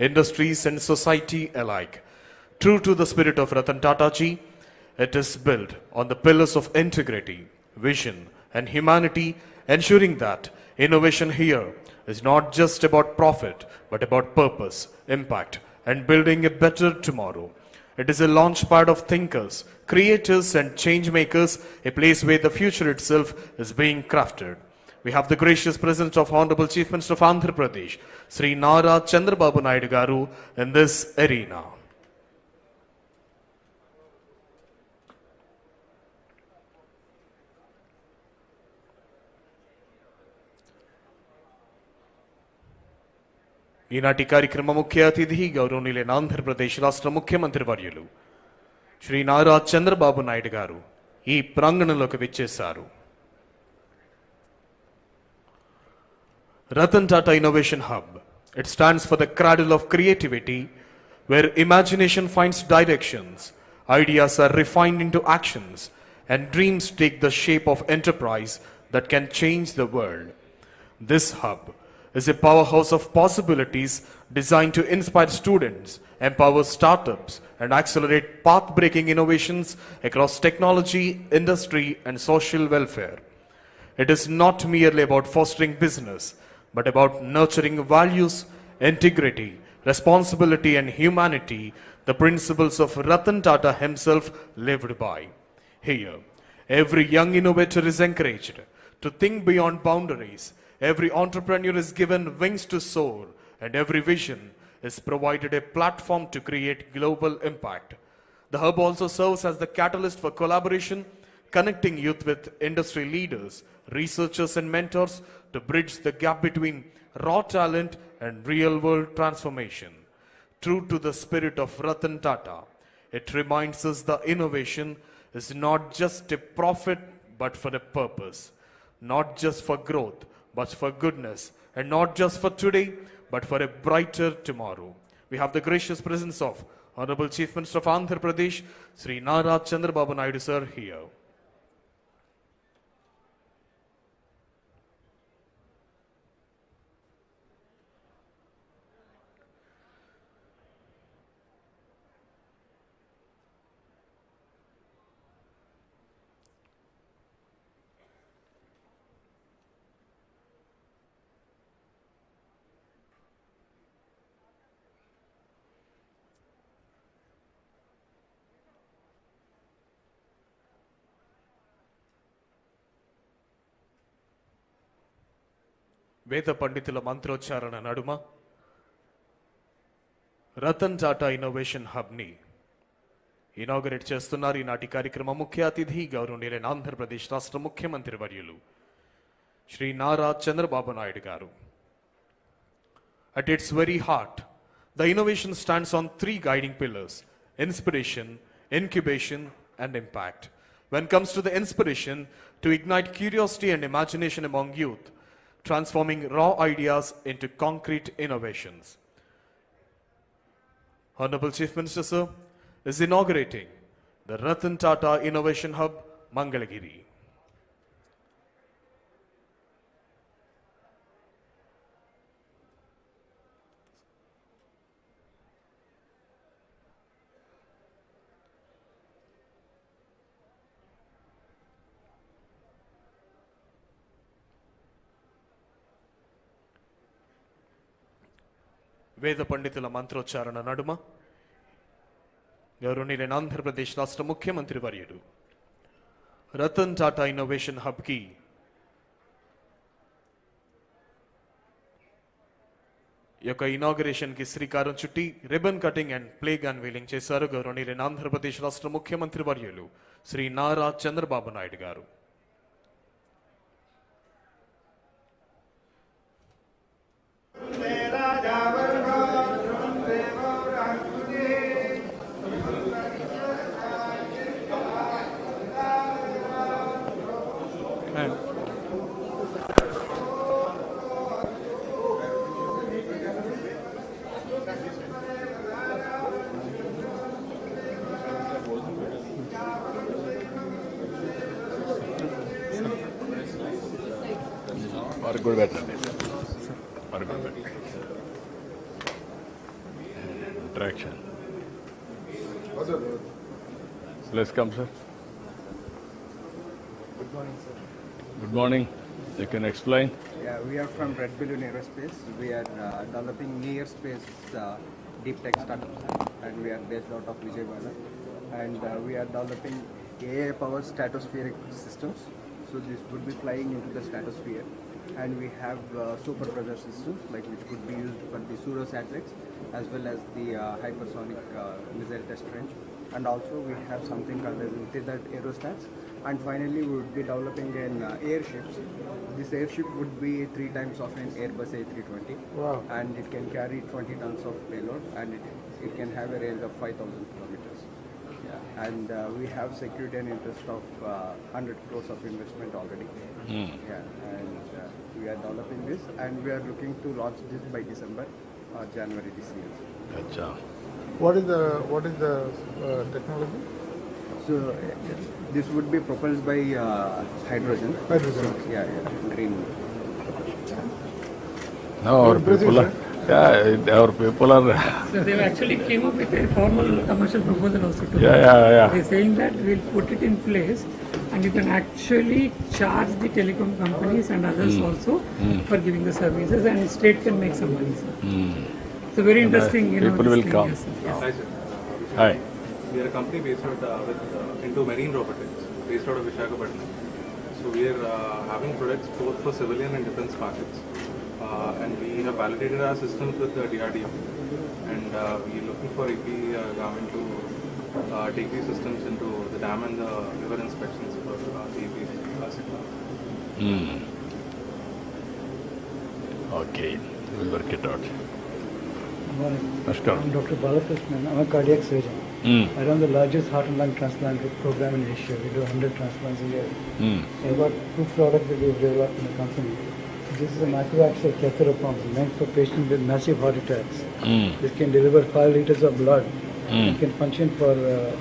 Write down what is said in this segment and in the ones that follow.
industries and society alike. True to the spirit of Ratan Tata ji, it is built on the pillars of integrity, vision, and humanity, ensuring that innovation here is not just about profit, but about purpose, impact, and building a better tomorrow. It is a launchpad of thinkers, creators, and change makers, a place where the future itself is being crafted. We have the gracious presence of Hon'ble Chief Minister of Andhra Pradesh, Sri Nara Chandrababu Naidu garu, in this arena. ఈనాటి కార్యక్రమ ముఖ్య అతిథి గౌరవనీయులైన ఆంధ్రప్రదేశ్ రాష్ట్ర ముఖ్యమంత్రి వర్యులు శ్రీ నారా చంద్రబాబు నాయుడు గారు ఈ ప్రాంగణంలోకి విచ్చేశారు. Ratan Tata Innovation Hub. It stands for the cradle of creativity, where imagination finds directions, ideas are refined into actions, and dreams take the shape of enterprise that can change the world. This hub is a powerhouse of possibilities designed to inspire students, empower startups, and accelerate path-breaking innovations across technology, industry, and social welfare. It is not merely about fostering business, but about nurturing values, integrity, responsibility, and humanity, the principles of Ratan Tata himself lived by. Here, every young innovator is encouraged to think beyond boundaries. Every entrepreneur is given wings to soar, and every vision is provided a platform to create global impact. The hub also serves as the catalyst for collaboration, connecting youth with industry leaders, researchers, and mentors to bridge the gap between raw talent and real-world transformation. True to the spirit of Ratan Tata, it reminds us that innovation is not just a profit, but for a purpose. Not just for growth, but for goodness, and not just for today, but for a brighter tomorrow. We have the gracious presence of Honorable Chief Minister of Andhra Pradesh, Sri Nara Chandrababu Naidu sir here. వేద పండితుల మంత్రోచ్చారణ నడుమ Ratan Tata innovation హబ్ని inaugurate చేస్తున్నారు. ఈనాటి కార్యక్రమ ముఖ్య అతిథి గౌరవనీయులైన ఆంధ్రప్రదేశ్ రాష్ట్ర ముఖ్యమంత్రి వర్యులు శ్రీ నారా చంద్రబాబు నాయుడు గారు. At its very heart, the innovation stands on three guiding pillars: inspiration, incubation, and impact. When it comes to the inspiration, to ignite curiosity and imagination among youth, transforming raw ideas into concrete innovations. Honorable Chief Minister sir is inaugurating the Ratan Tata Innovation Hub, Mangalagiri. వేద పండితుల మంత్రోచ్చారణ నడుమ గౌరవనీయులైన ఆంధ్రప్రదేశ్ రాష్ట్ర ముఖ్యమంత్రి వర్యుడు Ratan Tata innovation హబ్కి యొక్క ఇనాగరేషన్కి శ్రీకారం చుట్టి ribbon cutting and plague unveiling చేశారు గౌరవనీయులైన ఆంధ్రప్రదేశ్ రాష్ట్ర ముఖ్యమంత్రి వర్యులు శ్రీ నారా చంద్రబాబు నాయుడు గారు. Good better. interaction. Please come, sir. Good morning, sir. Good morning. You can explain. Yeah, we are from Red Balloon Aerospace. We are developing near space deep tech startups, and we are based out of Vijayawada. And we are developing AI powered stratospheric systems. So this would be flying into the stratosphere, and we have super pressure systems like which could be used for the pseudo satellites as well as the hypersonic missile test range. And also we have something called as multi-that aerostats. And finally we would be developing an airships. This airship would be 3 times of an Airbus A320. Wow. And it can carry 20 tons of payload, and it can have a range of 5,000 kilometers. Yeah. And we have secured an interest of 100 crores of investment already. Yeah. And we are developing this, and we are looking to launch this by December or January this year. Acha. What is the technology? So this would be propelled by hydrogen. Hydrogen. So, yeah, green. No, our people are. Yeah, our people are. So they actually came up with a formal commercial proposal also. Yeah. They're saying that we'll put it in place, and you can actually charge the telecom companies and others also for giving the services, and state can make some money. So very interesting. People will come. Yes, yes. Hi, sir. Hi. We are a company based out into marine robotics, based out of Visakhapatnam. So we are having products both for civilian and defense markets. And we have validated our systems with the DRDO. And we are looking for AP government to take these systems into the dam and the river inspections for the AP sector. Okay, we'll work it out. Good morning. Namaskar. I'm Dr. Balakrishnan. I'm a cardiac surgeon. I run the largest heart and lung transplant program in Asia. We do 100 transplants a year. I've got 2 products that we've developed in the company. This is a microaxial catheter pump meant for patients with massive heart attacks. This can deliver 5 liters of blood. It can function for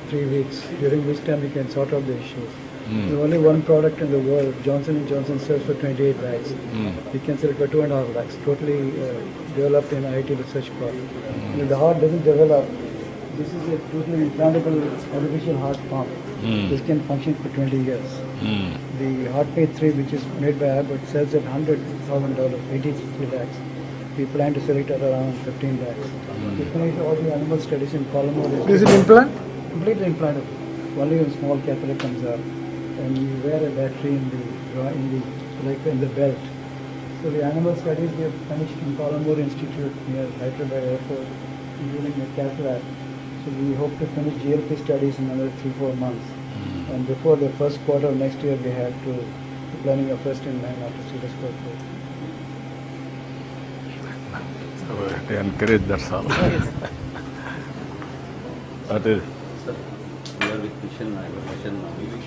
3 weeks, during which time we can sort out the issues. There's only one product in the world. Johnson & Johnson sells for 28 lakhs. We can sell for 2.5 lakhs. Totally developed in IIT Research Park. And if the heart doesn't develop, this is a totally implantable artificial heart pump. This can function for 20 years. The HeartMate 3, which is made by Abbott, sells at $100,000, 83 lakhs. We plan to sell it at around 15 lakhs. We finished all the animal studies in polymer. Is it implant? Completely implantable. Only a small catheter comes up, and you wear a battery in the belt. So the animal studies we have finished in Colombo Institute near Hyderabad Airport, including the cath lab. So we hope to finish GLP studies in another 3-4 months. And before the first quarter of next year, we have to be planning a first in line after serious work. So they encourage, that's all. That is. Sir, we are with mission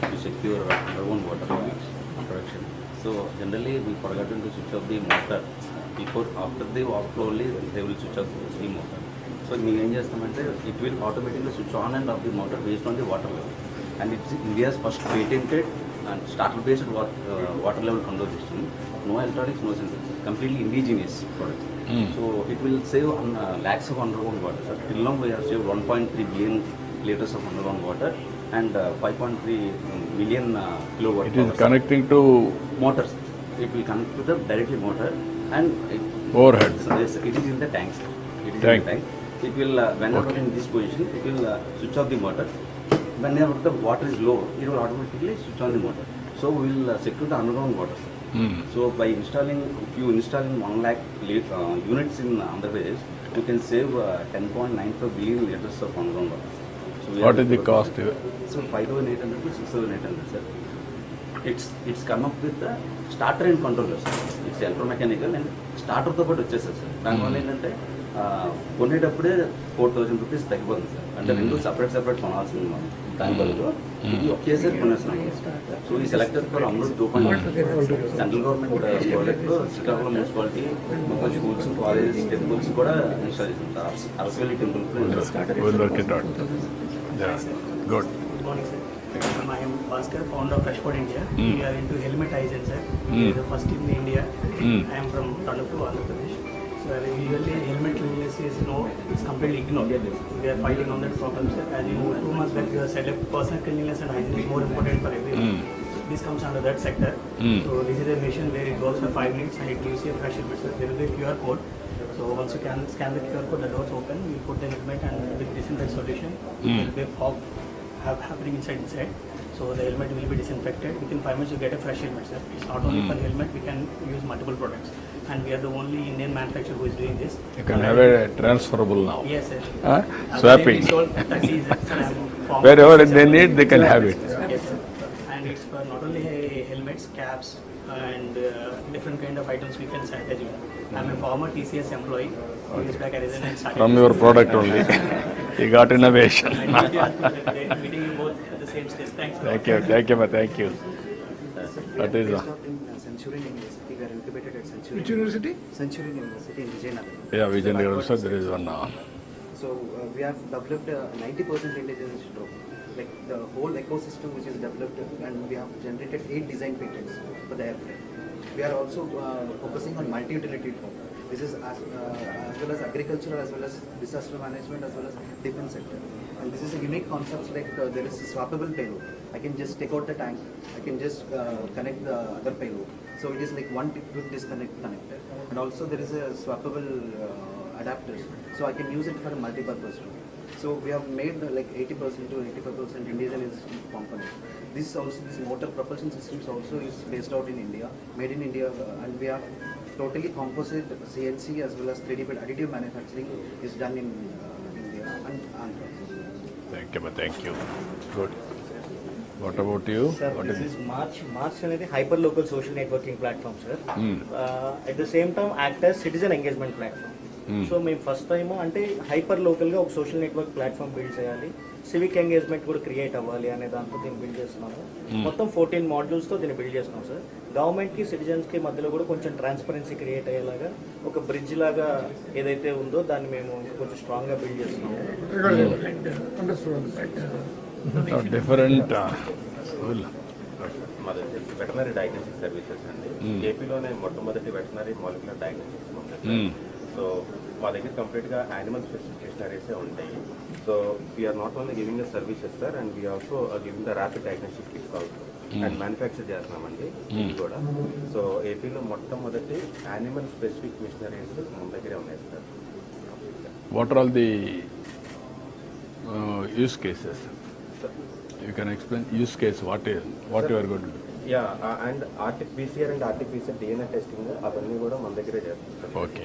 to secure our own water production. So generally we forgotten to switch off the motor before, after they walk slowly they will switch off the motor. So we it will automatically switch on and off the motor based on the water level. And it's India's first patented and starter based water level control system. No electronics, no sensors, completely indigenous product. So it will save lakhs of underground water. So till now we have saved 1.3 billion liters of underground water and 5.3 million kilowatt. It is connecting to motors. It will connect to the directly motor and overhead. So it is in the tanks. It is Tank. in the tank. It will whenever in this position, it will switch off the motor. Whenever the water is low, it will automatically switch on the motor. So we will secure the underground water. So by installing, if you install in 1 lakh units in Andhra Pradesh, you can save 10.95 billion liters of underground water. So what is the cost? So 5,800 to 6,800, sir. It's come up with the starter and controller, sir. It's electromechanical and starter తో పాటు వచ్చేసారు sir. దానివల్ల ఏంటంటే కొనేటప్పుడే 4,000 rupees తగ్గిపోతుంది sir. అంటే రెండు separate కొనాల్సింది మనం. దాని బదులు ఇది ఒకేసారి కొనేస్తున్నాం. సో ఈ selected for Amrit 2.0 central government ప్రాజెక్ట్లో శ్రీకాకుళం మున్సిపాలిటీ మొత్తం స్కూల్స్, కాలేజెస్, టెంపుల్స్ కూడా ఇన్స్టాల్ చేస్తాం sir. Arasavalli temple We'll work it out. Yeah, good. Good morning, sir. I am Bhaskar, founder of Freshport India. We are into helmet hygiene, sir. We are the first in India. I am from Talupu, Andhra Pradesh. So So usually helmet cleanliness is it's completely ignored. We are fighting on that problem, sir. As you know, 2 months back, you said personal cleanliness and hygiene is more important for everyone. This comes under that sector. So this is a machine where it goes for 5 minutes and it gives you a fresh helmet, sir. There will be a QR code. So once you can scan the QR code, the doors open, you put the helmet and with disinfect solution, there will be a fog happening inside. So the helmet will be disinfected. Within 5 minutes you get a fresh helmet, sir. It's not only for helmet, we can use multiple products. And we are the only Indian manufacturer who is doing this. You can have a transferable now. Yes, sir. Swapping. Wherever they need, they can have it. Yes, sir. And it's for not only helmets, caps, and different kind of items we can sanitize you. I'm a former TCS employee. Years back I resigned and started. From your product only. You got innovation. Meeting you both at the same stage. Thanks. Thank you. That is Centurion University, we are incubated at Centurion. Which university? Centurion University in Vijayanagar. yeah, Vijayanagar also there is one now. So we have developed 90% intelligence drone. Like the whole ecosystem which is developed, and we have generated 8 design patents for the airframe. We are also focusing on multi-utility drone. This is as well as agricultural, as well as disaster management, as well as defense sector. And this is a unique concept, like there is a swappable payload. I can just take out the tank, I can just connect the other payload. So it is like one quick disconnect connector. And also there is a swappable adapters, so I can use it for a multi-purpose drone. So we have made like 80% to 85% indigenous components. This motor propulsion systems also is based out in India, made in India, and we have totally composite CNC as well as 3D additive manufacturing is done in India and Andhra. Thank you. Good. What about you? Sir, this is March అనేది hyper local social networking platform, sir. At the same time act as citizen engagement platform. So మేము first time అంటే hyper లోకల్గా ఒక social network platform build చేయాలి, civic engagement కూడా create అవ్వాలి అనే దాంతో దీన్ని బిల్డ్ చేస్తున్నాము. మొత్తం 14 మాడ్యూల్స్తో దీన్ని బిల్డ్ చేస్తున్నాం సార్. గవర్నమెంట్కి సిటిజన్స్కి మధ్యలో కూడా కొంచెం ట్రాన్స్పరెన్సీ క్రియేట్ అయ్యేలాగా ఒక బ్రిడ్జ్ లాగా ఏదైతే ఉందో దాన్ని మేము కొంచెం స్ట్రాంగ్గా బిల్డ్ చేస్తున్నాము. Different. మాది వెటనరీ డయాగ్నోస్టిక్ సర్వీసెస్ అండి. ఏపీలోనే మొట్టమొదటి వెటనరీ మాలిక్యులర్ డయాగ్నోస్టిక్స్ ఉంటుంది. సో మా దగ్గర కంప్లీట్గా యానిమల్ స్పెసిఫిక్ డిక్షనరీసే ఉంటాయి. So we're not only giving the services sir, and we also giving the rapid diagnostic kits also and manufacture చేస్తున్నామండి ఇది కూడా. సో ఏపీలో మొట్టమొదటి యానిమల్ స్పెసిఫిక్ మిషనరీస్ మన దగ్గరే ఉన్నాయి sir. What are all the use cases? You can explain use case, what you are going to do. And PCR and RT-PCR DNA testing అవన్నీ కూడా మన దగ్గరే చేస్తాం. ఓకే.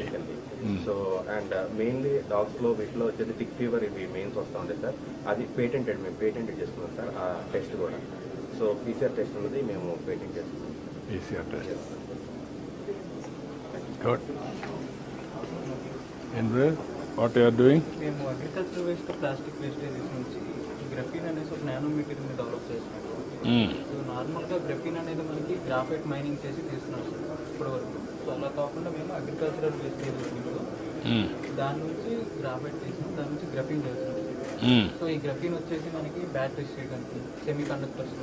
సో అండ్ మెయిన్లీ డాగ్స్లో వీటిలో వచ్చేది టిక్ ఫీవర్ ఇవి మెయిన్స్ వస్తూ ఉంటాయి సార్. అది మేము పేటెంటెడ్ చేసుకున్నాం సార్ ఆ టెస్ట్ కూడా. సో PCR టెస్ట్ అనేది మేము పేటెంట్ చేసుకున్నాం. PCR test. Good. Andhra, what you are doing? మేము అగ్రికల్చర్ వేస్ట్ ప్లాస్టిక్ వేస్టేజెస్ నుంచి గ్రఫీన్ అనేసి ఒక నానో మెటీరియల్ని డెవలప్ చేసినాము. సో నార్మల్గా గ్రఫీన్ అనేది మనకి గ్రాఫైట్ మైనింగ్ చేసి తీస్తున్నాం సార్ ఇప్పటి వరకు. సో అలా కాకుండా మేము అగ్రికల్చరల్ వేస్టేజెస్లో దాని నుంచి గ్రాఫైట్ తీసినాం, దాని నుంచి గ్రఫీన్ చేస్తున్నాం. సో ఈ గ్రఫీన్ వచ్చేసి మనకి బ్యాటరీస్ చేయడానికి, సెమీ కండక్టర్స్,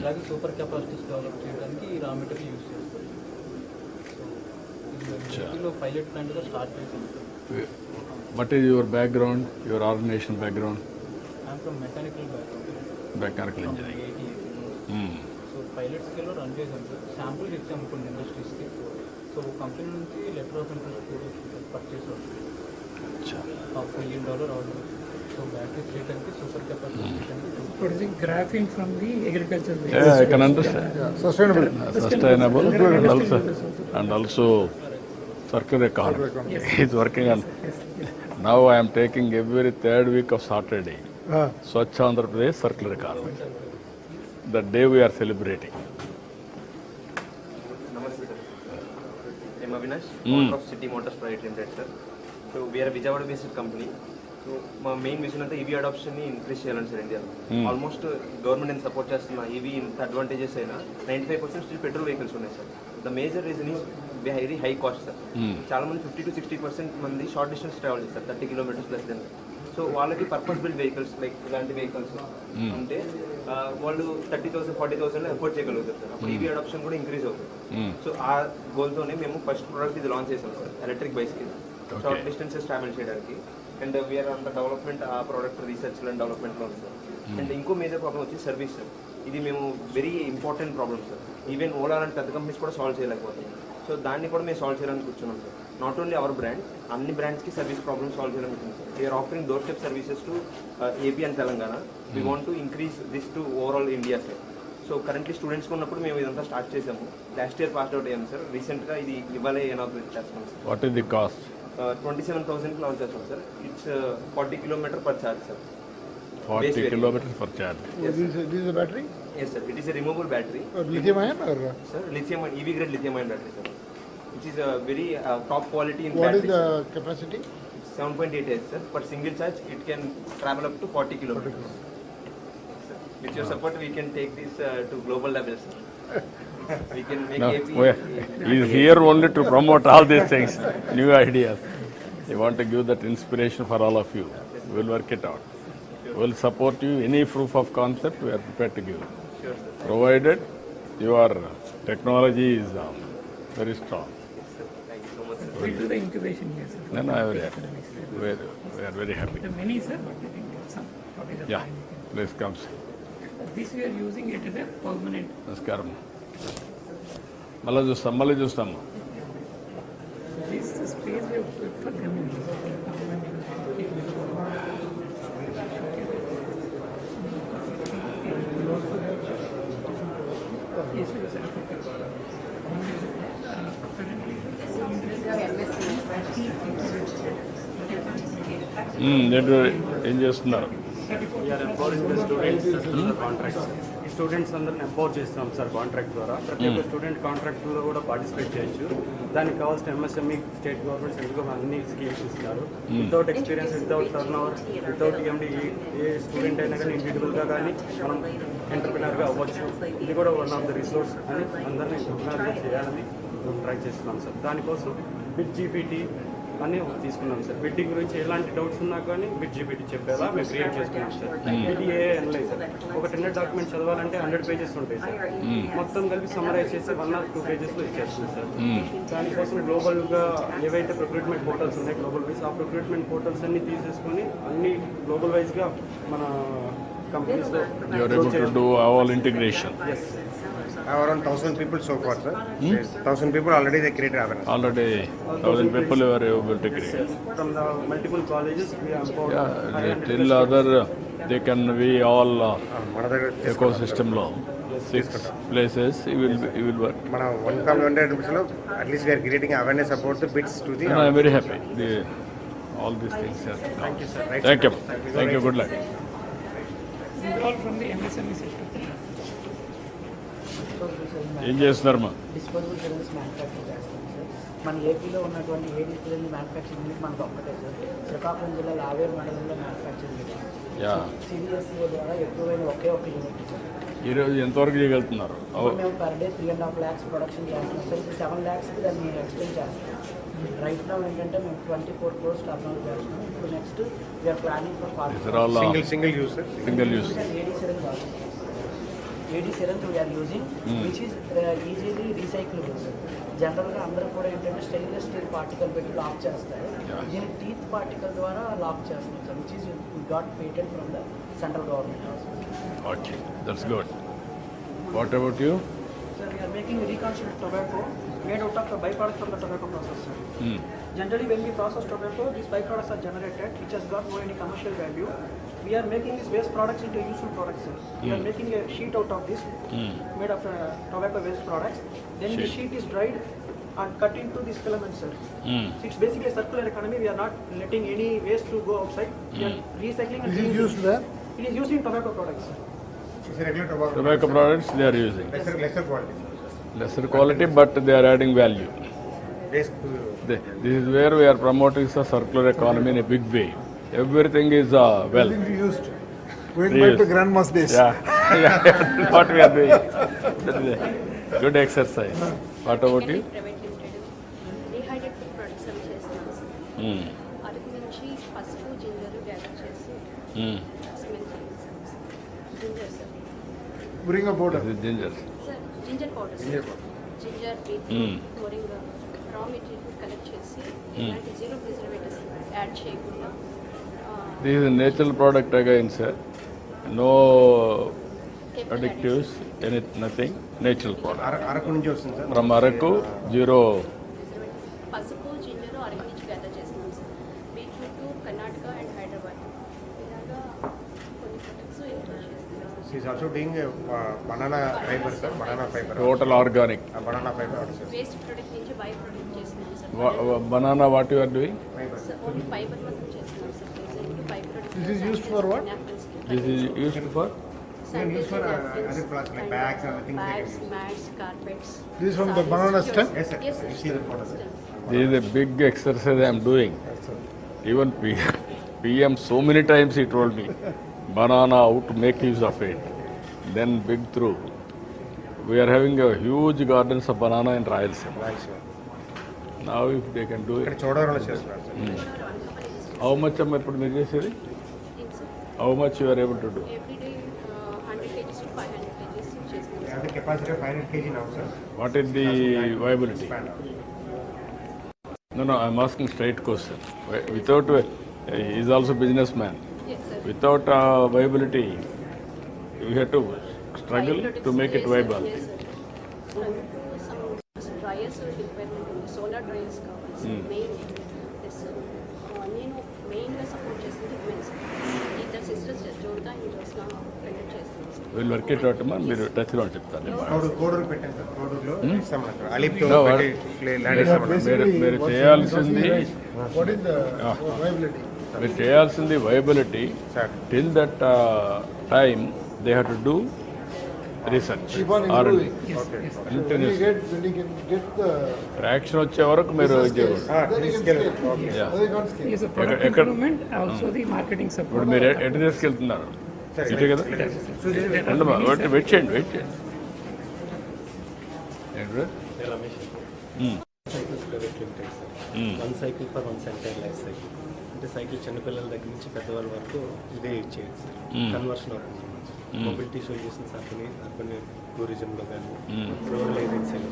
అలాగే సూపర్ కెపాసిటీస్ డెవలప్ చేయడానికి ఈ రా మెటీరియల్ యూజ్ చేస్తాం. సో ఇది పైలట్ ప్లాంట్గా స్టార్ట్ చేసాం. What is your background, your organization background? I'm from mechanical background. Mechanical engineering. So pilot స్కేల్లో రన్ చేసాం సార్. శాంపుల్ ఇచ్చాము కొన్ని ఇండస్ట్రీస్కి. సో కంపెనీ నుంచి లెటర్ ఆఫ్ ఇంట్రెస్ట్ కూడా పర్చేస్ అవుతుంది. $1 million అవుతుంది. సో బ్యాటరీ చేయడానికి, సూపర్ కెపాసిటీ చేయడానికి. Producing graphene from the agriculture waste. Yeah, I can understand. Sustainable. Sustainable and also circular economy. He's working on. Now I am taking every 3rd week of Saturday. Swachh Andhra Pradesh circular economy. The day we are celebrating. Namaste. I'm Avinash, owner of City Motors Private Limited, sir. So we are a Vijayawada-based company. So my main mission is EV adoption ni increase cheyalani sir India. Almost government and support chestunna EV inta advantages aina 95% still petrol vehicles unnai sir. The major reason is very high cost sir. Chaala mandi 50 to 60% mandi short distance travel chestar 30 kilometers plus than. So వాళ్ళకి purpose build vehicles like ఇలాంటి vehicles ఉంటే వాళ్ళు 30,000 40,000 afford చేయగలుగుతారు sir. అప్పుడు EV adoption కూడా increase అవుతుంది. So ఆ గోల్తోనే మేము ఫస్ట్ ప్రోడక్ట్ ఇది లాంచ్ చేసాం sir, electric bicycle short distances travel చేయడానికి. అండ్ వీఆర్ అంత డెవలప్మెంట్ ఆ ప్రోడక్ట్ రీసెర్చ్ అండ్ డెవలప్మెంట్లో ఉంది సార్. అండ్ ఇంకో మేజర్ ప్రాబ్లం వచ్చి సర్వీస్ సార్. ఇది మేము very important problem sir. Even Ola లాంటి పెద్ద కంపెనీస్ కూడా సాల్వ్ చేయలేకపోతున్నాయి. సో దాన్ని కూడా మేము సాల్వ్ చేయాలని కూర్చున్నాం sir. Not only our brand, అన్ని బ్రాండ్స్కి సర్వీస్ ప్రాబ్లమ్ సాల్వ్ చేయాలని కూర్చున్నాం sir. We're offering door step services to AP and Telangana. We want to increase this to overall India sir. So currently స్టూడెంట్స్కి ఉన్నప్పుడు మేము ఇదంతా స్టార్ట్ చేసాము. లాస్ట్ ఇయర్ పాస్ అవుట్ అయ్యాము సార్. రీసెంట్గా ఇది ఇవాళ ఇనాగ్రేట్ చేస్తున్నాం sir. What is the cost? 27,000 launch చేస్తాం sir. It's 40 kilometers per charge sir. 40 kilometers per charge. Yes, this is a battery? Yes sir, it is a removable battery. Lithium ion or? Sir, lithium ion, EV grade lithium ion battery sir. Which is a very top quality in What battery. What is the capacity? 7.8 H sir. Per single charge it can travel up to 40 kilometers. Sir, with your support we can take this to global levels sir. We can make AP. He is here only to promote all these things, new ideas. We want to give that inspiration for all of you. We will work it out. We will support you. Any proof of concept, we are prepared to give. Sure, sir. Provided your technology is very strong. Thank you so much sir. We do the incubation here, sir. Then I am we are very happy. The many, sir, but I think some. What is the Yeah, please come. This we are using it as a permanent. నమస్కారం. మళ్ళీ చూస్తాము. This is the space we have put for them. Yes, sir. ఏం చేస్తున్నారు? Students అందరిని empower చేస్తున్నాం sir contract ద్వారా. ప్రతి ఒక్క స్టూడెంట్ కాంట్రాక్ట్లో కూడా పార్టిసిపేట్ చేయొచ్చు. దానికి కావాల్సిన MSME state government central government అన్ని స్కీమ్స్ ఇస్తారు. Without experience, without turnover, without ఎండి ఏ స్టూడెంట్ అయినా కానీ ఇండివిజువల్గా కానీ మనం ఎంటర్ప్రినర్గా అవ్వచ్చు. ఇది కూడా వన్ ఆఫ్ ద రిసోర్స్ అని అందరినీ ఎంటర్ప్రినర్గా చేయాలని ట్రై చేస్తున్నాం సార్. దానికోసం బిట్ జీపీటీ అని తీసుకున్నాం సార్. బిడ్డింగ్ గురించి ఎలాంటి డౌట్స్ ఉన్నా కానీ బిట్ జీపీటీ చెప్పేలా మేము క్రియేట్ చేసుకున్నాం సార్. బిడిఏ అనలైజ్ ఒక టెండర్ డాక్యుమెంట్ చదవాలంటే 100 pages ఉంటాయి సార్. మొత్తం కలిపి సమరైజ్ చేసి 1 or 2 pagesలో ఇచ్చేస్తుంది సార్. దానికోసం గ్లోబల్గా ఏవైతే ప్రొక్యూట్మెంట్ పోర్టల్స్ ఉన్నాయి గ్లోబల్ వైజ్, ఆ ప్రొక్యూట్మెంట్ పోర్టల్స్ అన్ని తీసేసుకొని అన్ని గ్లోబల్ వైజ్గా మన కంపెనీస్లో You are able to do all integration. Yes. I have around 1,000 people so far, sir. 1,000 people already they created awareness. Already 1,000 people you are able to create. From the multiple colleges, we are empowered. Yeah, till other they can be all ecosystem law. 6 places you will work. Mana 1,100 rupees lo at least we are creating awareness about the bits to the. I am very happy. All these things. Thank you, sir. Right, Thank sir. you. Thank you. Good luck. These are all from the MSME system. ఏం చేస్తున్నారమ్మా? Disposable cylinders manufacture చేస్తాం sir. మన ఏపీలో ఉన్నటువంటి ఏడీ cylinder manufacturing మనకు ఒక్కటే sir. Srikakulam జిల్లాలో ఆవేరు మండలంలో manufacturing సిడిఎస్ఈ ద్వారా ఎక్కువైన ఒకే ఒక యూనిట్ సార్. ఈరోజు ఎంతవరకు చేయగలుగుతున్నారు? మేము పర్ డే 3.5 lakhs ప్రొడక్షన్ చేస్తున్నాం సార్. ఇప్పుడు 7 lakhsకి దాన్ని ఎక్స్టెండ్ చేస్తాం. రైట్ నౌ ఏంటంటే మేము 24 crores టర్న్ చేస్తున్నాం. ఇప్పుడు next we're planning for single use, sir. Single use. AD syringe we're using which is easily recyclable sir. జనరల్గా అందరూ కూడా ఏంటంటే స్టెయిన్లెస్ స్టీల్ పార్టికల్ పెట్టి లాక్ చేస్తారు. దీనికి టీత్ పార్టికల్ ద్వారా లాక్ చేస్తున్నాం sir. Which is got patent from the central government. Okay, that's good. What about you? Sir, we are making reconstructed tobacco made out of the byproduct from the tobacco process, sir. Generally, when we process tobacco, these byproducts are generated, which has got no any commercial value. We are making these waste products into useful products, sir. We are making a sheet out of this, made of tobacco waste products. Then the sheet is dried and cut into these filaments, sir. So it's basically a circular economy. We are not letting any waste to go outside. We are recycling and This is used where? It is used in tobacco products, sir. It's a regular tobacco. Tobacco products they are using. Lesser quality. Lesser quality, but they are adding value. Waste to. This is where we are promoting the circular economy in a big way. Everything is well. Everything used. Going back to grandma's days. Yeah. What we are doing. That is a good exercise. What about you? Dehydrated products అవి చేస్తున్నాం. అరకు నుంచి పసుపు, ginger gather chesi cement చేస్తాం sir ginger sir Bring a powder. This is ginger. sir ginger powder Ginger ginger beetroot moringa raw material collect చేసి ఇలాంటి zero preservatives add చేయకుండా This is a natural product again, sir. No additives, nothing. Natural product. Araku నుంచి వస్తుంది sir. From Araku, zero. పసుపు ginger Araku నుంచి gather చేస్తున్నాం sir beetroot Karnataka and Hyderabad ఇలాగా కొన్ని ప్రొడక్ట్స్ ఇంట్రొడ్యూస్ చేస్తున్నాం She's also doing banana fiber, sir. Banana fiber. Total organic. Banana fiber also. Waste product నుంచి by product చేస్తున్నాం sir Banana, what you are doing? Sir only fibre మాత్రం చేస్తున్నాం sir by product This is used for what? This is used for? Used for other products like bags and things like bags, mats, carpets. This is from the banana stem? Yes, sir. Yes, sir. You see the product. This is a big exercise I am doing. Even PM so many times he told me, banana, how to make use of it. Then big through. We are having a huge gardens of banana in Rayalaseema. Now if they can do it. How much am I put in? How much you are able to do? Every day 100 kgs to 500 kgs చేస్తున్నాం We have the capacity of 500 kg now, sir. What is the viability? No, I am asking straight question. Without, he is also businessman. Yes, sir. Without viability, you have to struggle to make it viable. Yes, sir. Some dryers requirement ఉంది solar dryers కావాలి sir main yes sir నేను మెయిన్గా support చేస్తుంది women's ఇద్దరు sisters జోడ్గా ఈ రోజున conduct చేస్తున్నాను We'll work it out, man. మీరు టచ్లో చెప్తాను. కోడూరు పెట్టాను సార్. కోడూరులో ఇస్తామన్నారు. అలీప్లో No, ల్యాండ్ ఇస్తామన్నారు. మీరు చేయాల్సింది What is the viability? మీరు చేయాల్సింది viability. Till that time, they have to do research. Keep on R&D. improving. When you get the Traction వచ్చే వరకు మీరు చేయకూడదు. then you can scale. Yeah. Other you can't scale. Yes, a product improvement, also the marketing support. ఇప్పుడు మీరు ఎటు తీసుకెళ్తున్నారు? ఇటే కదా? రండమ్మా, వెయిట్ చేయండి. ఏంటి? Cycles private limited sir. 1 cycle for 1 entire life cycle. అంటే సైకిల్ చిన్నపిల్లల దగ్గర నుంచి పెద్దవాళ్ళ వరకు ఇదే యూజ్ చేయొచ్చు సార్. కన్వర్షన్ అవుతుంది. మొబిలిటీ షో చేసిన సార్ అర్బన్ టూరిజంలో కానీ రూరల్ ఏజెన్సీలో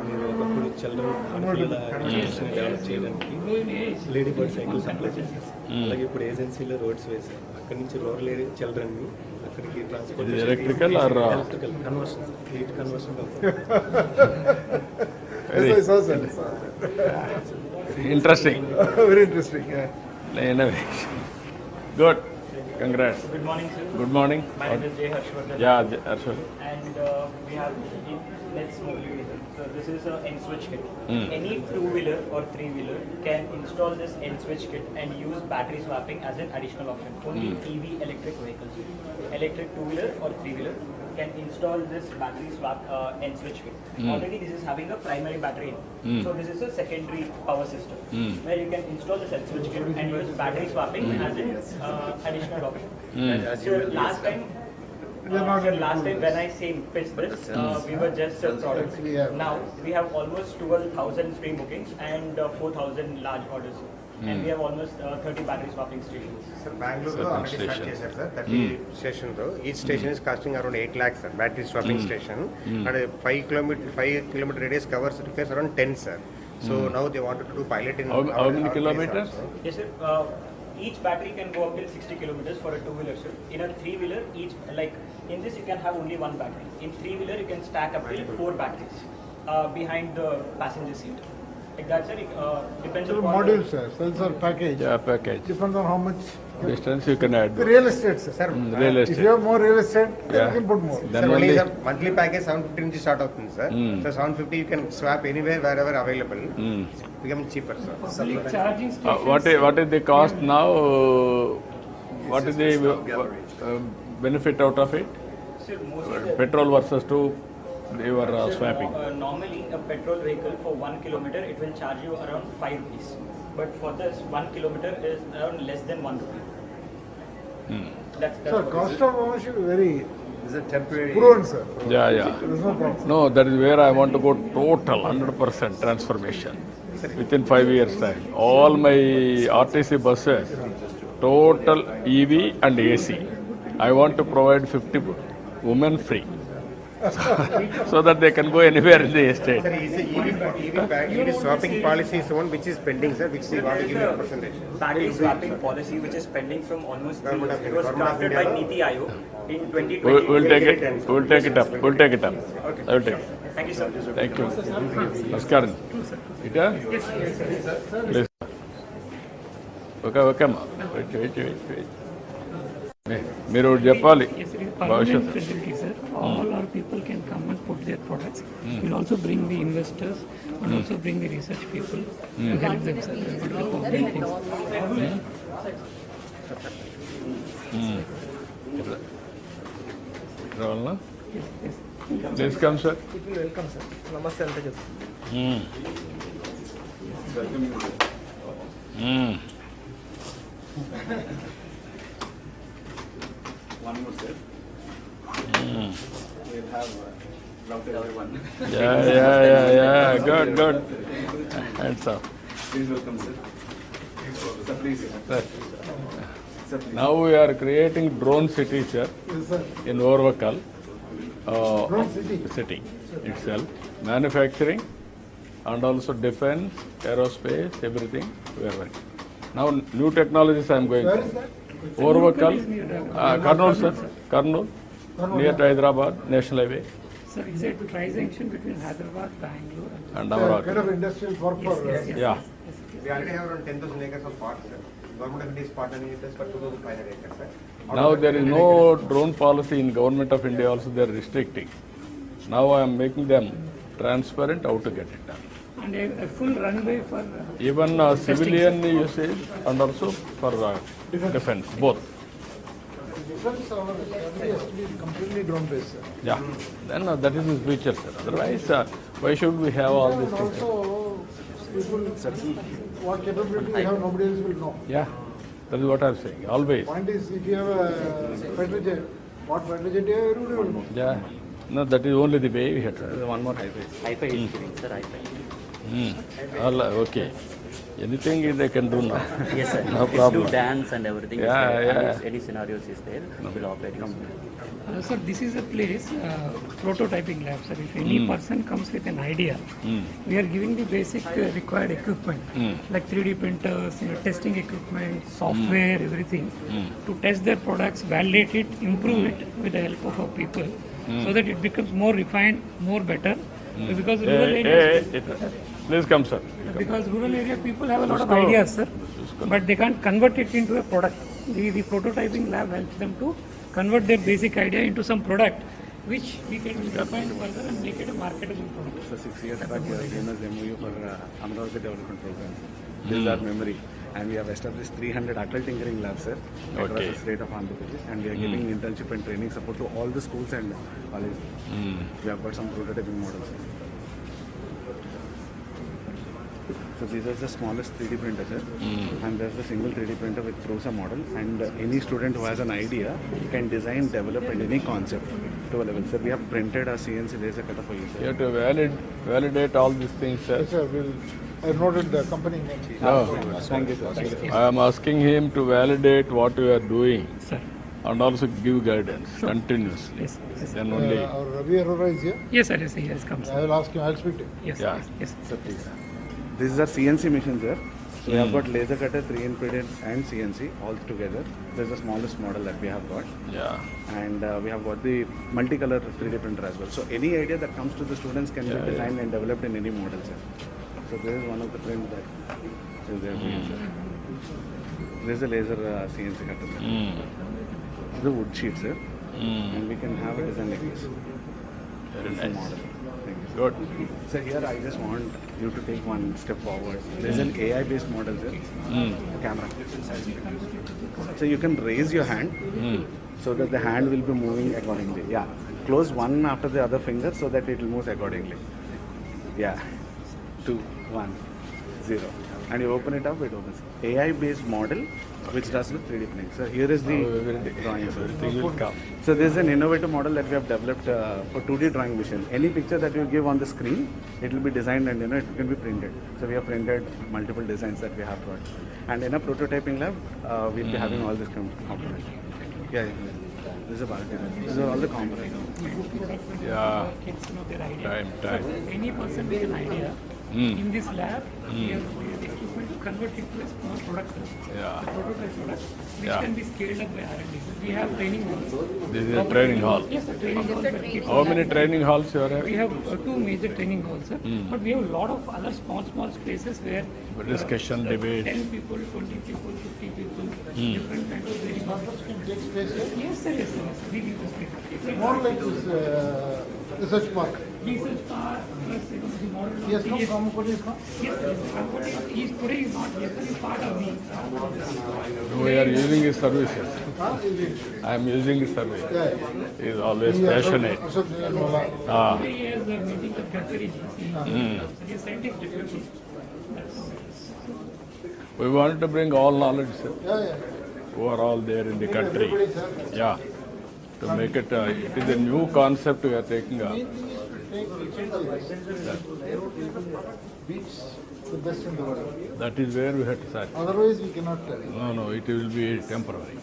మీరు ఒకప్పుడు చిల్డ్రన్ ఆడపిల్లల ఎడ్యుకేషన్ డెవలప్ చేయడానికి లేడీ బర్డ్ సైకిల్ సప్లై చేశారు సార్. అలాగే ఇప్పుడు ఏజెన్సీలో రోడ్స్ వేశారు. అక్కడి నుంచి రూరల్ ఏరియా చిల్డ్రన్ని అక్కడికి transport electrical conversion heat conversion Interesting. Very interesting. Innovation. Good. Congrats. Good morning, sir. Good morning. My name is Jay Harshvardhan. Yeah, Harshvardhan. And we have Let's Mobility. So this is an N-switch kit. Any two-wheeler or three-wheeler can install this N-switch kit and use battery swapping as an additional option. Only EV electric vehicles, electric two-wheeler or three-wheeler can install this battery swap N-switch kit. Already this is having a primary battery in. So this is a secondary power system where you can install this N-switch kit and use battery swapping as an additional option. So last time when I pitched this, we were just products. Now we have almost 12,000 stream bookings and 4,000 large orders. And we have almost 30 battery swapping stations. Sir, Bangalore already start చేశారు sir. 30 stations. Each station is costing around 8 lakhs, sir. Battery swapping station. And 5 kilometer radius covers requires around 10, sir. So now they wanted to do pilot in how many kilometers? Yes, sir. Each battery can go up till 60 kilometers for a two-wheeler, sir. In a three-wheeler, in this you can have only one battery. In three-wheeler, you can stack up till 4 batteries behind the passenger seat. Like that, sir. Depends So upon modules, sir. Sensor package. Yeah, package. Depends on how much Distance you can add. the real estate, sir. Real If estate. you have more real estate, then Yeah. you can put more. Then Sir, only only the monthly package 750 నుంచి start అవుతుంది sir. So 750 you can swap anywhere wherever available. Become cheaper, sir. Charging what is the cost now? What is the benefit out of it? Sir, mostly Petrol versus to they were swapping. Normally, a petrol vehicle for 1 kilometer it will charge you around 5 rupees. But for this, 1 kilometer is around less than 1 rupee. That's Sir, cost of ownership is very is a temporary prudent, sir. Yeah. There is no problem. No, that is where I want to go total 100% transformation within 5 years time. All my RTC buses total EV and AC. I want to provide 50 women free. So that they can go anywhere in the estate. Sir, is EV swapping policy is the one which is pending, sir, which you want to give me a percentage? Battery swapping policy, which is pending from almost 3 years. It was drafted by Niti Aayog in 2020. We'll take it. We'll take it up. We'll take it up. Okay. I will take it. Thank you, sir. Thank you. Namaskaram. Ita? Please. Okay, ma. Wait. మీరు చెప్పాలి భవిష్యత్తు. Facility, sir. All our people can come and put their products. We'll also bring the investors and also bring the research people to help them, sir. రావాలనా? Please come, sir. Welcome sir. నమస్తే అంటే One more, sir. We'll have routed everyone. Yeah. Good. Hands up. Please welcome, sir. Sir, please. Sir. Sir, please. Now we are creating drone city, sir, in Orvakal city itself. Manufacturing and also defense, aerospace, everything we are working. Now new technologies I am going to. Orvakal, Kurnool, sir. Kurnool, near to Hyderabad, National Highway. Sir, it's a tri-junction between Hyderabad, Bangalore And Nara. Kind of industrial park for... Yeah. We already have around 10,000 acres of park, sir. Government of India is partnering with us for 2,500 acres, sir. Now there is no drone policy in Government of India also, they are restricting. Now I am making them transparent how to get it done. and a full runway for even civilian usage and also for defense, both. Defense, our strategy has to be completely drone based, sir. Yeah, then that is his future, sir. Otherwise, why should we have all And these things? also, people, what capability we have, nobody else will know. Yeah, that is what I am saying, always. Point is, if you have a fighter jet, what fighter jet you have, everybody will know. Yeah, no, that is only the way we have to. One more hi-fi experience, sir, hi-fi. All, okay. Anything they can do now. Yes, sir. No problem. Do dance and everything. Yeah, is there. yeah. And if any scenarios is there, we'll operate. Sir, this is a place, prototyping lab, sir. If any person comes with an idea, we are giving the basic required equipment, like 3D printers, testing equipment, software, everything, to test their products, validate it, improve it with the help of our people, so that it becomes more refined, more better. Because rural areas, please come, sir. because rural area people have a lot of ideas, sir, but they can't convert it into a product. The prototyping lab helps them to convert their basic idea into some product, which we can refine further and make it a marketable product. So 6 years back, we have given us MOU for Amravati development program. This is our memory. And we have established 300 adult tinkering labs, sir, across Okay. the state of Andhra Pradesh. And we are giving internship and training support to all the schools and colleges. We have got some prototyping models. So these are the smallest 3D printer, sir. And there's the single 3D printer which throws a model. And any student who has an idea can design, develop, and any concept to a level. Sir, we have printed a CNC laser cutter for you, sir. You have to validate all these things, sir. Yes, sir, I noted the company name. No. Thank you, sir. Thank you. I am asking him to validate what you are doing, sir, and also give guidance continuously. Yes, yes. Then only. Our Ravi Arora is here. Yes, sir, yes, he has come, sir. I will ask him, I will speak to him. Yes, Yeah. yes. Sir, please. This is our CNC machine, sir. So we have got laser cutter, 3D printed, and CNC all together. This is the smallest model that we have got. Yeah. And we have got the multicolor 3D printer as well. So any idea that comes to the students can be designed and developed in any model, sir. So this is one of the prints that is there for you, sir. This is a laser CNC cutter, sir. This is a wood sheet, sir. And we can have a design like this. Very This is the nice. model. Thank you. Good. So here I just want you to take one step forward. There is an AI-based model, sir. Camera. So you can raise your hand so that the hand will be moving accordingly. Yeah. Close one after the other finger so that it will move accordingly. Yeah. 2, 1, 0. and you open it up, it opens. AI-based model which does with 3D printing. So here is the drawing. So everything will come. So this is an innovative model that we have developed for 2D drawing machine. Any picture that you give on the screen, it will be designed and it can be printed. So we have printed multiple designs that we have brought. And in a prototyping lab, we'll be having all these components. Yeah. This is about it. These are all the components. Yeah. Kids know their idea. Time. So any person with an idea, in this lab, we have equipment to convert it to a small product, Yeah. a prototype product, which Yeah. can be scaled up by R&D. We have training halls. This is a training hall. Yes, a training hall. for kids. How many training halls you are having? We have two major training halls, sir. But we have a lot of other small spaces where Discussion, debate. 10 people, 20 people, 50 people, different kinds of very Take space here? Yes, sir, yes, sir. Yes, sir. We give the space. It's more like this research park. Research park, plus the model. Yes, no, Ramakoti is not. Yes, sir. He's today is not here, sir. He's part of me. We are using his services. I am using his service. He is always passionate. Ah. Today he has a meeting with Guntur. He is scientific. We wanted to bring all knowledge, sir, Yeah. who are all there in the country. Yeah. To make it, it is a new concept we are taking up. Beach, the best in the world. That is where we have to start. Otherwise, we cannot. No, it will be temporary.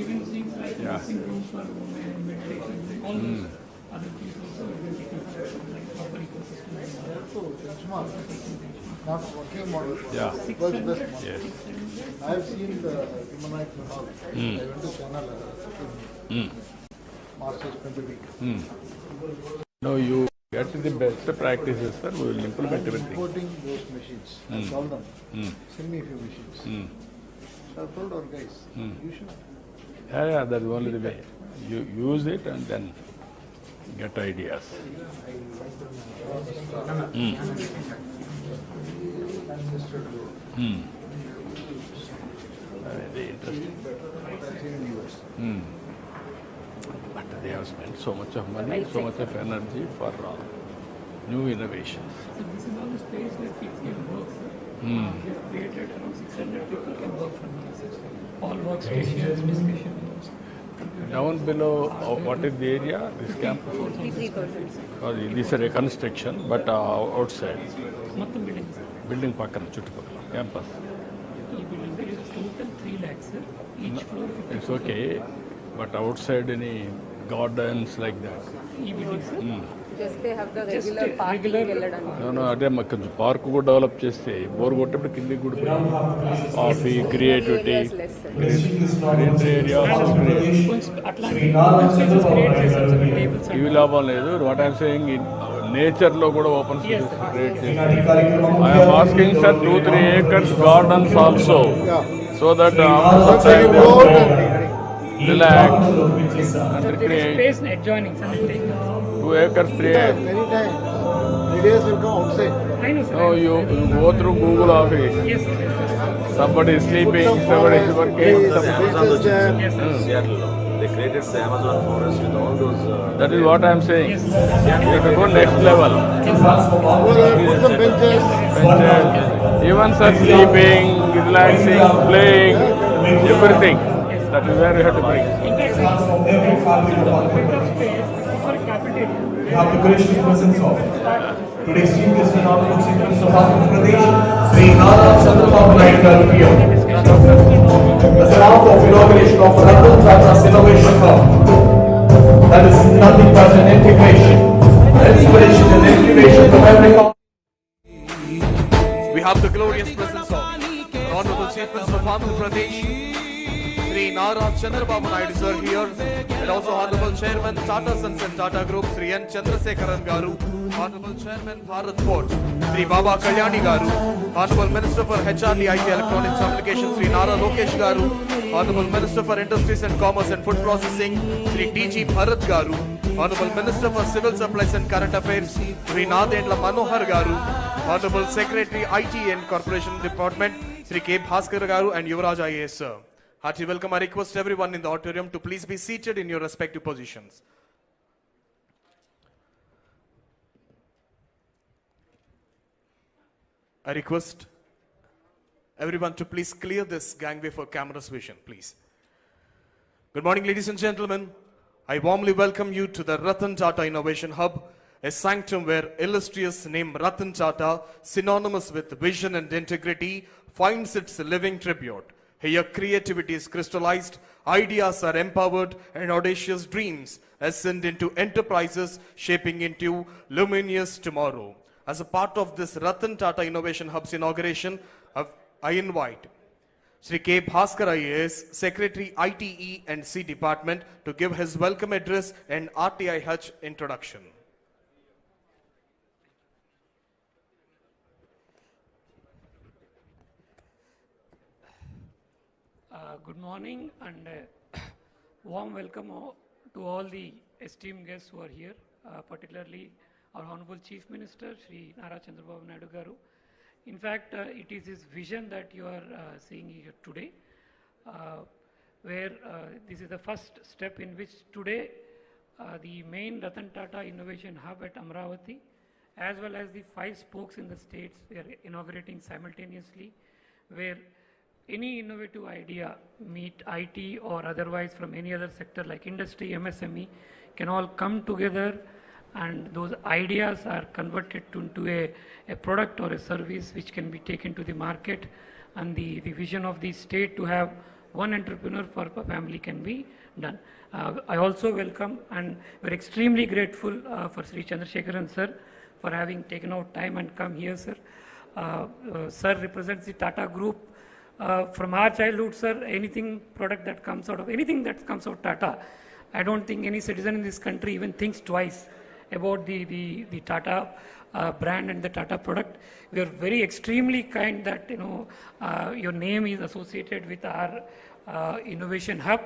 Even things like Yeah. dressing rooms for women, meditation, all those other things also we will take care of, like proper ecosystem. Benchmark, not working model. Yeah. World's best model. Yes. I have seen the human rights and all. I went to China Masters pandemic. No, you get the best practices, sir. We will implement everything. Importing those machines. I told them, send me a few machines. So I told our guys, you should. Yeah, that's only the way. You use it and then get ideas. Very interesting. But they have spent so much of money, so much of energy for new innovations. So this is all the space where kids can work. We have created around 600 people can work from here. All workstations, discussion rooms. Down below, what is the area? This campus? 3%. This is a reconstruction, but outside. Motham buildings. Building pakana chuttupakala campus. ఈ building is total 3 lakhs, sir. Each floor 50. It's okay, but outside any gardens like that. ఈ building, sir. Just they have the Just regular parking వెళ్ళడానికి. No, అదే మాకు కొంచెం park కూడా develop చేస్తే bore కొట్టేప్పుడు కిందికి కూడా కాఫీ క్రియేటివిటీ గ్రీనరీ ఏరియా ఇవి లాభం లేదు. వాట్ ఐఎమ్ సేయింగ్ నేచర్ లో కూడా ఓపెన్ స్పేస్ క్రియేట్ చేసి I'm asking sir 2-3 acres gardens also so that relax and recreate. Space adjoining, sir. 2 acres, 3 acres. Anytime. Radius will come outside. I know, sir. No, you go through Google Office. Yes, sir. Somebody is sleeping, somebody is working. Seattle, they created the Amazon forest with all those. That is what I am saying. You have to go next level. Put some benches. Even sir sleeping, relaxing, playing, everything. That is where you have to bring. We have the gracious presence of today's chief guest and honorable chief minister of Andhra Pradesh, Sri Nara Chandrababu Naidu garu here. As an act of inauguration of Ratan TATA's innovation hub, that is nothing but an integration, inspiration and incubation of every. We have the glorious presence of Honorable Chief Minister of Andhra Pradesh, Sri Nara Chandrababu Naidu sir here, and also Honorable Chairman Tata Sons and Tata Group, Sri N. Chandrasekharan garu, Honorable Chairman Bharat Port, Sri Baba Kalyani garu, Honorable Minister for HRD IT Electronics Communications, Sri N.Lokesh garu, Honorable Minister for Industries and Commerce and Food Processing, Sri T.G. Bharat garu, Honorable Minister for Civil Supplies and Current Affairs, Sri Nadendla Manohar garu, Honorable Secretary IT and Corporation Department, Sri K. Bhaskar garu, and Yuvraj IAS sir. Hearty welcome. I request everyone in the auditorium to please be seated in your respective positions. I request Everyone to please clear this gangway for camera's vision, please. Good morning, ladies and gentlemen. I warmly welcome you to the Ratan Tata Innovation Hub, a sanctum where illustrious name Ratan Tata, synonymous with vision and integrity, finds its living tribute. Here creativity is crystallized, ideas are empowered, and audacious dreams ascend into enterprises shaping into luminous tomorrow. As a part of this Ratan Tata Innovation Hub's inauguration, I invite Sri K. Bhaskar IAS, Secretary ITE and C Department, to give his welcome address and RTIH introduction. Good morning and warm welcome to all the esteemed guests who are here, particularly our Honorable Chief Minister, Sri Nara Chandrababu Naidu garu. In fact, it is his vision that you are seeing here today, where this is the first step in which today the main Ratan Tata Innovation Hub at Amravati, as well as the 5 spokes in the states, we are inaugurating simultaneously, where any innovative idea, meet IT or otherwise from any other sector like industry, MSME, can all come together, and those ideas are converted into a product or a service which can be taken to the market, and the vision of the state to have one entrepreneur for a family can be done. I also welcome and we're extremely grateful for Sri Chandrasekharan sir for having taken out time and come here, sir. Sir represents the Tata Group. From our childhood, sir, anything product that comes out of anything that comes out of Tata, I don't think any citizen in this country even thinks twice about the Tata brand and the Tata product. We are very extremely kind that your name is associated with our innovation hub,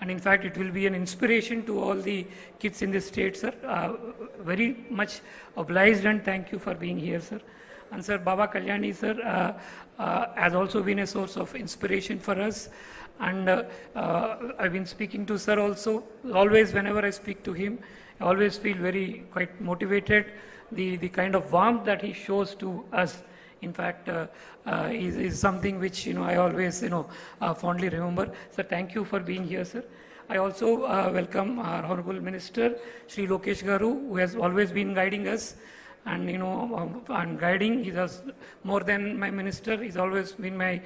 and in fact it will be an inspiration to all the kids in the state, sir. Very much obliged and thank you for being here, sir. And sir, Baba Kalyani sir has also been a source of inspiration for us, and I've been speaking to sir also. Always whenever I speak to him, I always feel quite motivated. The kind of warmth that he shows to us, in fact, is something which I always fondly remember. Sir, thank you for being here, sir. I also welcome our Honorable Minister, Sri N.Lokesh garu, who has always been guiding us. And and guiding, he does more than my minister. He's always been my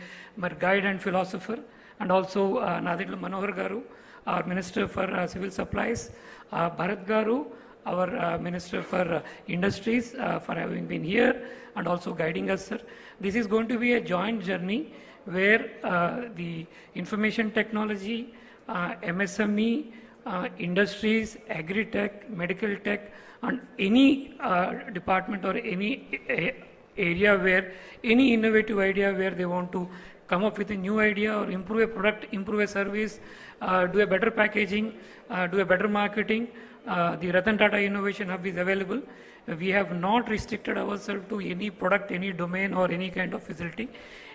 guide and philosopher. And also Nadil Manohar garu, our Minister for Civil Supplies, Bharat garu, our Minister for Industries, for having been here and also guiding us, sir. This is going to be a joint journey where the information technology, MSME, industries, agri-tech, medical tech, and any department or any area where any innovative idea where they want to come up with a new idea or improve a product, improve a service, do a better packaging, do a better marketing, the Ratan Tata Innovation Hub is available. We have not restricted ourselves to any product, any domain or any kind of facility.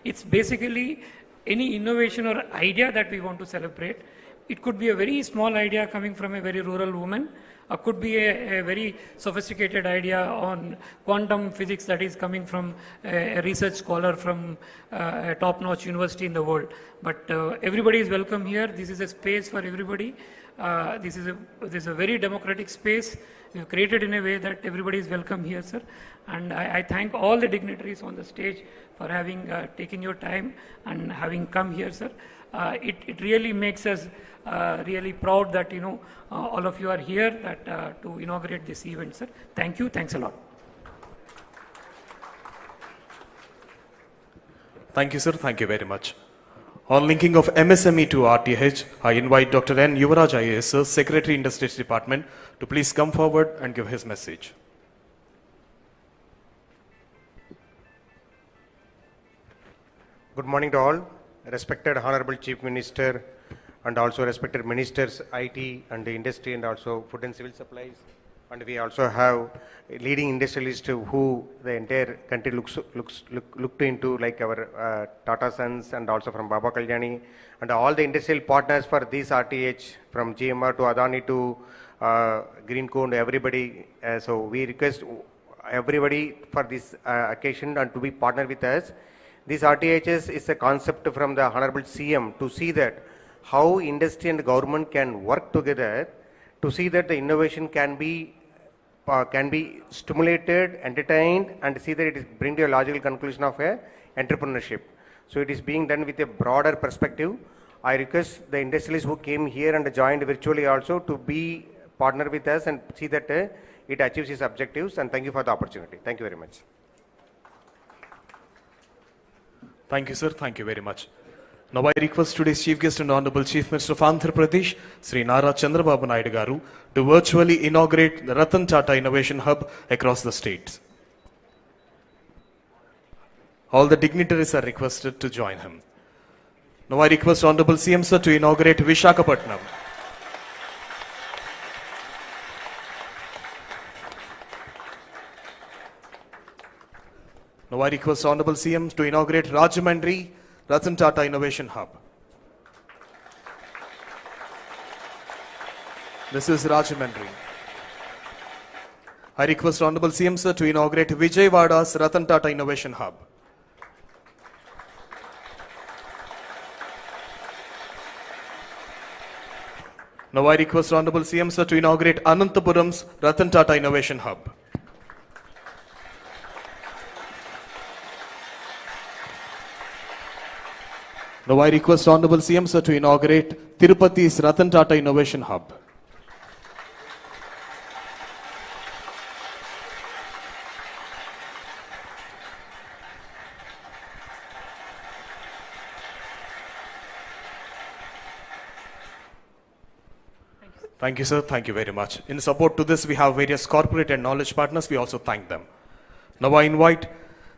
It's basically any innovation or idea that we want to celebrate. It could be a very small idea coming from a very rural woman, or could be a very sophisticated idea on quantum physics that is coming from a research scholar from a top-notch university in the world. But everybody is welcome here. This is a space for everybody. This is a very democratic space. We've created in a way that everybody is welcome here, sir. And I thank all the dignitaries on the stage for having taken your time and having come here, sir. It really makes us really proud that all of you are here to inaugurate this event, sir. Thank you. Thanks a lot. Thank you, sir. Thank you very much. On linking of MSME to RTH, I invite Dr. N. Yuvaraj IAS, sir, Secretary Industries Department, to please come forward and give his message. Good morning to all. Respected Honorable Chief Minister and also respected Ministers, IT and the industry and also food and civil supplies. And we also have leading industrialists who the entire country looked into, like our Tata Sons and also from Baba Kalyani and all the industrial partners for this RTH, from GMR to Adani to Greenco and everybody. So we request everybody for this occasion and to be partner with us. This RTHS is a concept from the Honorable CM to see that how industry and government can work together to see that the innovation can be stimulated, entertained, and see that it is bring to a logical conclusion of a entrepreneurship. So it is being done with a broader perspective. I request the industrialists who came here and joined virtually also to be partner with us and see that it achieves its objectives, and thank you for the opportunity. Thank you very much. Thank you, sir. Thank you very much. Now I request today's Chief Guest and Honorable Chief Minister of Andhra Pradesh, Sri Nara Chandrababu Naidu garu, to virtually inaugurate the Ratan Tata Innovation Hub across the states. All the dignitaries are requested to join him. Now I request Honorable CM sir to inaugurate Visakhapatnam. Now I request Honorable CM to inaugurate Rajahmundry Ratan Tata Innovation Hub. This is Rajahmundry. I request Honorable CM sir to inaugurate Vijayawada's Ratan Tata Innovation Hub. Now I request Honorable CM sir to inaugurate Anantapuram's Ratan Tata Innovation Hub. Now I request Honorable CM sir to inaugurate Tirupati's Ratan Tata Innovation Hub. Thank you, sir. Thank you very much. In support to this, we have various corporate and knowledge partners. We also thank them. Now I invite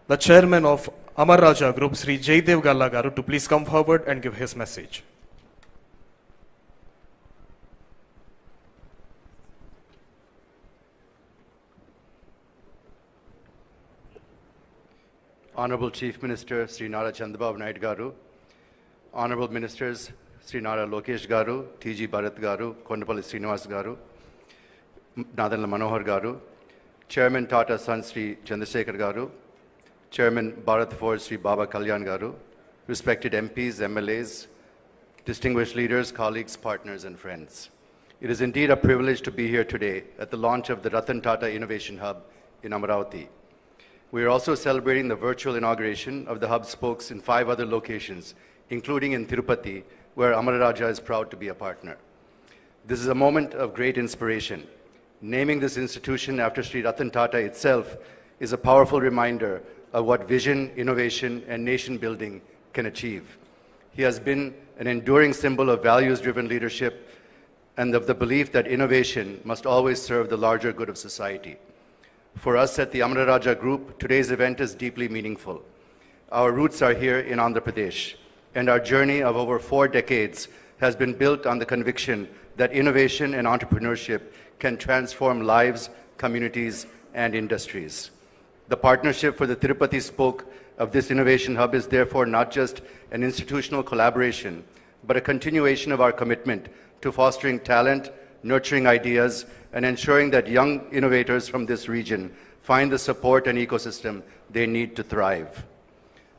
the chairman of Amar Raja Group, Sri Jaydev Galla garu, to please come forward and give his message. Honorable Chief Minister Sri Nara Chandrababu Naidu garu, Honorable Ministers Sri N.Lokesh garu, T.G. Bharat garu, Kondapalli Srinivas garu, Nadanla Manohar garu, Chairman Tata Son Sri Chandrasekhar garu, Chairman Bharat Forge Sri Baba Kalyan garu, respected MPs, MLAs, distinguished leaders, colleagues, partners and friends. It is indeed a privilege to be here today at the launch of the Ratan Tata Innovation Hub in Amaravati. We are also celebrating the virtual inauguration of the hub spokes in 5 other locations, including in Tirupati, where Amara Raja is proud to be a partner. This is a moment of great inspiration. Naming this institution after Sri Ratan Tata itself is a powerful reminder of what vision, innovation, and nation building can achieve. He has been an enduring symbol of values-driven leadership and of the belief that innovation must always serve the larger good of society. For us at the Amara Raja Group, today's event is deeply meaningful. Our roots are here in Andhra Pradesh, and our journey of over 4 decades has been built on the conviction that innovation and entrepreneurship can transform lives, communities, and industries. The partnership for the Tirupati spoke of this innovation hub is therefore not just an institutional collaboration, but a continuation of our commitment to fostering talent, nurturing ideas, and ensuring that young innovators from this region find the support and ecosystem they need to thrive.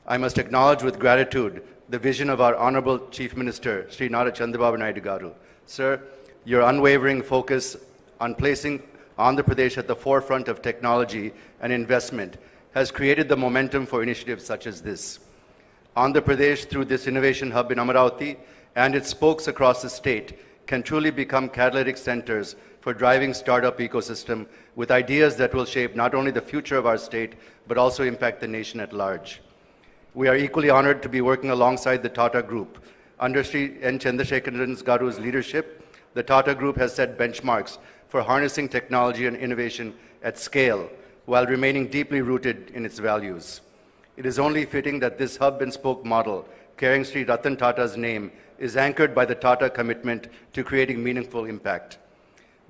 I must acknowledge with gratitude the vision of our Honorable Chief Minister, Sri Nara Chandrababu Naidu garu. Sir, your unwavering focus on placing Andhra Pradesh at the forefront of technology and investment has created the momentum for initiatives such as this. Andhra Pradesh, through this innovation hub in Amaravati and its spokes across the state, can truly become catalytic centers for driving startup ecosystem with ideas that will shape not only the future of our state, but also impact the nation at large. We are equally honored to be working alongside the Tata Group. Under Sri N. Chandrasekharan Garu's leadership, the Tata Group has set benchmarks for harnessing technology and innovation at scale while remaining deeply rooted in its values. It is only fitting that this hub and spoke model, carrying Sri Ratan Tata's name, is anchored by the Tata commitment to creating meaningful impact.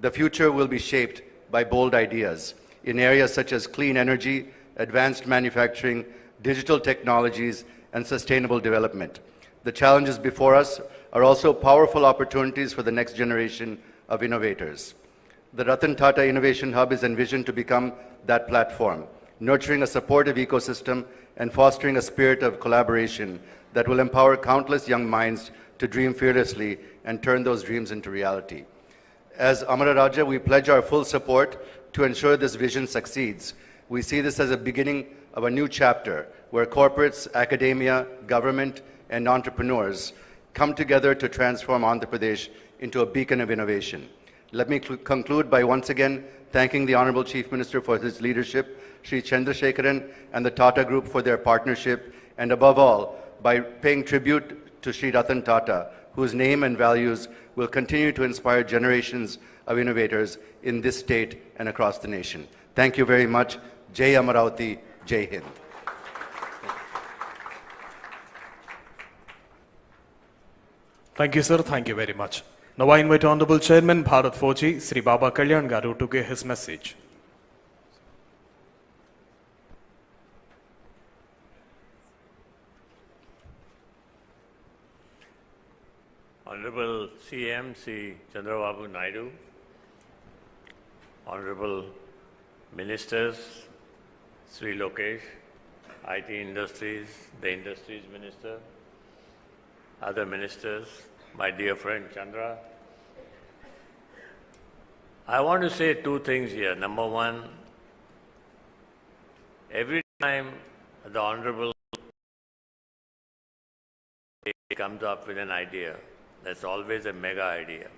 The future will be shaped by bold ideas in areas such as clean energy, advanced manufacturing, digital technologies, and sustainable development. The challenges before us are also powerful opportunities for the next generation of innovators. The Ratan Tata Innovation Hub is envisioned to become that platform, nurturing a supportive ecosystem and fostering a spirit of collaboration that will empower countless young minds to dream fearlessly and turn those dreams into reality. As Amara Raja, we pledge our full support to ensure this vision succeeds. We see this as a beginning of a new chapter where corporates, academia, government, and entrepreneurs come together to transform Andhra Pradesh into a beacon of innovation. Let me conclude by once again thanking the Honorable Chief Minister for his leadership, Sri Chandrasekharan and the Tata Group for their partnership, and above all, by paying tribute to Sri Ratan Tata, whose name and values will continue to inspire generations of innovators in this state and across the nation. Thank you very much. Jai Amaravati, Jai Hind. Thank you, sir. Thank you very much. Now I invite Honorable Chairman Bharat Fauji, Sri Baba Kalyan Garu, to give his message. Honorable CM Sri Chandrababu Naidu, Honorable Ministers, Sri N.Lokesh, IT Industries, the Industries Minister, other ministers, my dear friend Chandra. I want to say two things here. Number one, every time the Honorable comes up with an idea, that's always a mega idea.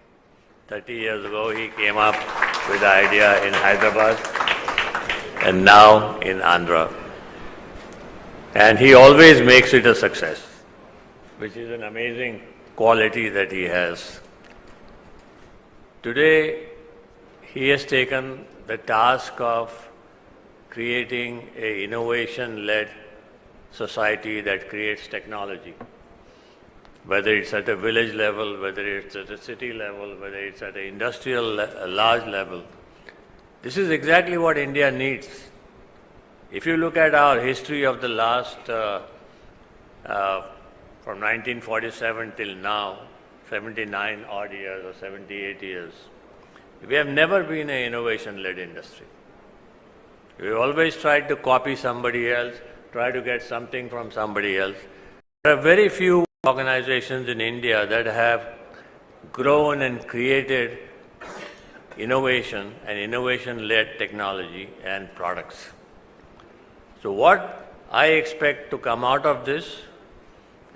30 years ago, he came up with the idea in Hyderabad and now in Andhra. And he always makes it a success, which is an amazing quality that he has. Today, he has taken the task of creating an innovation-led society that creates technology. Whether it's at a village level, whether it's at a city level, whether it's at an industrial large level. This is exactly what India needs. If you look at our history of the last, from 1947 till now, 79 odd years or 78 years, we have never been an innovation-led industry. We always tried to copy somebody else, try to get something from somebody else. There are very few organizations in India that have grown and created innovation and innovation-led technology and products. So what I expect to come out of this,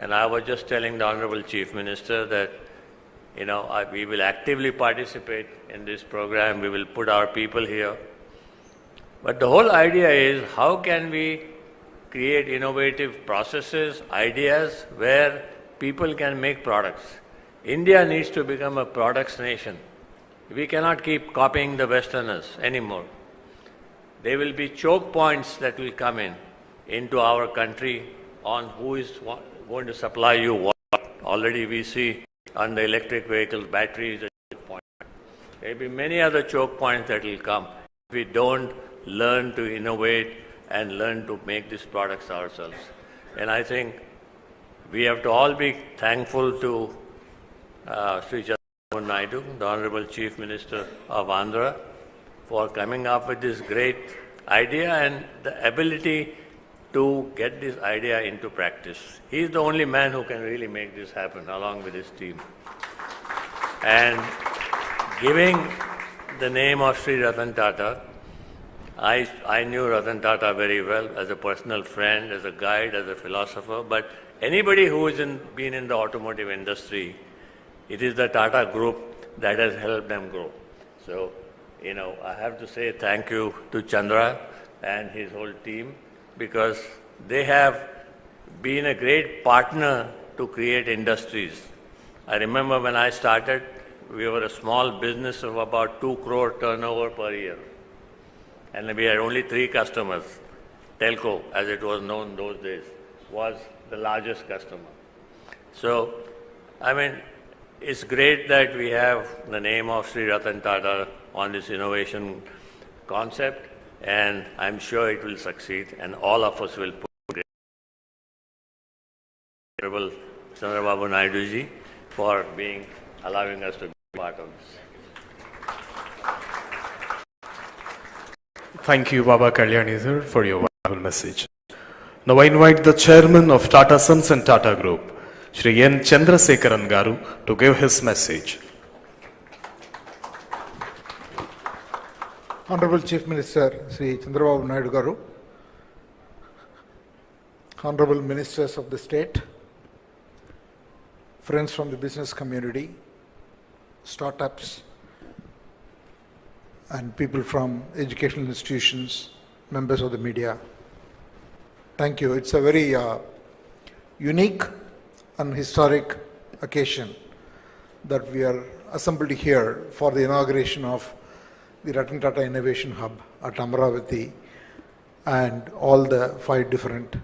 and I was just telling the Honorable Chief Minister that, we will actively participate in this program, we will put our people here. But the whole idea is how can we create innovative processes, ideas where people can make products. India needs to become a products nation. We cannot keep copying the Westerners anymore. There will be choke points that will come into our country on who is going to supply you what. Already we see on the electric vehicles, batteries, a choke point. There will be many other choke points that will come if we don't learn to innovate and learn to make these products ourselves. And I think we have to all be thankful to Sri Chandrababu Naidu, the Honorable Chief Minister of Andhra, for coming up with this great idea and the ability to get this idea into practice. He is the only man who can really make this happen along with his team. And giving the name of Sri Ratan Tata, I knew Ratan Tata very well as a personal friend, as a guide, as a philosopher, but anybody who has been in the automotive industry, it is the Tata Group that has helped them grow. So, I have to say thank you to Chandra and his whole team because they have been a great partner to create industries. I remember when I started, we were a small business of about 2 crore turnover per year. And we had only 3 customers. Telco, as it was known those days, was the largest customer. So, it's great that we have the name of Sri Ratan Tata on this innovation concept, and I'm sure it will succeed, and all of us will put great. Honorable Chandrababu Naidu ji for allowing us to be part of this. Thank you, Baba Kalyani sir, for your wonderful message. Now I invite the chairman of Tata Sons and Tata Group, Shri N. Chandrasekaran Garu, to give his message. Honorable Chief Minister Sri Chandrababu Naidu Garu, Honorable Ministers of the State, friends from the business community, startups, and people from educational institutions, members of the media. Thank you. It's a very unique and historic occasion that we are assembled here for the inauguration of the Ratan TATA Innovation Hub at Amaravati and all the 5 different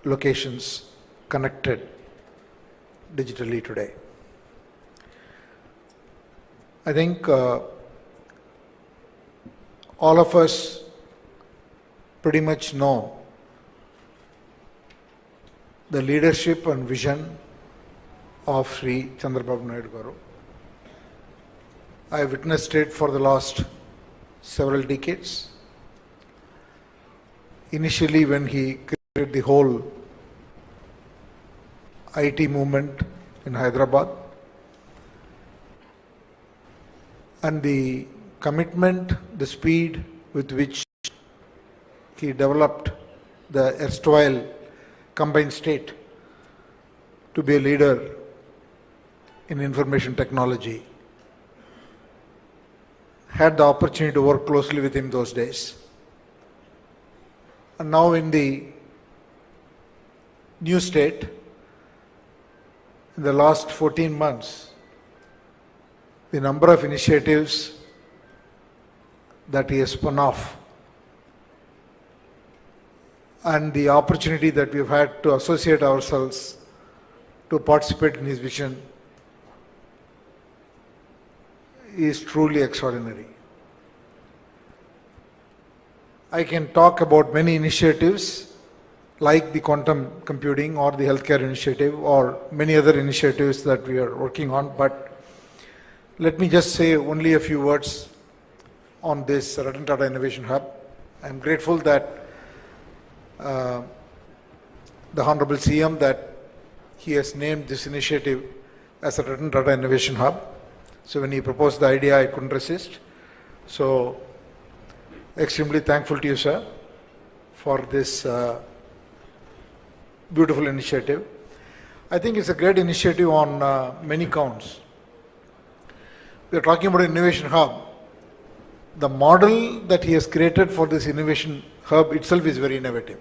locations connected digitally today. I think all of us pretty much know the leadership and vision of Sri Chandrababu Naidu Garu. I witnessed it for the last several decades. Initially, when he created the whole IT movement in Hyderabad, and the commitment, the speed with which he developed the erstwhile combined state to be a leader in information technology. Had the opportunity to work closely with him those days. And now in the new state, in the last 14 months, the number of initiatives that he has spun off and the opportunity that we've had to associate ourselves to participate in his vision is truly extraordinary. I can talk about many initiatives like the quantum computing or the healthcare initiative or many other initiatives that we are working on, but let me just say only a few words on this Ratan Tata Innovation Hub. I am grateful that the Honorable CM that he has named this initiative as a Ratan Tata Innovation Hub. So when he proposed the idea, I couldn't resist. So extremely thankful to you, sir, for this beautiful initiative. I think it's a great initiative on many counts. We are talking about an innovation hub. The model that he has created for this innovation hub itself is very innovative.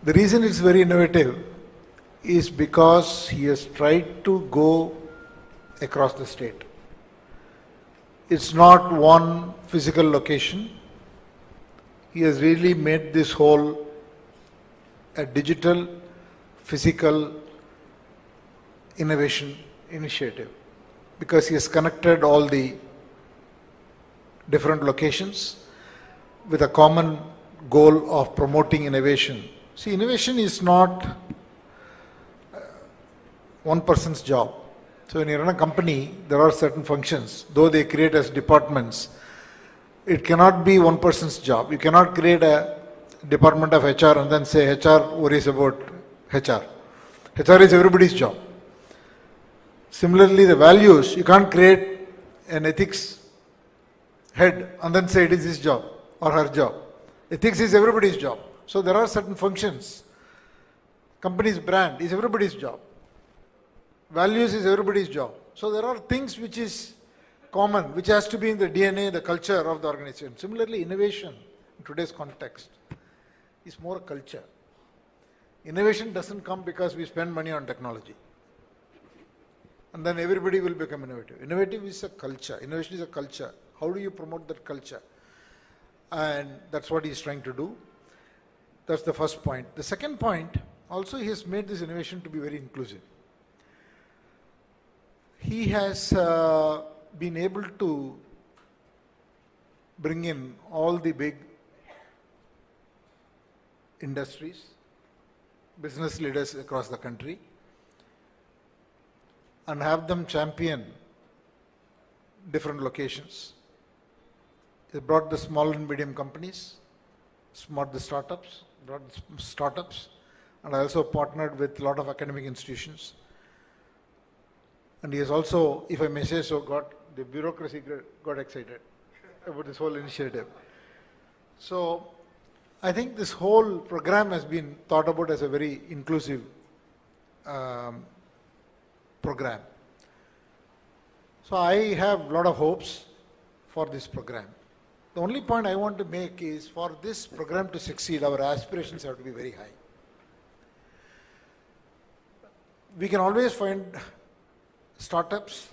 The reason it's very innovative is because he has tried to go across the state. It's not one physical location. He has really made this whole a digital, physical innovation initiative because he has connected all the different locations with a common goal of promoting innovation. See, innovation is not one person's job. So when you run a company, there are certain functions, though they create as departments. It cannot be one person's job. You cannot create a department of HR and then say HR worries about HR. HR is everybody's job. Similarly, the values, you can't create an ethics head and then say it is his job or her job. Ethics is everybody's job. So there are certain functions. Company's brand is everybody's job. Values is everybody's job. So there are things which is common, which has to be in the DNA, the culture of the organization. Similarly, innovation in today's context is more a culture. Innovation doesn't come because we spend money on technology. And then everybody will become innovative. Innovative is a culture. Innovation is a culture. How do you promote that culture? And that's what he's trying to do. That's the first point. The second point, also he has made this innovation to be very inclusive. He has been able to bring in all the big industries, business leaders across the country, and have them champion different locations. He brought the small and medium companies, brought the startups, and I also partnered with a lot of academic institutions. And he has also, if I may say so, the bureaucracy got excited about this whole initiative. So I think this whole program has been thought about as a very inclusive program. So I have a lot of hopes for this program. The only point I want to make is, for this program to succeed, our aspirations have to be very high. We can always find startups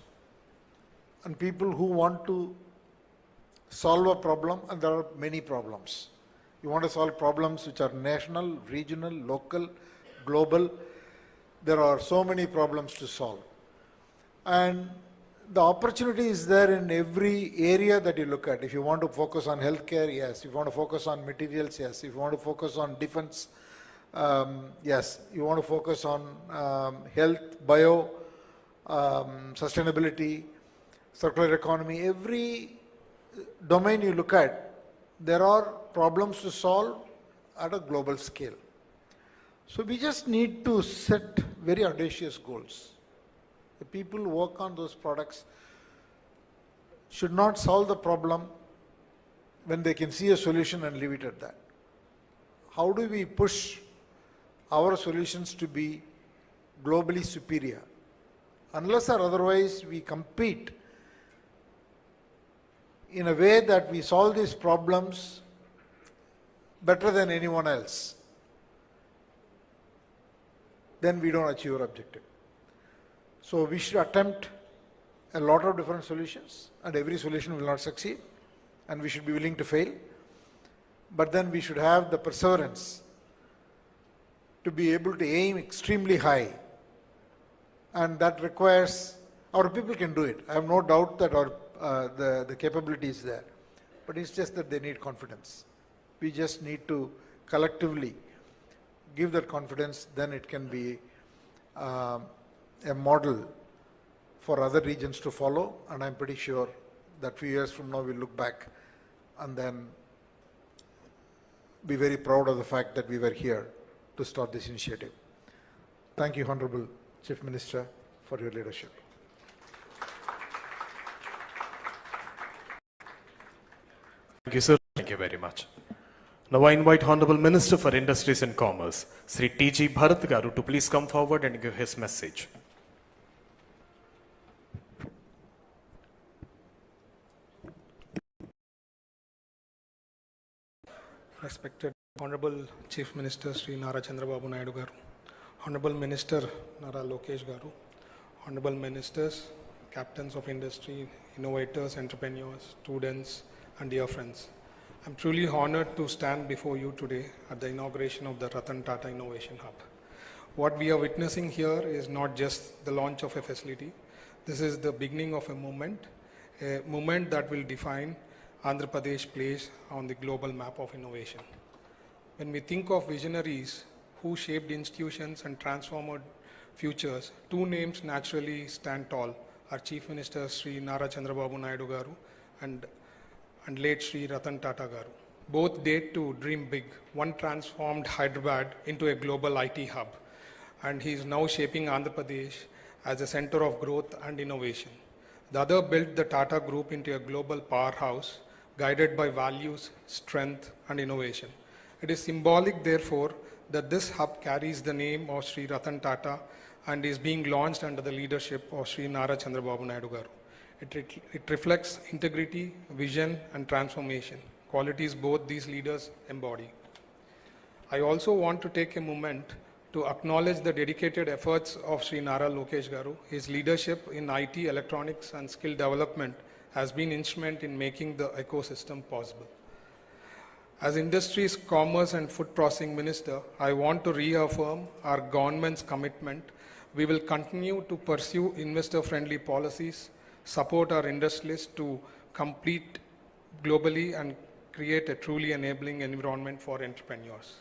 and people who want to solve a problem, and there are many problems. You want to solve problems which are national, regional, local, global. There are so many problems to solve. And the opportunity is there in every area that you look at. If you want to focus on healthcare, yes. If you want to focus on materials, yes. If you want to focus on defense, yes. You want to focus on health, bio, sustainability, circular economy. Every domain you look at, there are problems to solve at a global scale. So we just need to set very audacious goals. The people who work on those products should not solve the problem when they can see a solution and leave it at that. How do we push our solutions to be globally superior? Unless or otherwise we compete in a way that we solve these problems better than anyone else, then we don't achieve our objective. So we should attempt a lot of different solutions, and every solution will not succeed, and we should be willing to fail. But then we should have the perseverance to be able to aim extremely high, and that requires, our people can do it. I have no doubt that the capability is there, but it's just that they need confidence. We just need to collectively give that confidence, then it can be a model for other regions to follow, and I'm pretty sure that few years from now we'll look back and then be very proud of the fact that we were here to start this initiative. Thank you, Honorable Chief Minister, for your leadership. Thank you, sir. Thank you very much. Now I invite Honorable Minister for Industries and Commerce, Sri T.G. Bharat Garu, to please come forward and give his message. Respected Honorable Chief Minister Sri Nara Chandrababu Naidu Garu, Honorable Minister Nara Lokesh Garu, Honorable Ministers, Captains of Industry, Innovators, Entrepreneurs, Students, and dear friends. I'm truly honored to stand before you today at the inauguration of the Ratan TATA Innovation Hub. What we are witnessing here is not just the launch of a facility. This is the beginning of a movement that will define Andhra Pradesh place on the global map of innovation. When we think of visionaries who shaped institutions and transformed futures, two names naturally stand tall: our Chief Minister Sri Nara Chandrababu Naidu Garu and late Sri Ratan TATA Garu. Both date to dream big. One transformed Hyderabad into a global IT hub, and he is now shaping Andhra Pradesh as a center of growth and innovation. The other built the Tata Group into a global powerhouse, guided by values, strength, and innovation. It is symbolic, therefore, that this hub carries the name of Sri Ratan Tata and is being launched under the leadership of Sri Nara Chandrababu Naidu Garu. It reflects integrity, vision, and transformation, qualities both these leaders embody. I also want to take a moment to acknowledge the dedicated efforts of Sri Nara Lokesh Garu. His leadership in IT, electronics, and skill development has been instrumental in making the ecosystem possible. As Industries, Commerce, and Food Processing Minister, I want to reaffirm our government's commitment. We will continue to pursue investor-friendly policies, support our industrialists to compete globally, and create a truly enabling environment for entrepreneurs.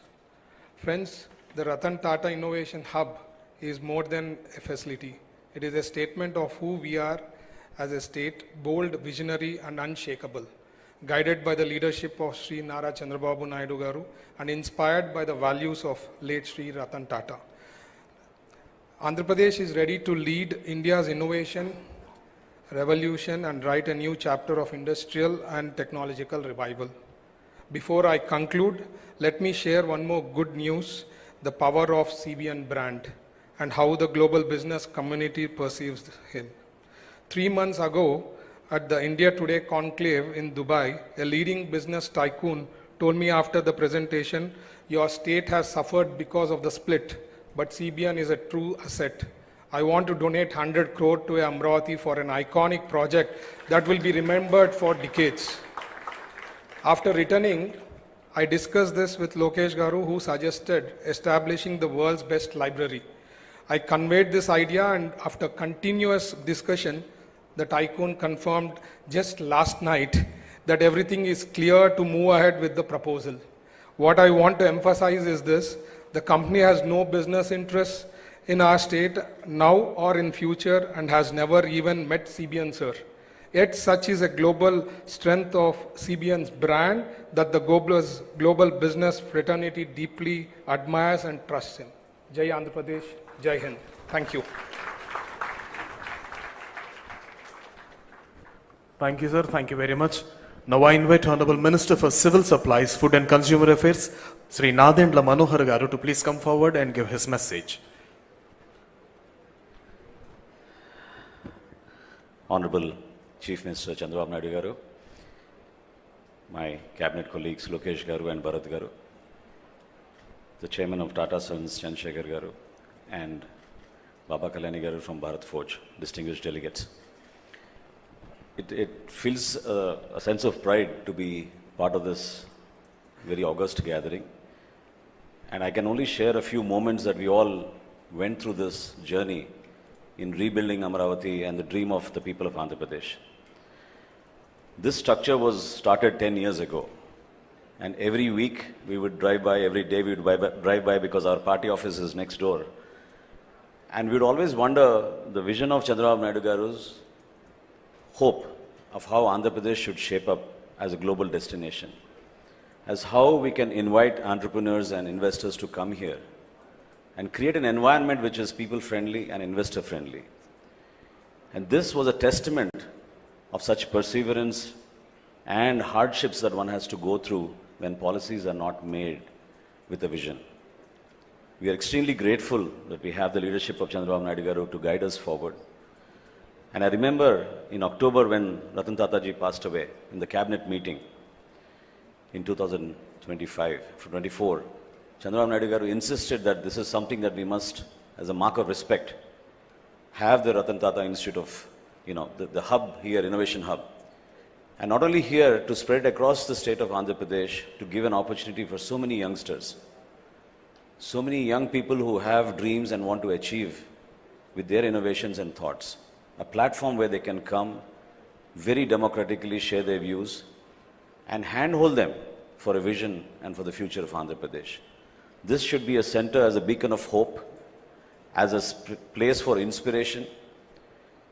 Friends, the Ratan Tata Innovation Hub is more than a facility. It is a statement of who we are as a state: bold, visionary, and unshakable. guided by the leadership of Sri Nara Chandrababu Naidu Garu and inspired by the values of late Sri Ratan Tata. Andhra Pradesh is ready to lead India's innovation, revolution and write a new chapter of industrial and technological revival. Before I conclude, let me share one more good news, the power of CBN brand and how the global business community perceives him. 3 months ago, at the India Today conclave in Dubai, a leading business tycoon told me after the presentation, your state has suffered because of the split, but CBN is a true asset. I want to donate 100 crore to Amravati for an iconic project that will be remembered for decades. After returning, I discussed this with N.Lokesh Garu, who suggested establishing the world's best library. I conveyed this idea, and after continuous discussion, the tycoon confirmed just last night that everything is clear to move ahead with the proposal. What I want to emphasize is this: the company has no business interests in our state now or in future and has never even met CBN sir. Yet such is a global strength of CBN's brand that the global business fraternity deeply admires and trusts him. Jai Andhra Pradesh, Jai Hind. Thank you. Thank you, sir. Thank you very much. Now I invite Honorable Minister for Civil Supplies, Food and Consumer Affairs, Sri Nadendra Manohar Garu, to please come forward and give his message. Honorable Chief Minister Chandrababu Naidu Garu, my cabinet colleagues N.Lokesh Garu and Bharat Garu, the Chairman of Tata Sons Chandrasekhar Garu, and Baba Kalyani Garu from Bharat Forge, distinguished delegates. It feels a sense of pride to be part of this very august gathering. And I can only share a few moments that we all went through this journey in rebuilding Amravati and the dream of the people of Andhra Pradesh. This structure was started 10 years ago. And every week we would drive by, every day we would drive by because our party office is next door. And we would always wonder the vision of Chandrababu Naidu Garu's hope of how Andhra Pradesh should shape up as a global destination, as how we can invite entrepreneurs and investors to come here and create an environment which is people-friendly and investor-friendly. And this was a testament of such perseverance and hardships that one has to go through when policies are not made with a vision. We are extremely grateful that we have the leadership of Chandrababu Naidu Garu to guide us forward. And I remember in October when Ratan Tata ji passed away in the cabinet meeting in 2024, Chandrababu Naidu Garu insisted that this is something that we must, as a mark of respect, have the Ratan Tata Institute of, the hub here, Innovation Hub. And not only here, to spread across the state of Andhra Pradesh, to give an opportunity for so many youngsters, so many young people who have dreams and want to achieve with their innovations and thoughts. A platform where they can come, very democratically share their views, and handhold them for a vision and for the future of Andhra Pradesh. This should be a center as a beacon of hope, as a place for inspiration.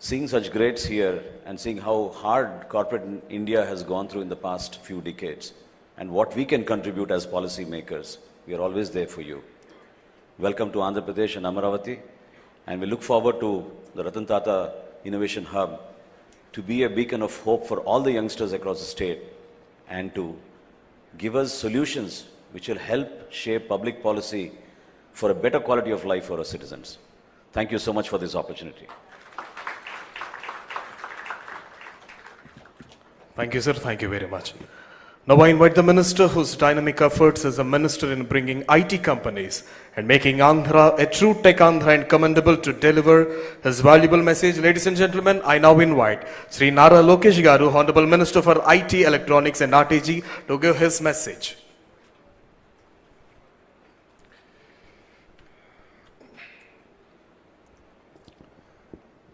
Seeing such greats here and seeing how hard corporate India has gone through in the past few decades and what we can contribute as policy makers, we are always there for you. Welcome to Andhra Pradesh and Amravati, and we look forward to the Ratan Tata Innovation Hub to be a beacon of hope for all the youngsters across the state and to give us solutions which will help shape public policy for a better quality of life for our citizens. Thank you so much for this opportunity. Thank you, sir. Thank you very much. Now I invite the minister whose dynamic efforts as a minister in bringing IT companies and making Andhra a true tech Andhra and commendable to deliver his valuable message. Ladies and gentlemen, I now invite Sri Nara Lokesh Garu, Honorable Minister for IT, Electronics and RTG, to give his message.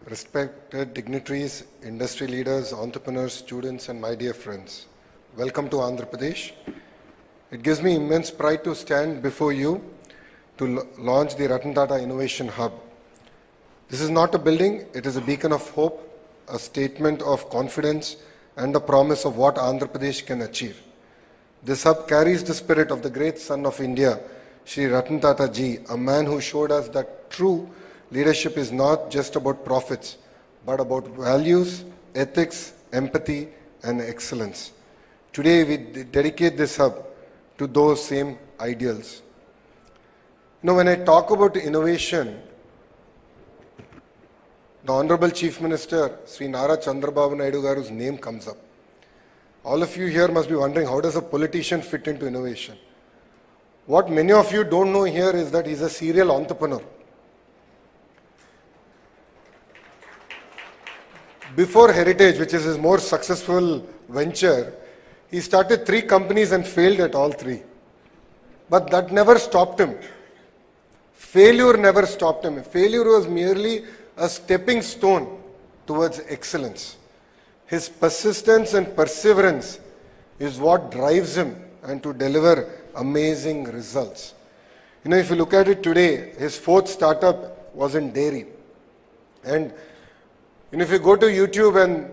Respected dignitaries, industry leaders, entrepreneurs, students, and my dear friends, welcome to Andhra Pradesh. It gives me immense pride to stand before you to launch the Ratan Tata Innovation Hub. This is not a building, it is a beacon of hope, a statement of confidence and the promise of what Andhra Pradesh can achieve. This hub carries the spirit of the great son of India, Shri Ratan Tata ji, a man who showed us that true leadership is not just about profits, but about values, ethics, empathy, and excellence. Today, we dedicate this hub to those same ideals. You know, when I talk about innovation, the Honorable Chief Minister, Sri Nara Chandrababu Naidu garu's name comes up. All of you here must be wondering, how does a politician fit into innovation? What many of you don't know here is that he's a serial entrepreneur. Before Heritage, which is his more successful venture, he started 3 companies and failed at all 3. But that never stopped him. Failure never stopped him. Failure was merely a stepping stone towards excellence. His persistence and perseverance is what drives him and to deliver amazing results. You know, if you look at it today, his 4th startup was in dairy. And you know, if you go to YouTube and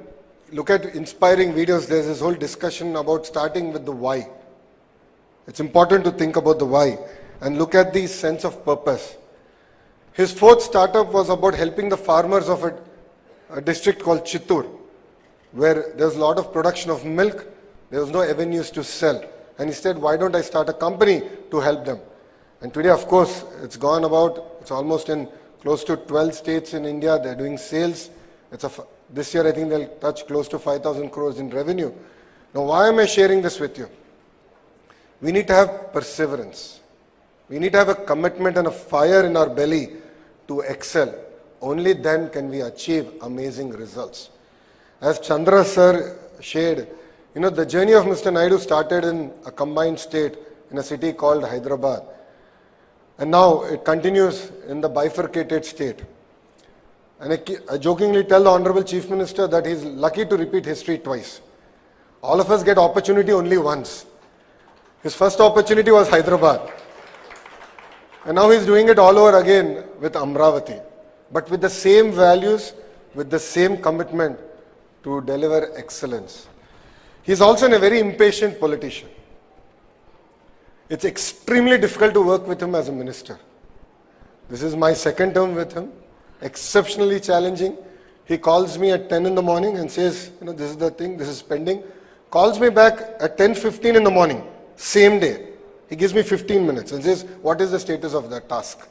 look at inspiring videos, there's this whole discussion about starting with the why. It's important to think about the why and look at the sense of purpose. His 4th startup was about helping the farmers of a district called Chittoor, where there's a lot of production of milk, there was no avenues to sell. And he said, why don't I start a company to help them? And today, of course, it's almost in close to 12 states in India, they're doing sales. This year, I think they'll touch close to 5,000 crores in revenue. Now, why am I sharing this with you? We need to have perseverance. We need to have a commitment and a fire in our belly to excel. Only then can we achieve amazing results. As Chandra sir shared, you know, the journey of Mr. Naidu started in a combined state in a city called Hyderabad. And now it continues in the bifurcated state. And I jokingly tell the Honorable Chief Minister that he's lucky to repeat history twice. All of us get opportunity only once. His first opportunity was Hyderabad. And now he's doing it all over again with Amravati. But with the same values, with the same commitment to deliver excellence. He's also a very impatient politician. It's extremely difficult to work with him as a minister. This is my 2nd term with him. Exceptionally challenging. He calls me at 10 in the morning and says, you know, this is the thing, this is pending. Calls me back at 10:15 in the morning, same day. He gives me 15 minutes and says, what is the status of that task?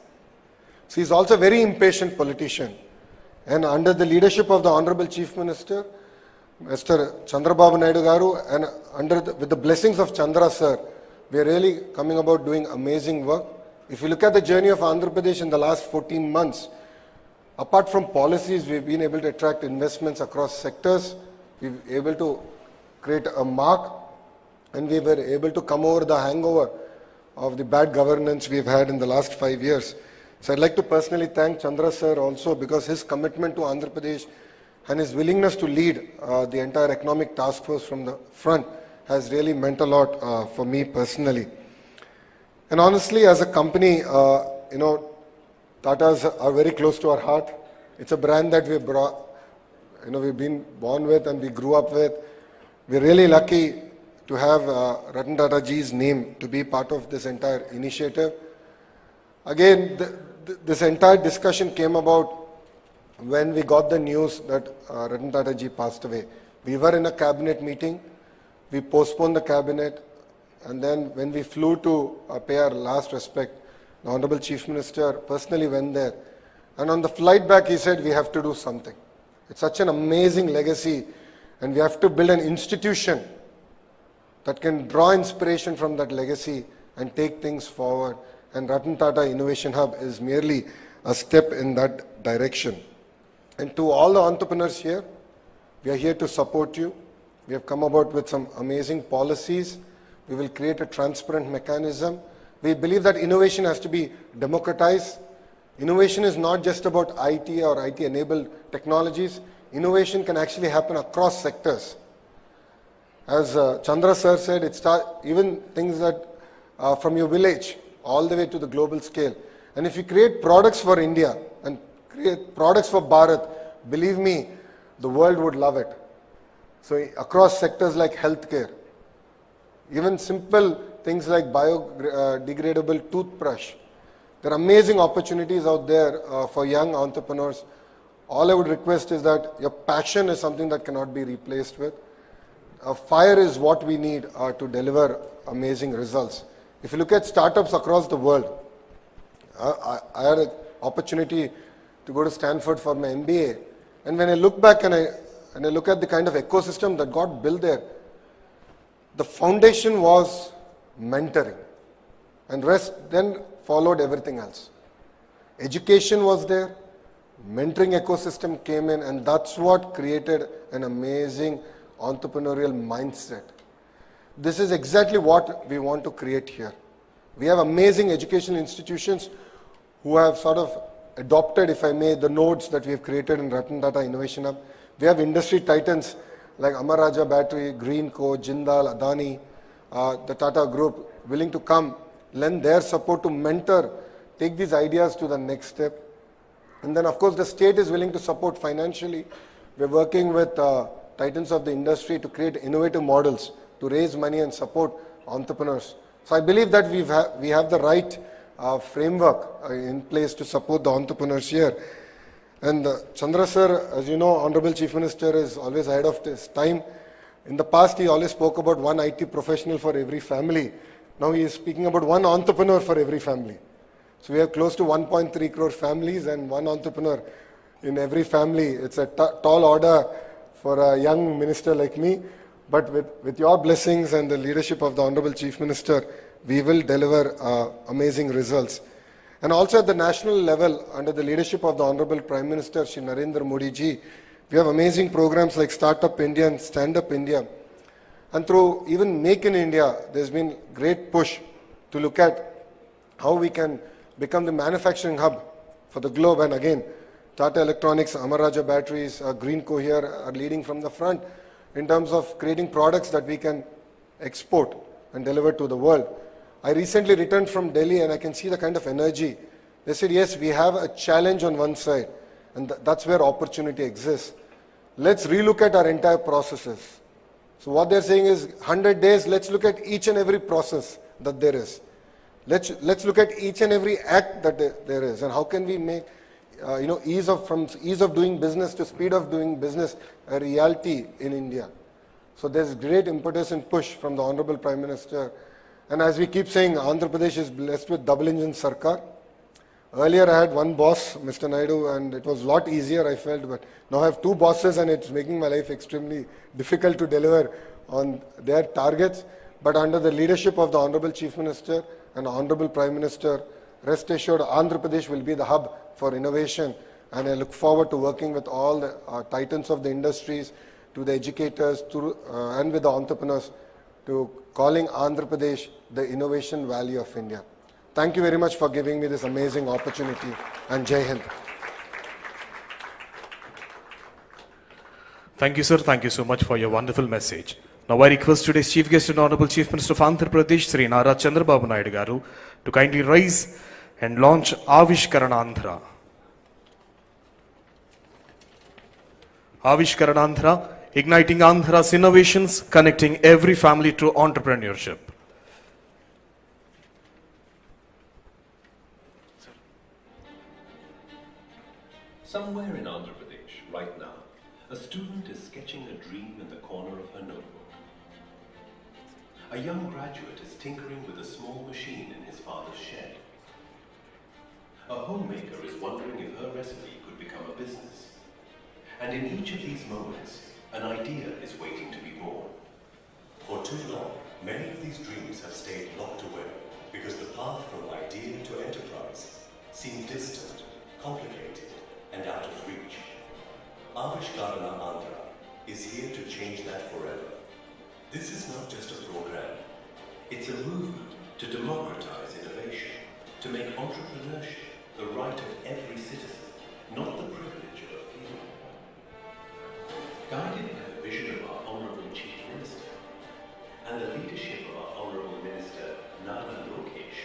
So he's also a very impatient politician. And under the leadership of the Honorable Chief Minister, Mr. Chandrababu Naidu garu, and with the blessings of Chandra sir, we are really coming about doing amazing work. If you look at the journey of Andhra Pradesh in the last 14 months, apart from policies, we've been able to attract investments across sectors. We've been able to create a mark, and we were able to come over the hangover of the bad governance we've had in the last 5 years. So I'd like to personally thank Chandra sir also, because his commitment to Andhra Pradesh and his willingness to lead the entire economic task force from the front has really meant a lot for me personally. And honestly, as a company, you know, Tatas are very close to our heart. It's a brand that we've been born with and we grew up with. We're really lucky to have Ratan Tata ji's name to be part of this entire initiative. Again, this entire discussion came about when we got the news that Ratan Tata ji passed away. We were in a cabinet meeting. We postponed the cabinet. And then when we flew to pay our last respect, the Honorable Chief Minister personally went there. And on the flight back, he said, we have to do something. It's such an amazing legacy. And we have to build an institution that can draw inspiration from that legacy and take things forward. And Ratan Tata Innovation Hub is merely a step in that direction. And to all the entrepreneurs here, we are here to support you. We have come about with some amazing policies. We will create a transparent mechanism. We believe that innovation has to be democratized. Innovation is not just about IT or IT-enabled technologies. Innovation can actually happen across sectors. As Chandra sir said, even things that from your village all the way to the global scale. And if you create products for India and create products for Bharat, believe me, the world would love it. So across sectors like healthcare, even simple things like biodegradable toothbrush, there are amazing opportunities out there for young entrepreneurs. All I would request is that your passion is something that cannot be replaced with. Fire is what we need to deliver amazing results. If you look at startups across the world, I had an opportunity to go to Stanford for my MBA, and when I look back and I look at the kind of ecosystem that got built there, the foundation was mentoring, and rest then followed everything else. Education was there, mentoring ecosystem came in, and that's what created an amazing entrepreneurial mindset. This is exactly what we want to create here. We have amazing education institutions who have sort of adopted, if I may, the nodes that we have created in Ratan TATA Innovation Hub. We have industry titans like Amara Raja Battery, Greenco, Jindal, Adani, the Tata Group, willing to come, lend their support to mentor, take these ideas to the next step. And then, of course, the state is willing to support financially. We're working with titans of the industry to create innovative models to raise money and support entrepreneurs. So I believe that we have the right framework in place to support the entrepreneurs here. And Chandra sir, as you know, Honorable Chief Minister is always ahead of his time. In the past, he always spoke about one IT professional for every family. Now he is speaking about one entrepreneur for every family. So we have close to 1.3 crore families and one entrepreneur in every family. It's a tall order for a young minister like me. But with your blessings and the leadership of the Honorable Chief Minister, we will deliver amazing results. And also at the national level, under the leadership of the Honorable Prime Minister, Shri Narendra Modi ji, we have amazing programs like Startup India and Stand Up India. And through even Make in India, there's been great push to look at how we can become the manufacturing hub for the globe. And again, Tata Electronics, Amara Raja Batteries, Greenco here are leading from the front in terms of creating products that we can export and deliver to the world. I recently returned from Delhi and I can see the kind of energy. They said, yes, we have a challenge on one side, and that's where opportunity exists. Let's relook at our entire processes. So what they're saying is 100 days, let's look at each and every process that there is. Let's look at each and every act that there is, and how can we make from ease of doing business to speed of doing business a reality in India. So there's great impetus and push from the Honorable Prime Minister. And as we keep saying, Andhra Pradesh is blessed with double engine Sarkar. Earlier I had one boss, Mr. Naidu, and it was a lot easier, I felt, but now I have two bosses and it's making my life extremely difficult to deliver on their targets. But under the leadership of the Honorable Chief Minister and Honorable Prime Minister, rest assured Andhra Pradesh will be the hub for innovation, and I look forward to working with all the titans of the industries, to the educators, and with the entrepreneurs, to calling Andhra Pradesh the innovation valley of India. Thank you very much for giving me this amazing opportunity, and Jai Hind. Thank you, sir. Thank you so much for your wonderful message. Now I request today's Chief Guest and Honorable Chief Minister of Andhra Pradesh, Sri Nara Chandrababu Naidu garu, to kindly rise and launch Avishkarana Andhra. Avishkarana Andhra, igniting Andhra's innovations, connecting every family to entrepreneurship. Somewhere in Andhra Pradesh, right now, a student is sketching a dream in the corner of her notebook. A young graduate is tinkering with a small machine in his father's shed. A homemaker is wondering if her recipe could become a business. And in each of these moments, an idea is waiting to be born. For too long, many of these dreams have stayed locked away because the path from idea to enterprise seemed distant, complicated, and out of reach. Avishkarana Andhra is here to change that forever. This is not just a program. It's a movement to democratize innovation, to make entrepreneurship the right of every citizen, not the privilege of a few. Guided by the vision of our Honourable Chief Minister and the leadership of our Honourable Minister N.Lokesh,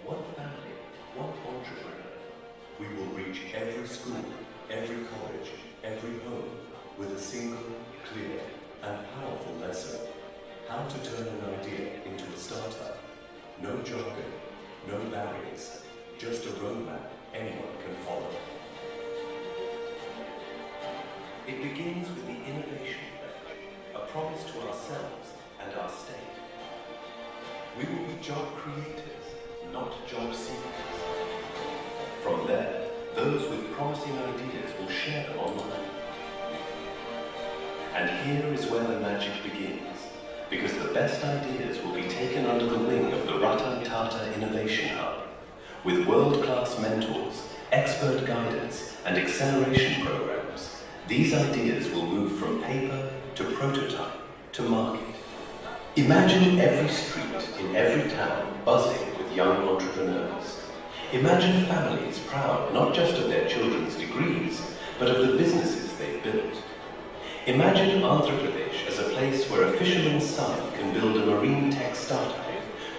one family, one entrepreneur, we will reach every school, every college, every home with a single, clear and powerful lesson. How to turn an idea into a startup. No jargon, no barriers, just a roadmap anyone can follow. It begins with the innovation pledge, a promise to ourselves and our state. We will be job creators, not job seekers. From there, those with promising ideas will share them online. And here is where the magic begins, because the best ideas will be taken under the wing of the Ratan TATA Innovation Hub, with world-class mentors, expert guidance, and acceleration programs. These ideas will move from paper to prototype to market. Imagine every street in every town buzzing with young entrepreneurs. Imagine families proud not just of their children's degrees, but of the businesses they've built. Imagine Andhra Pradesh as a place where a fisherman's son can build a marine tech startup,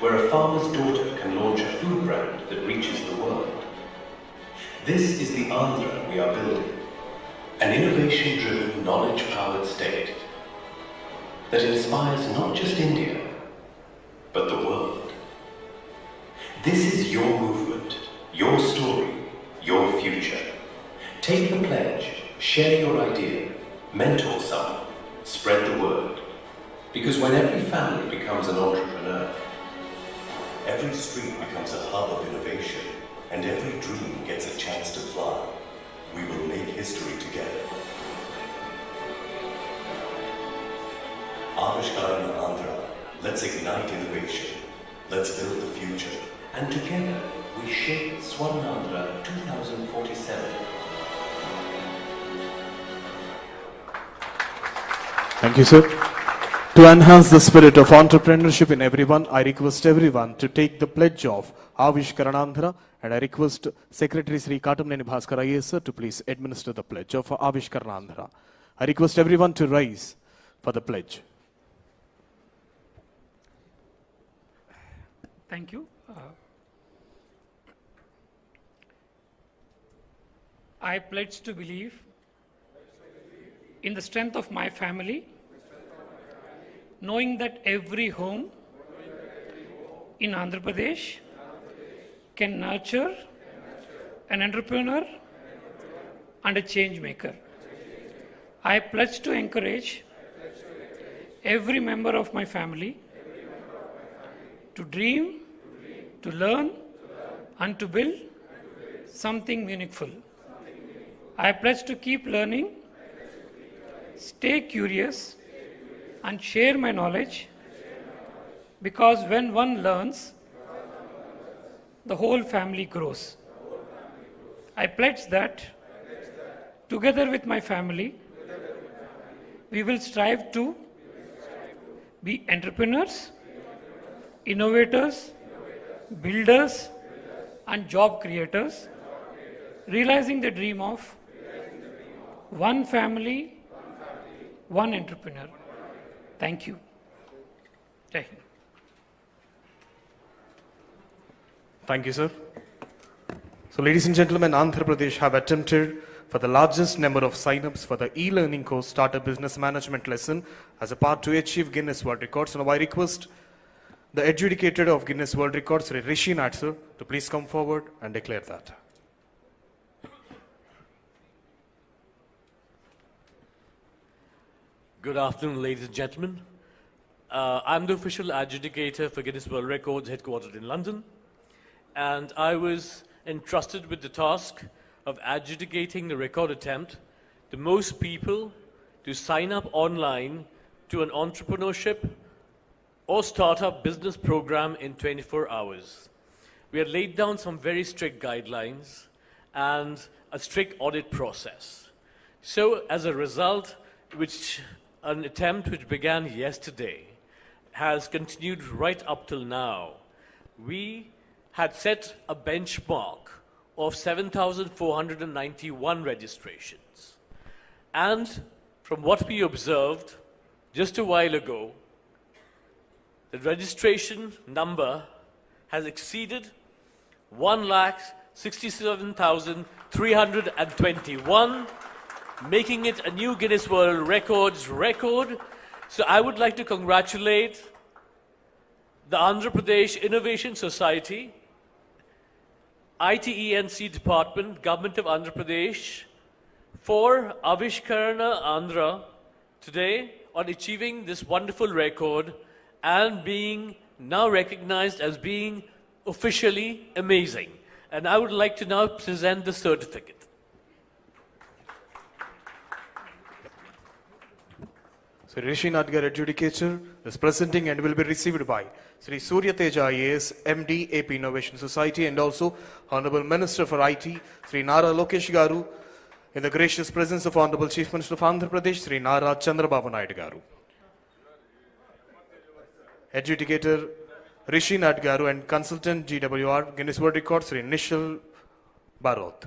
where a farmer's daughter can launch a food brand that reaches the world. This is the Andhra we are building. An innovation-driven, knowledge-powered state that inspires not just India, but the world. This is your movement, your story, your future. Take the pledge, share your idea, mentor someone, spread the word. Because when every family becomes an entrepreneur, every street becomes a hub of innovation, and every dream gets a chance to fly. We will make history together. Avishkaran Andhra. Let's ignite innovation. Let's build the future. And together, we shape Swarnandhra 2047. Thank you, sir. To enhance the spirit of entrepreneurship in everyone, I request everyone to take the pledge of Avishkaranandhra, and I request Secretary Sri Katamneni Bhaskar IAS sir to please administer the pledge of Avishkaranandhra. I request everyone to rise for the pledge. Thank you. I pledge to believe in the strength of my family, knowing that every home in Andhra Pradesh can nurture an entrepreneur and a change maker. I pledge to encourage every member of my family to dream, to learn, and to build something meaningful. I pledge to keep learning, stay curious, and share my knowledge, because when one learns, the whole family grows. I pledge that together with my family, we will strive to be entrepreneurs, innovators, builders, and job creators, realizing the dream of one family, one entrepreneur. Thank you. Jai Hind. Thank you, sir. So, ladies and gentlemen, Andhra Pradesh have attempted for the largest number of sign-ups for the e-learning course Startup Business Management lesson as a part to achieve Guinness World Records. So now I request the adjudicator of Guinness World Records, Sri Rishi Nath, sir, to please come forward and declare that. Good afternoon, ladies and gentlemen. I'm the official adjudicator for Guinness World Records headquartered in London, and I was entrusted with the task of adjudicating the record attempt, the most people to sign up online to an entrepreneurship or startup business program in 24 hours. We had laid down some very strict guidelines and a strict audit process. So as a result, an attempt which began yesterday has continued right up till now. We had set a benchmark of 7,491 registrations. And from what we observed just a while ago, the registration number has exceeded 1,67,321, making it a new Guinness World Records record So I would like to congratulate the Andhra Pradesh Innovation Society, ITENC Department, Government of Andhra Pradesh, for Avishkarana Andhra today on achieving this wonderful record and being now recognized as being officially amazing. And I would like to now present the certificate. So Rishi Nadgar, adjudicator, is presenting and will be received by Sri Surya Teja IAS, MD, AP Innovation Society, and also Honorable Minister for IT, Sri Nara Lokesh Garu, in the gracious presence of Honorable Chief Minister of Andhra Pradesh, Sri Nara Chandrababu Naidu Garu. Adjudicator Rishi Nadgaru and Consultant GWR, Guinness World Record, Sri Nishal Barot.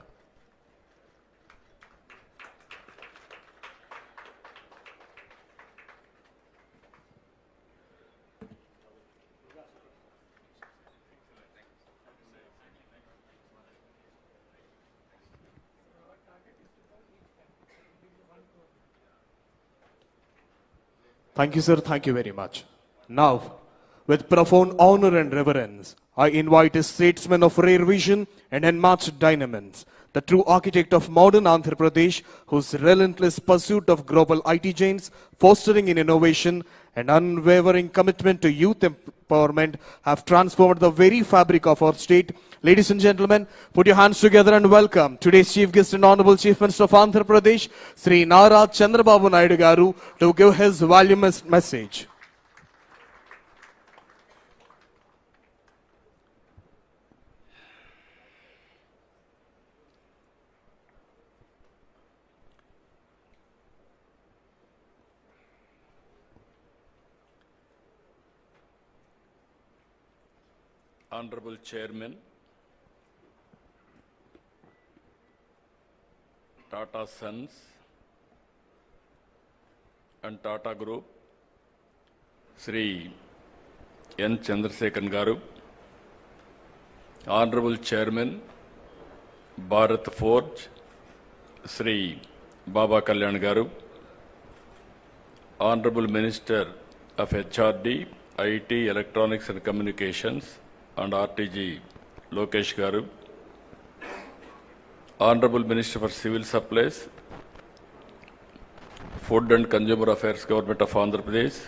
Thank you, sir. Thank you very much. Now, with profound honor and reverence, I invite a statesman of rare vision and unmatched dynamism, the true architect of modern Andhra Pradesh, whose relentless pursuit of global IT giants, fostering in innovation, and unwavering commitment to youth empowerment have transformed the very fabric of our state. Ladies and gentlemen, put your hands together and welcome today's Chief Guest and Honorable Chief Minister of Andhra Pradesh, Sri Nara Chandrababu Naidu Garu, to give his voluminous message. Honorable Chairman, Tata Sons and Tata Group, Sri N. Chandrasekhan Garu, Honorable Chairman, Bharat Forge, Sri Baba Kalyan Garu, Honorable Minister of HRD, IT, Electronics and Communications, and RTG, N.Lokesh Garu, Honorable Minister for Civil Supplies, Food and Consumer Affairs, Government of Andhra Pradesh,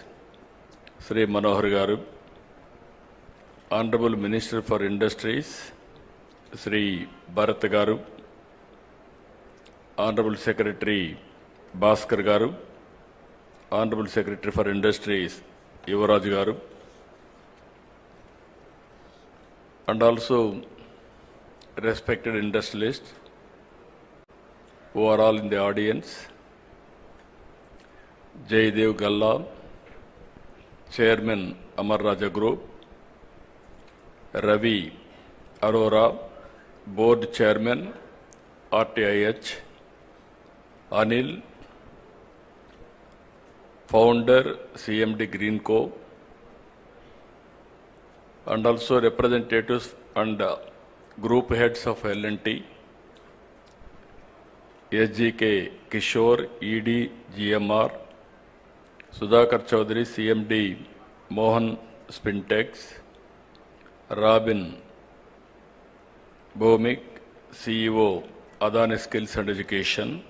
Sri Manohar Garu, Honorable Minister for Industries, Sri Bharat Garu, Honorable Secretary Bhaskar Garu, Honorable Secretary for Industries, Yuvaraj Garu, and also respected industrialists who are all in the audience, Jaydev Galla, Chairman Amar Raja Group, Ravi Arora, Board Chairman RTIH, Anil, Founder CMD Greenco, and also representatives and group heads of L&T, SGK Kishore, ED GMR, Sudhakar Chaudhary, CMD Mohan Spintex, Robin Bhomik, CEO Adani Skills and Education,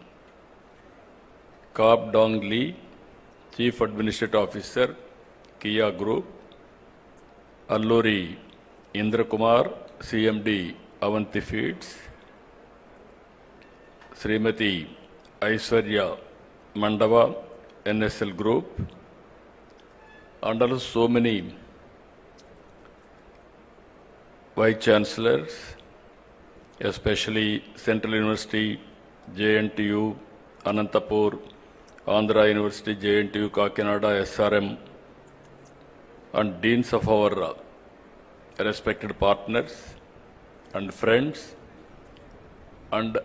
Kap Dong Lee, Chief Administrative Officer, Kia Group, Alluri Indra Kumar, CMD Avanti Feeds, Srimati Aishwarya Mandava, NSL Group, and also so many Vice Chancellors, especially Central University, JNTU, Anantapur, Andhra University, JNTU, Kakinada, SRM, and deans of our respected partners and friends and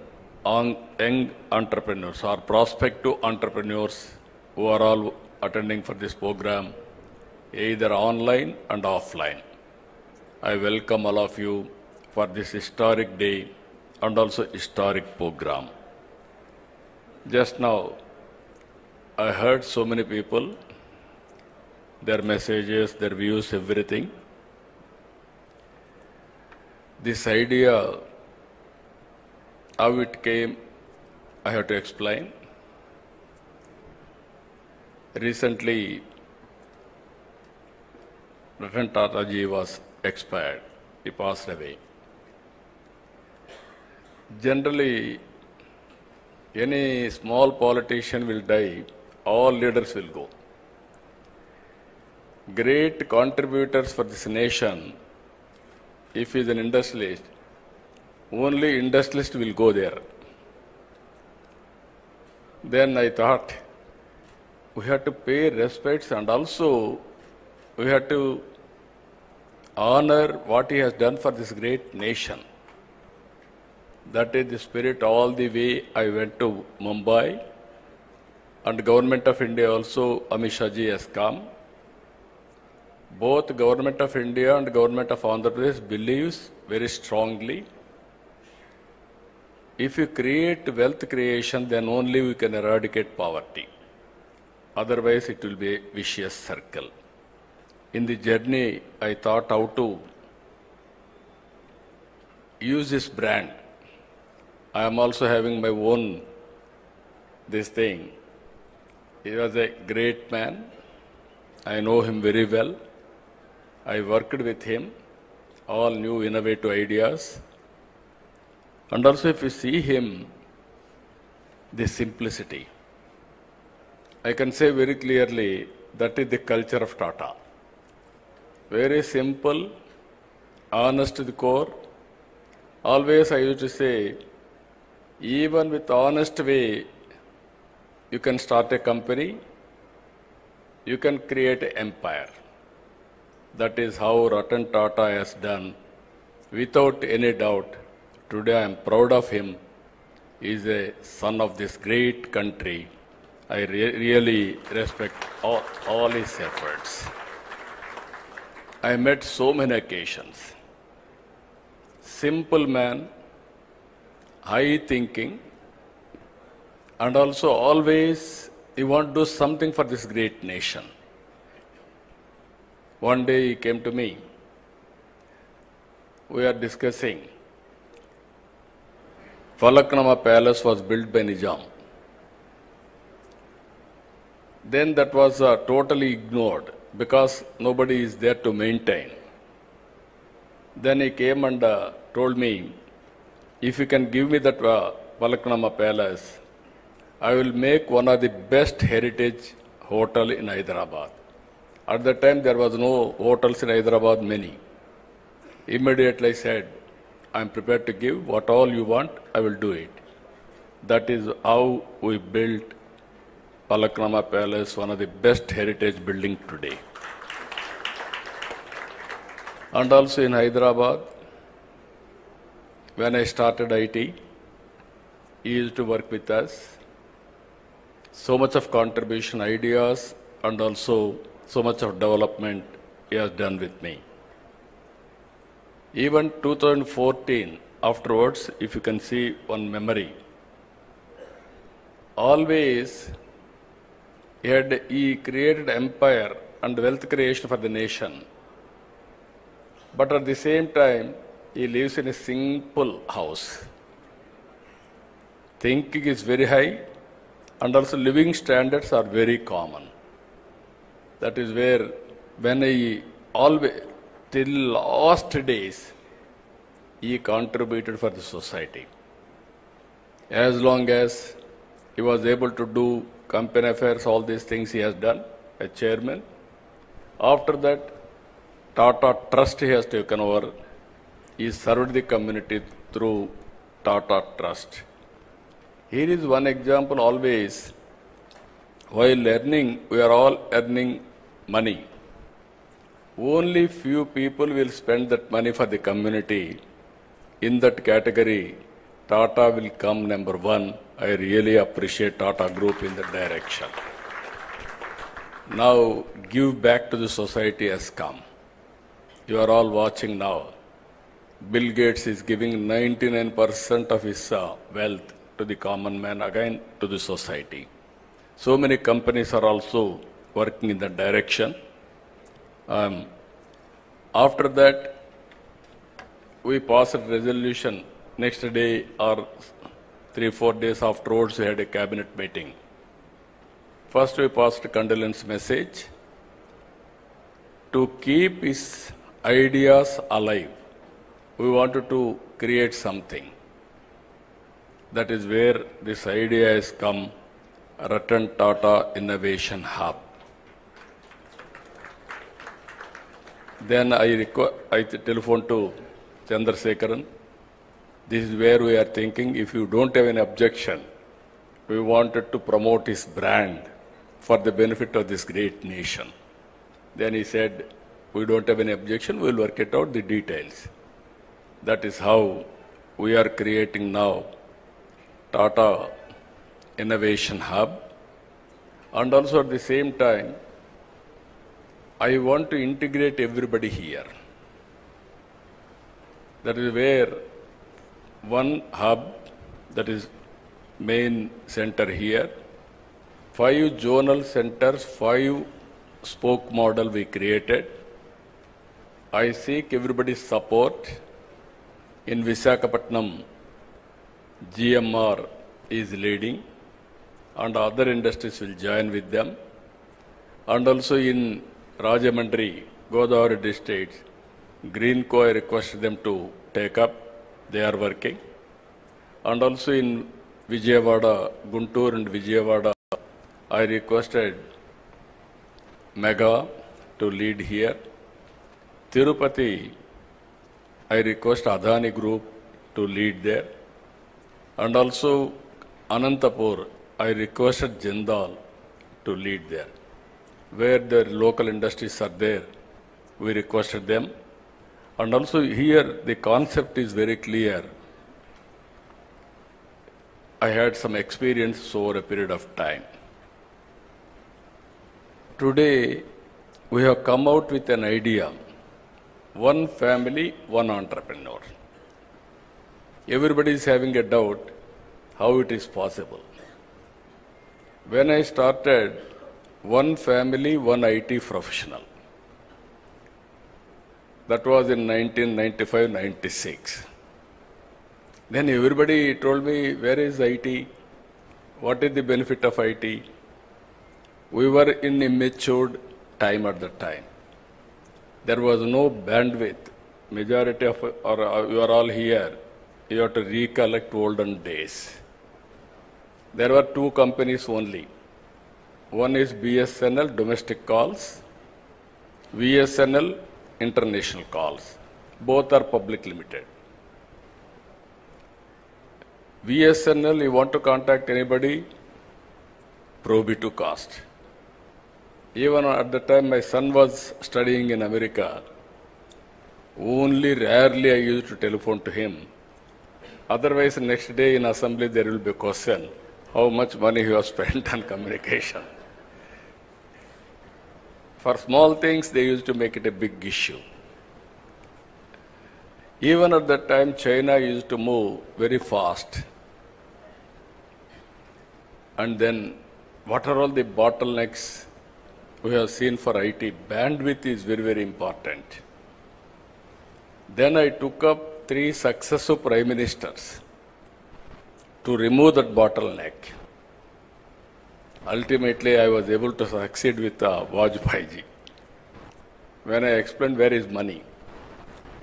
young entrepreneurs or prospective entrepreneurs who are all attending for this program, either online and offline. I welcome all of you for this historic day and also historic program. Just now, I heard so many people their messages, their views, everything. This idea, how it came, I have to explain. Recently, Ratan Tata ji was expired. He passed away. Generally, any small politician will die, all leaders will go. Great contributors for this nation, if he is an industrialist, only industrialist will go there. Then I thought, we have to pay respects and also we have to honor what he has done for this great nation. That is the spirit all the way I went to Mumbai, and Government of India also, Amit Shah ji has come. Both Government of India and Government of Andhra Pradesh believes very strongly, if you create wealth creation, then only we can eradicate poverty. Otherwise, it will be a vicious circle. In the journey, I thought how to use this brand. I am also having my own this thing. He was a great man. I know him very well. I worked with him, all new innovative ideas. And also if you see him, the simplicity. I can say very clearly that is the culture of Tata. Very simple, honest to the core. Always I used to say, even with honest way, you can start a company, you can create an empire. That is how Ratan Tata has done. Without any doubt, today I am proud of him. He is a son of this great country. I really respect all his efforts. I met so many occasions. Simple man, high thinking, and also always he want to do something for this great nation. One day he came to me. We are discussing. Falaknama Palace was built by Nizam. Then that was totally ignored because nobody is there to maintain. Then he came and told me, if you can give me that Falaknama Palace, I will make one of the best heritage hotel in Hyderabad. At that time there was no hotels in Hyderabad, many. Immediately I said, I am prepared to give what all you want, I will do it. That is how we built Falaknama Palace, one of the best heritage building today. And also in Hyderabad, when I started IT, he used to work with us. So much of contribution, ideas, and also so much of development he has done with me. Even 2014, afterwards, if you can see one memory, always he created empire and wealth creation for the nation. But at the same time, he lives in a simple house. Thinking is very high, and also living standards are very common. That is where, when he always, till last days, he contributed for the society. As long as he was able to do company affairs, all these things he has done as chairman. After that, Tata Trust he has taken over. He served the community through Tata Trust. Here is one example always. While earning, we are all earning money. Only few people will spend that money for the community. In that category, Tata will come number one. I really appreciate Tata Group in that direction. Now, give back to the society has come. You are all watching now. Bill Gates is giving 99% of his wealth to the common man, again to the society. So many companies are also working in that direction. After that, we passed a resolution. Next day or 3-4 days afterwards, we had a cabinet meeting. First, we passed a condolence message to keep his ideas alive. We wanted to create something. That is where this idea has come, Ratan Tata Innovation Hub. Then I telephoned to Chandrasekharan. This is where we are thinking, if you don't have any objection, we wanted to promote his brand for the benefit of this great nation. Then he said, we don't have any objection, we will work it out, the details. That is how we are creating now Tata Innovation Hub. And also at the same time, I want to integrate everybody here. That is where one hub, that is main center here, 5 zonal centers, 5 spoke model we created. I seek everybody's support. In Visakhapatnam, GMR is leading and other industries will join with them. And also in Rajamandri, Godavari districts, Greenco, I requested them to take up. They are working. And also in Vijayawada, Guntur and Vijayawada, I requested Mega to lead here. Tirupati, I request Adani Group to lead there. And also Anantapur, I requested Jindal to lead there. Where the local industries are there, we requested them. And also here the concept is very clear. I had some experience over a period of time. Today, we have come out with an idea. One family, one entrepreneur. Everybody is having a doubt how it is possible. When I started, one family, one IT professional. That was in 1995-96. Then everybody told me, where is IT? What is the benefit of IT? We were in immature time at that time. There was no bandwidth. Majority of, or you are all here, you have to recollect olden days. There were 2 companies only. One is BSNL, domestic calls, VSNL, international calls. Both are public limited. VSNL, you want to contact anybody, prohibitive cost. Even at the time my son was studying in America, only rarely I used to telephone to him. Otherwise, next day in assembly there will be a question, how much money you have spent on communication. For small things, they used to make it a big issue. Even at that time, China used to move very fast. And then, what are all the bottlenecks we have seen for IT? Bandwidth is very, very important. Then I took up 3 successive prime ministers to remove that bottleneck. Ultimately, I was able to succeed with Vajpayee ji. When I explained where is money,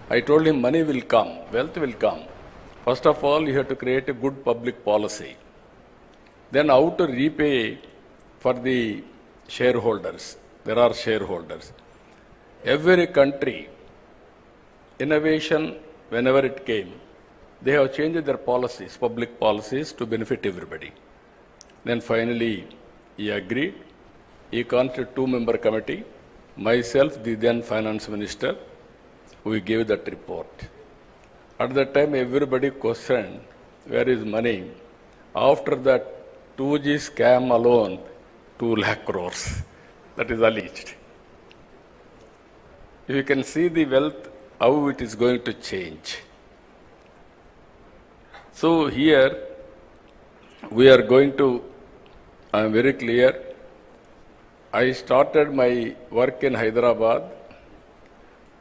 I told him money will come, wealth will come. First of all, you have to create a good public policy. Then how to repay for the shareholders. There are shareholders. Every country, innovation, whenever it came, they have changed their policies, public policies, to benefit everybody. Then finally, he agreed. He constituted 2-member committee. Myself, the then finance minister, we gave that report. At that time, everybody questioned, where is money? After that 2G scam alone, 2 lakh crores. That is alleged. You can see the wealth, how it is going to change. So here, we are going to, I am very clear, I started my work in Hyderabad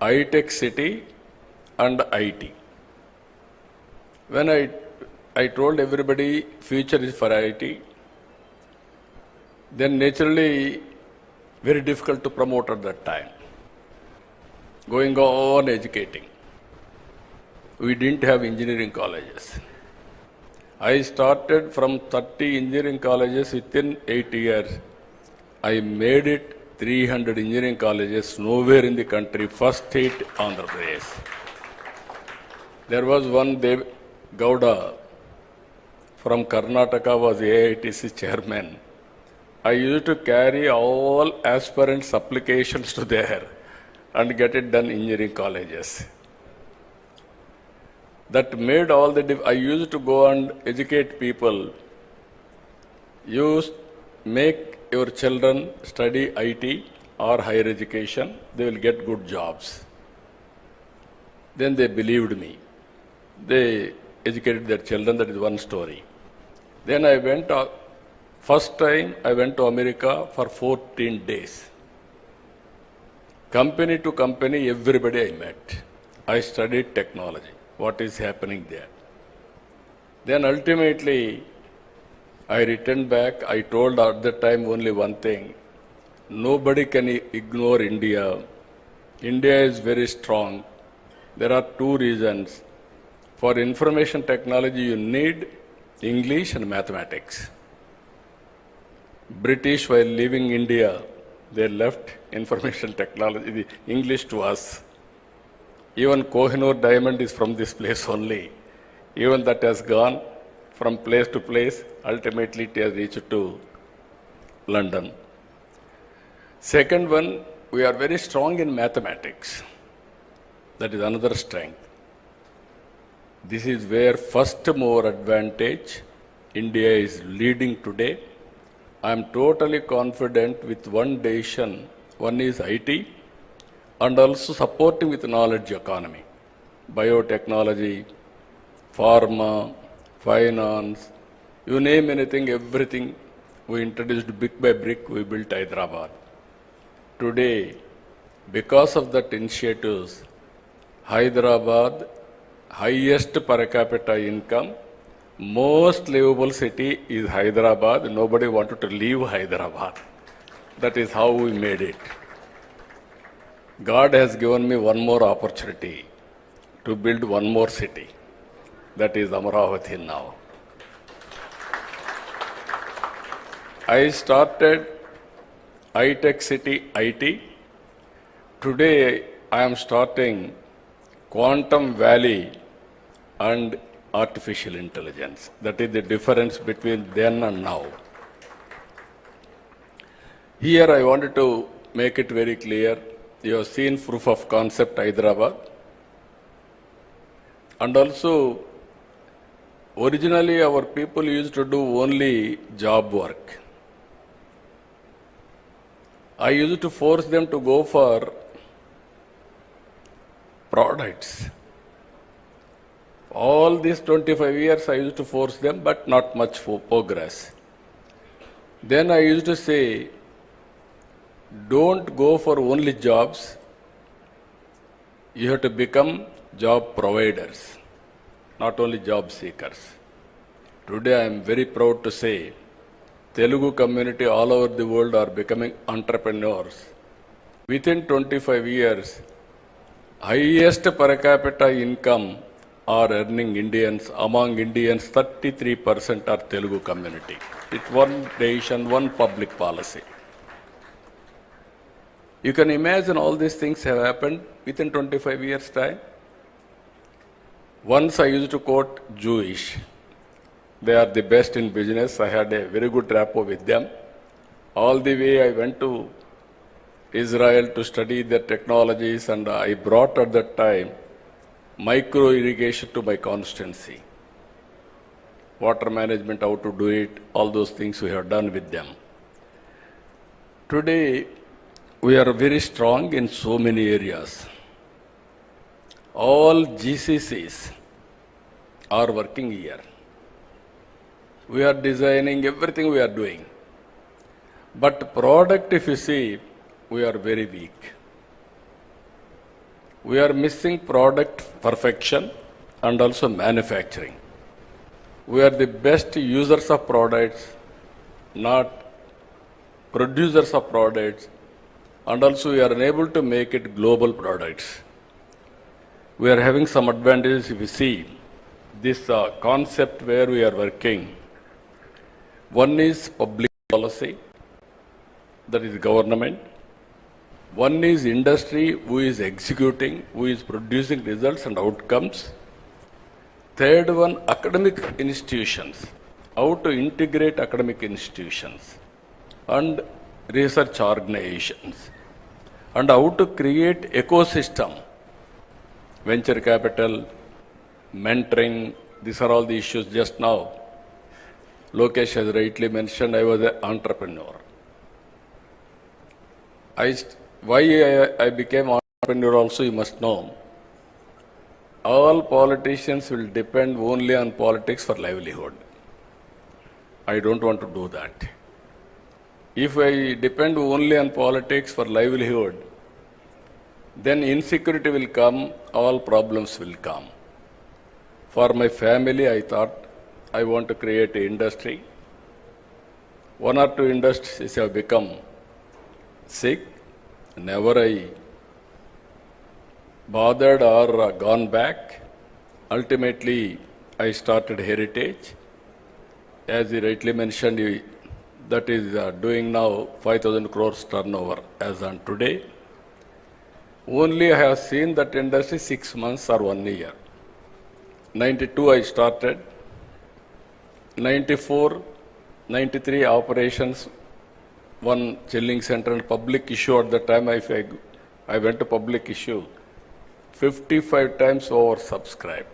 high-tech city and IT. When I told everybody future is for IT, then naturally very difficult to promote at that time. Going on educating. We didn't have engineering colleges. I started from 30 engineering colleges within 8 years. I made it 300 engineering colleges nowhere in the country, first state Andhra Pradesh. There was one Dev Gowda from Karnataka was AITC chairman. I used to carry all aspirants' applications to there and get it done in engineering colleges. That made all the I used to go and educate people. Make your children study IT or higher education, they will get good jobs. Then they believed me. They educated their children, that is one story. Then I went, first time I went to America for 14 days. Company to company, everybody I met. I studied technology, what is happening there. Then ultimately, I returned back. I told at that time only one thing. Nobody can ignore India. India is very strong. There are two reasons. For information technology, you need English and mathematics. British, while leaving India, they left information technology, the English to us. Even Kohinoor diamond is from this place only. Even that has gone from place to place. Ultimately, it has reached to London. Second one, we are very strong in mathematics. That is another strength. This is where first mover advantage India is leading today. I am totally confident with one decision. One is IT and also supporting with knowledge economy, biotechnology, pharma, finance, you name anything, everything we introduced brick by brick, we built Hyderabad. Today, because of that initiatives, Hyderabad, highest per capita income, most livable city is Hyderabad. Nobody wanted to leave Hyderabad. That is how we made it. God has given me one more opportunity to build one more city. That is Amaravati now. I started high-tech city IT. Today I am starting Quantum Valley and artificial intelligence. That is the difference between then and now. Here I wanted to make it very clear. You have seen proof of concept Hyderabad. And also, originally our people used to do only job work. I used to force them to go for products. All these 25 years I used to force them, but not much for progress. Then I used to say, don't go for only jobs. You have to become job providers, not only job seekers. Today I am very proud to say, Telugu community all over the world are becoming entrepreneurs. Within 25 years, highest per capita income are earning Indians. Among Indians, 33% are Telugu community. It's one decision, one public policy. You can imagine all these things have happened within 25 years' time. Once I used to quote Jewish. They are the best in business. I had a very good rapport with them. All the way I went to Israel to study their technologies, and I brought at that time micro irrigation to my constituency. Water management, how to do it, all those things we have done with them. Today, we are very strong in so many areas. All GCCs are working here. We are designing everything we are doing. But product, if you see, we are very weak. We are missing product perfection and also manufacturing. We are the best users of products, not producers of products, and also we are unable to make it global products. We are having some advantages if you see this concept where we are working. One is public policy, that is government. One is industry, who is executing, who is producing results and outcomes. Third one, academic institutions, how to integrate academic institutions and research organizations, and how to create ecosystem, venture capital, mentoring. These are all the issues. Just now, Lokesh has rightly mentioned, I was an entrepreneur. Why I became entrepreneur also you must know. All politicians will depend only on politics for livelihood. I don't want to do that. If I depend only on politics for livelihood, then insecurity will come, all problems will come. For my family, I thought I want to create an industry. One or two industries have become sick. Never I bothered or gone back. Ultimately, I started Heritage. As he rightly mentioned, that is doing now 5,000 crores turnover as on today. Only I have seen that industry 6 months or 1 year. 92 I started. 94, 93 operations, one chilling center and public issue at the time I went to public issue. 55 times oversubscribed.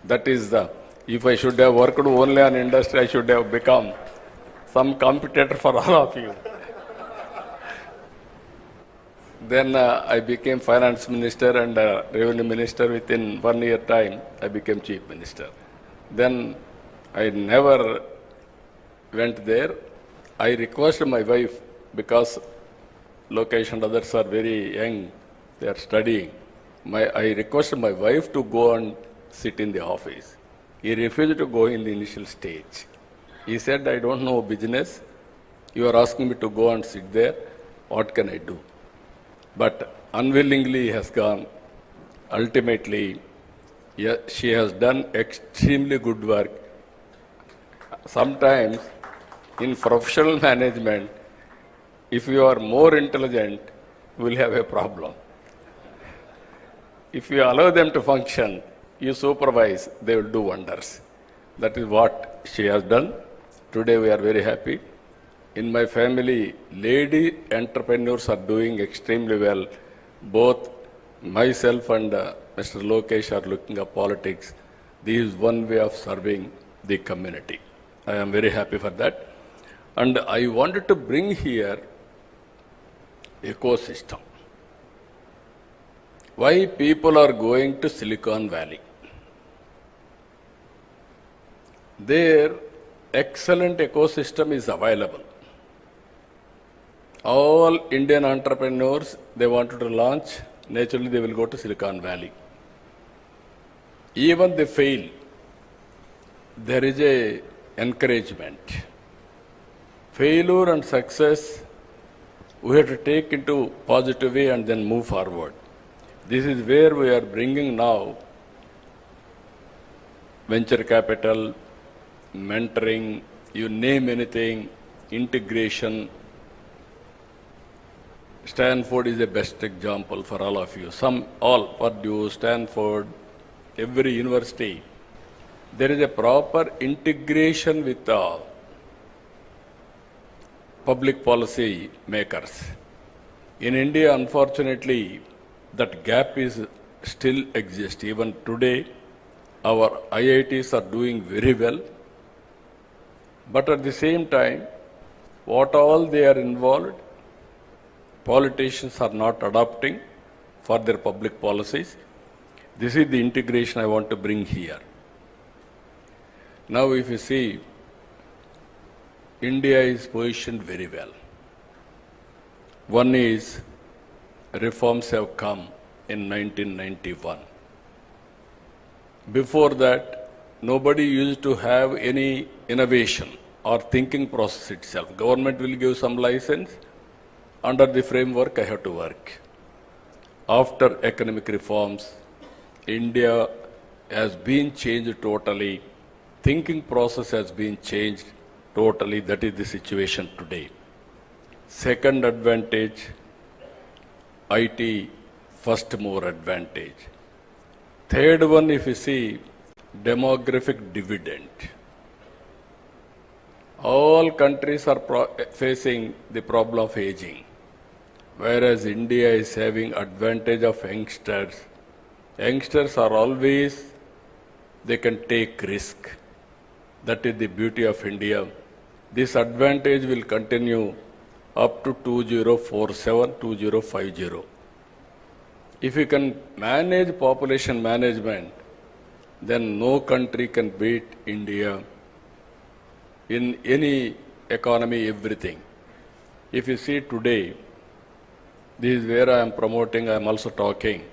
That is if I should have worked only on industry, I should have become some competitor for all of you. Then I became finance minister and revenue minister. Within 1 year time, I became chief minister. Then I never went there. I requested my wife, because Lokesh and others are very young, they are studying. I requested my wife to go and sit in the office. He refused to go in the initial stage. He said, I don't know business. You are asking me to go and sit there. What can I do? But unwillingly he has gone. Ultimately, she has done extremely good work. Sometimes in professional management, if you are more intelligent, you will have a problem. If you allow them to function, you supervise, they will do wonders. That is what she has done. Today we are very happy. In my family, lady entrepreneurs are doing extremely well. Both myself and Mr. Lokesh are looking at politics. This is one way of serving the community. I am very happy for that. And I wanted to bring here ecosystem. Why people are going to Silicon Valley? There, excellent ecosystem is available. All Indian entrepreneurs, they wanted to launch, naturally they will go to Silicon Valley. Even they fail, there is a encouragement. Failure and success, we have to take into positive way and then move forward. This is where we are bringing now venture capital, mentoring, you name anything, integration. Stanford is the best example for all of you. Purdue, Stanford, every university. There is a proper integration with the public policy makers. In India, unfortunately, that gap is still exists. Even today, our IITs are doing very well. But at the same time, what all they are involved, politicians are not adopting for their public policies. This is the integration I want to bring here. Now if you see, India is positioned very well. One is, reforms have come in 1991. Before that, nobody used to have any innovation or thinking process itself. Government will give some license. Under the framework, I have to work. After economic reforms, India has been changed totally. Thinking process has been changed totally. That is the situation today. Second advantage, IT first mover advantage. Third one, if you see, demographic dividend. All countries are facing the problem of aging, whereas India is having advantage of youngsters. Youngsters are always, they can take risk. That is the beauty of India. This advantage will continue up to 2047, 2050. If you can manage population management, then no country can beat India in any economy, everything. If you see today, this is where I am promoting, I am also talking.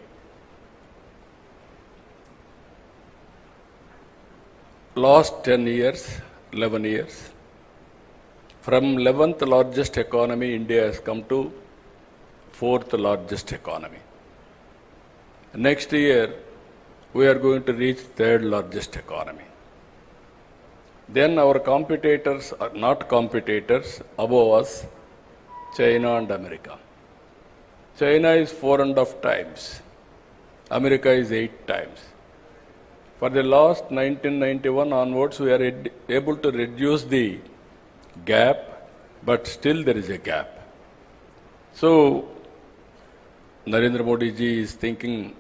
Last 10 years, 11 years, from 11th largest economy, India has come to 4th largest economy. Next year, we are going to reach 3rd largest economy. Then our competitors are not competitors, above us, China and America. China is 4.5 times. America is 8 times. For the last 1991 onwards, we are able to reduce the gap, but still there is a gap. So, Narendra Modi ji is thinking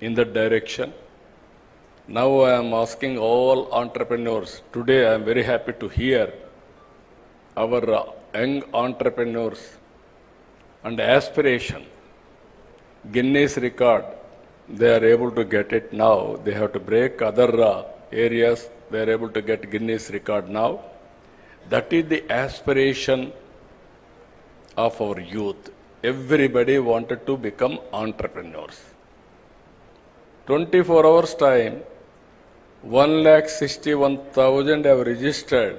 in that direction. Now I am asking all entrepreneurs. Today I am very happy to hear our young entrepreneurs and aspiration. Guinness record, they are able to get it now. They have to break other areas. They are able to get Guinness record now. That is the aspiration of our youth. Everybody wanted to become entrepreneurs. 24 hours time, 161,000 have registered.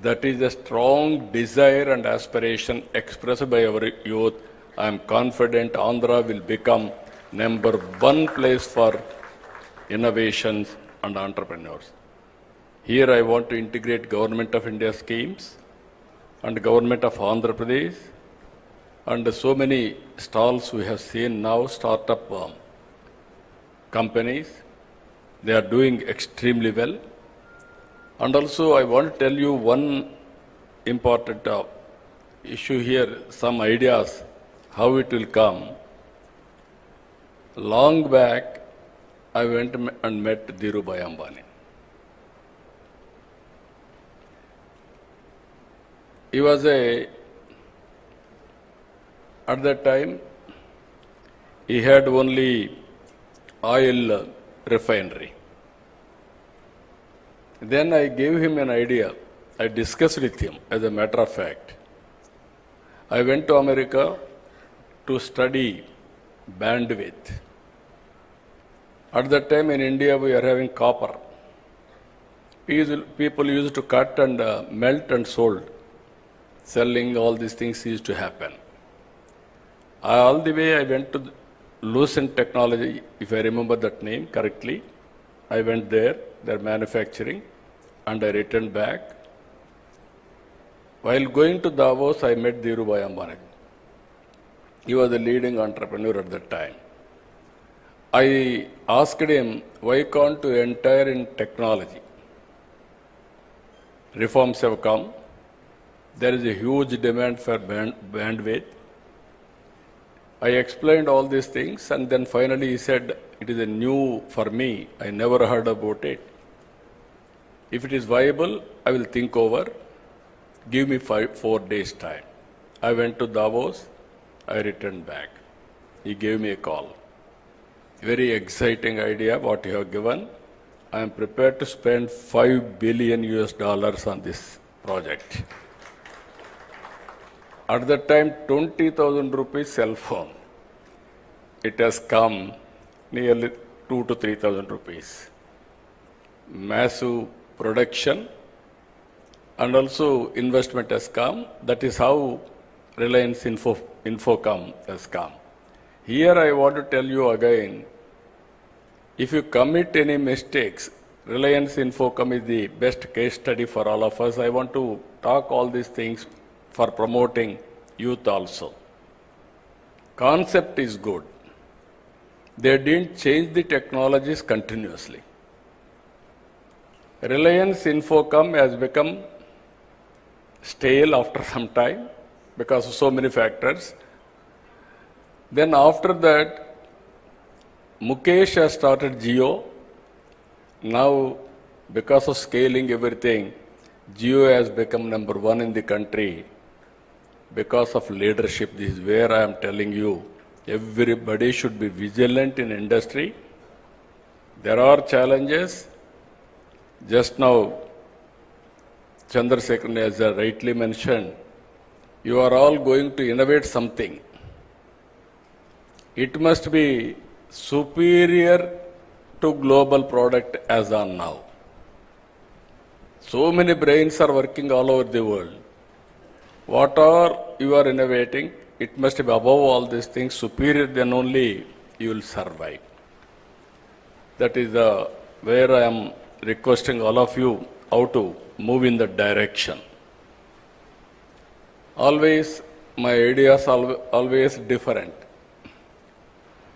That is a strong desire and aspiration expressed by our youth. I am confident Andhra will become #1 place for innovations and entrepreneurs. Here I want to integrate Government of India schemes and Government of Andhra Pradesh and so many stalls we have seen now, startup companies. They are doing extremely well. And also I want to tell you one important issue here, some ideas, how it will come. Long back, I went and met Dhirubhai Ambani. He was at that time, he had only oil refinery. Then I gave him an idea. I discussed with him, as a matter of fact. I went to America to study bandwidth. At that time in India, we are having copper. People used to cut and melt and sold. Selling, all these things used to happen. All the way I went to Lucent Technology, if I remember that name correctly. I went there, they're manufacturing, and I returned back. While going to Davos, I met Dhirubhai Ambani. He was a leading entrepreneur at that time. I asked him, why can't you enter in technology? Reforms have come. There is a huge demand for bandwidth. I explained all these things, and then finally he said, it is a new for me. I never heard about it. If it is viable, I will think over. Give me 4 days time. I went to Davos. I returned back. He gave me a call. Very exciting idea what you have given. I am prepared to spend $5 billion on this project. At that time, 20,000 rupees cell phone. it has come nearly 2 to 3,000 rupees. Massive production and also investment has come. That is how Reliance Infocom has come. Here I want to tell you again, if you commit any mistakes, Reliance Infocom is the best case study for all of us. I want to talk all these things for promoting youth also. Concept is good. They didn't change the technologies continuously. Reliance Infocom has become stale after some time because of so many factors. Then after that, Mukesh has started Jio. Now, because of scaling everything, Jio has become number one in the country because of leadership. This is where I am telling you, everybody should be vigilant in industry. There are challenges. Just now, Chandrasekhar has rightly mentioned, you are all going to innovate something. It must be superior to global product as on now. So many brains are working all over the world. What are you are innovating? It must be above all these things, superior, then only you will survive. That is where I am requesting all of you how to move in that direction. Always, my ideas are always different.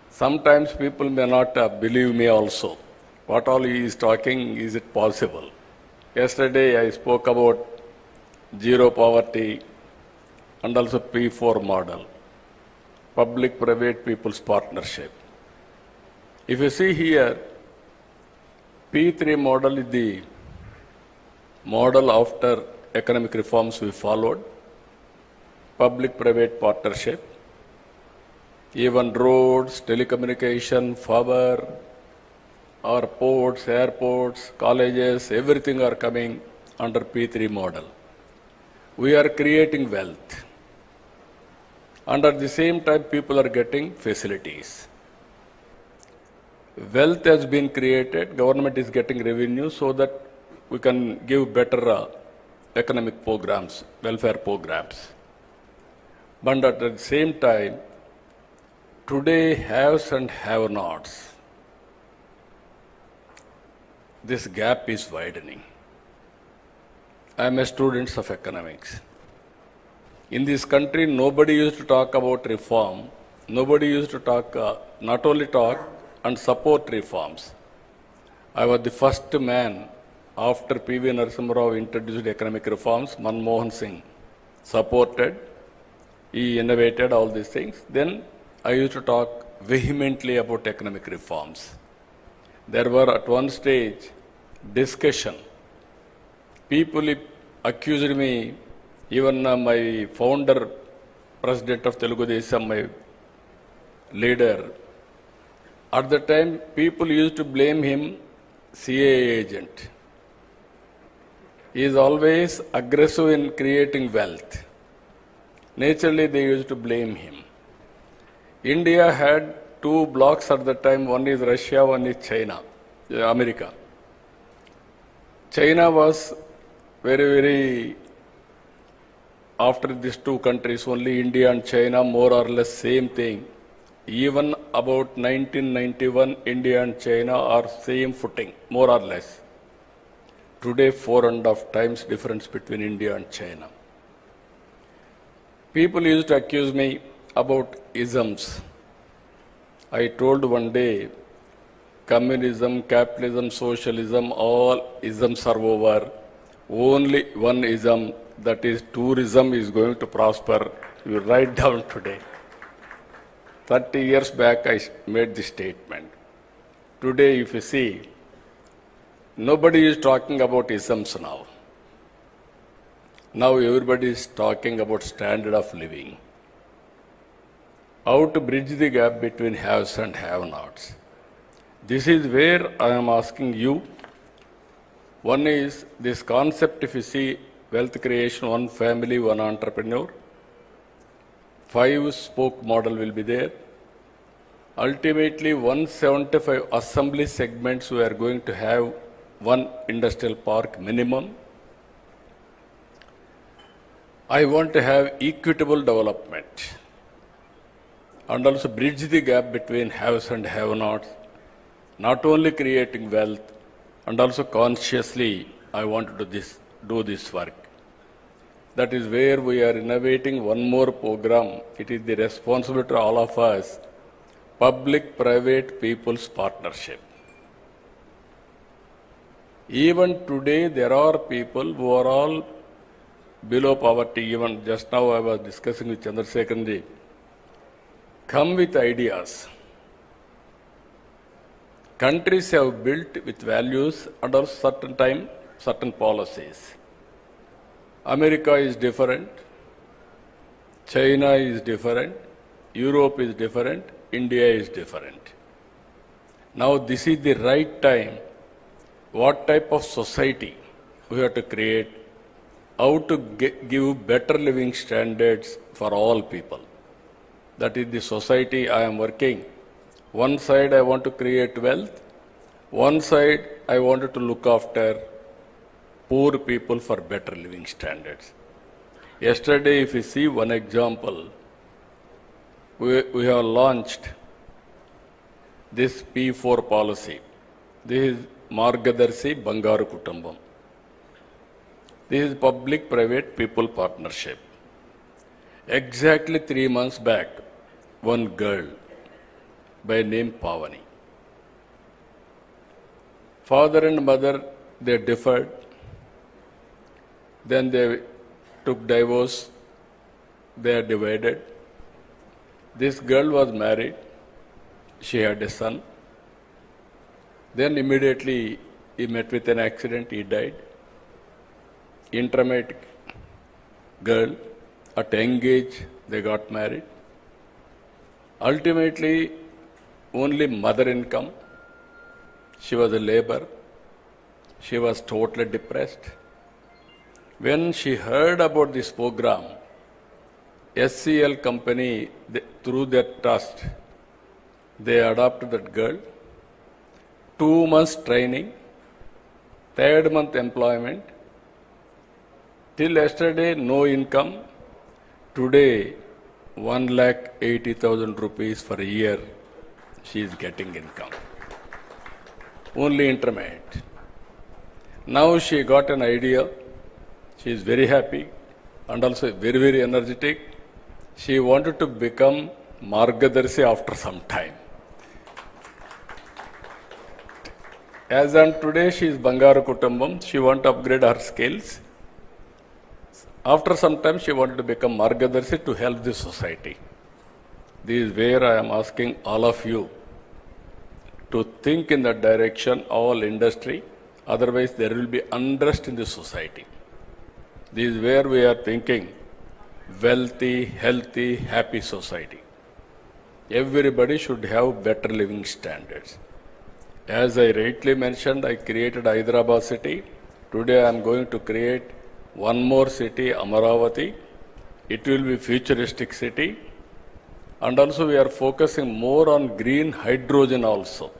Sometimes people may not believe me also. What all he is talking, is it possible? Yesterday I spoke about zero poverty and also P4 model, public-private people's partnership. If you see here, P3 model is the model after economic reforms we followed, public-private partnership. Even roads, telecommunication, power, our ports, airports, colleges, everything are coming under P3 model. We are creating wealth. And at the same time, people are getting facilities. Wealth has been created, government is getting revenue so that we can give better economic programs, welfare programs. But at the same time, today haves and have-nots. This gap is widening. I am a student of economics. In this country, nobody used to talk about reform. Nobody used to talk, not only talk, and support reforms. I was the first man after P.V. Narasimha Rao introduced economic reforms. Manmohan Singh supported. He innovated all these things. Then I used to talk vehemently about economic reforms. There were at one stage discussion. People accused me, even my founder, president of Telugu Desam, my leader. At the time, people used to blame him, CAA agent. He is always aggressive in creating wealth. Naturally, they used to blame him. India had two blocks at the time, one is Russia, one is China, America. China was very, after these two countries, only India and China, more or less same thing. Even about 1991, India and China are same footing, more or less. Today, 4.5 times difference between India and China. People used to accuse me about isms. I told one day, communism, capitalism, socialism, all isms are over. Only one ism, that is tourism, is going to prosper. You write down today. 30 years back, I made this statement. Today, if you see, nobody is talking about isms now. Now everybody is talking about standard of living. How to bridge the gap between haves and have-nots. This is where I am asking you. One is this concept, if you see, wealth creation, one family, one entrepreneur. 5-spoke model will be there. Ultimately, 175 assembly segments we are going to have one industrial park minimum. I want to have equitable development and also bridge the gap between haves and have-nots, not only creating wealth, and also consciously I want to do this work. That is where we are innovating one more program. It is the responsibility of all of us, public-private people's partnership. Even today, there are people who are all below poverty. Even just now I was discussing with Chandrasekhar, come with ideas. Countries have built with values and also certain policies. America is different, China is different, Europe is different, India is different. Now this is the right time. What type of society we have to create, how to give better living standards for all people. That is the society I am working. One side I want to create wealth, one side I wanted to look after poor people for better living standards. Yesterday, if you see one example, we have launched this P4 policy. This is Margadarshi Bangaru Kutumbam. This is public-private people partnership. Exactly 3 months back, one girl by name Pavani. Father and mother, they differed. Then they took divorce. They are divided. This girl was married. She had a son. Then immediately he met with an accident. He died. Intermediate girl, at young age, they got married. Ultimately, only mother income. She was a labor. She was totally depressed. When she heard about this program, SCL company, through their trust, they adopted that girl. 2 months training, 3rd month employment. Till yesterday, no income. Today, 1,80,000 rupees for a year, she is getting income. Only intermediate. Now she got an idea. She is very happy and also very, very energetic. She wanted to become Margadarshi after some time. As on today, she is Bangaru Kutumbam. She wants to upgrade her skills. After some time, she wanted to become Margadarshi to help the society. This is where I am asking all of you to think in that direction, all industry. Otherwise, there will be unrest in the society. This is where we are thinking wealthy, healthy, happy society. Everybody should have better living standards. As I rightly mentioned, I created Hyderabad city. Today I am going to create one more city, Amaravati. It will be futuristic city. And also we are focusing more on green hydrogen also.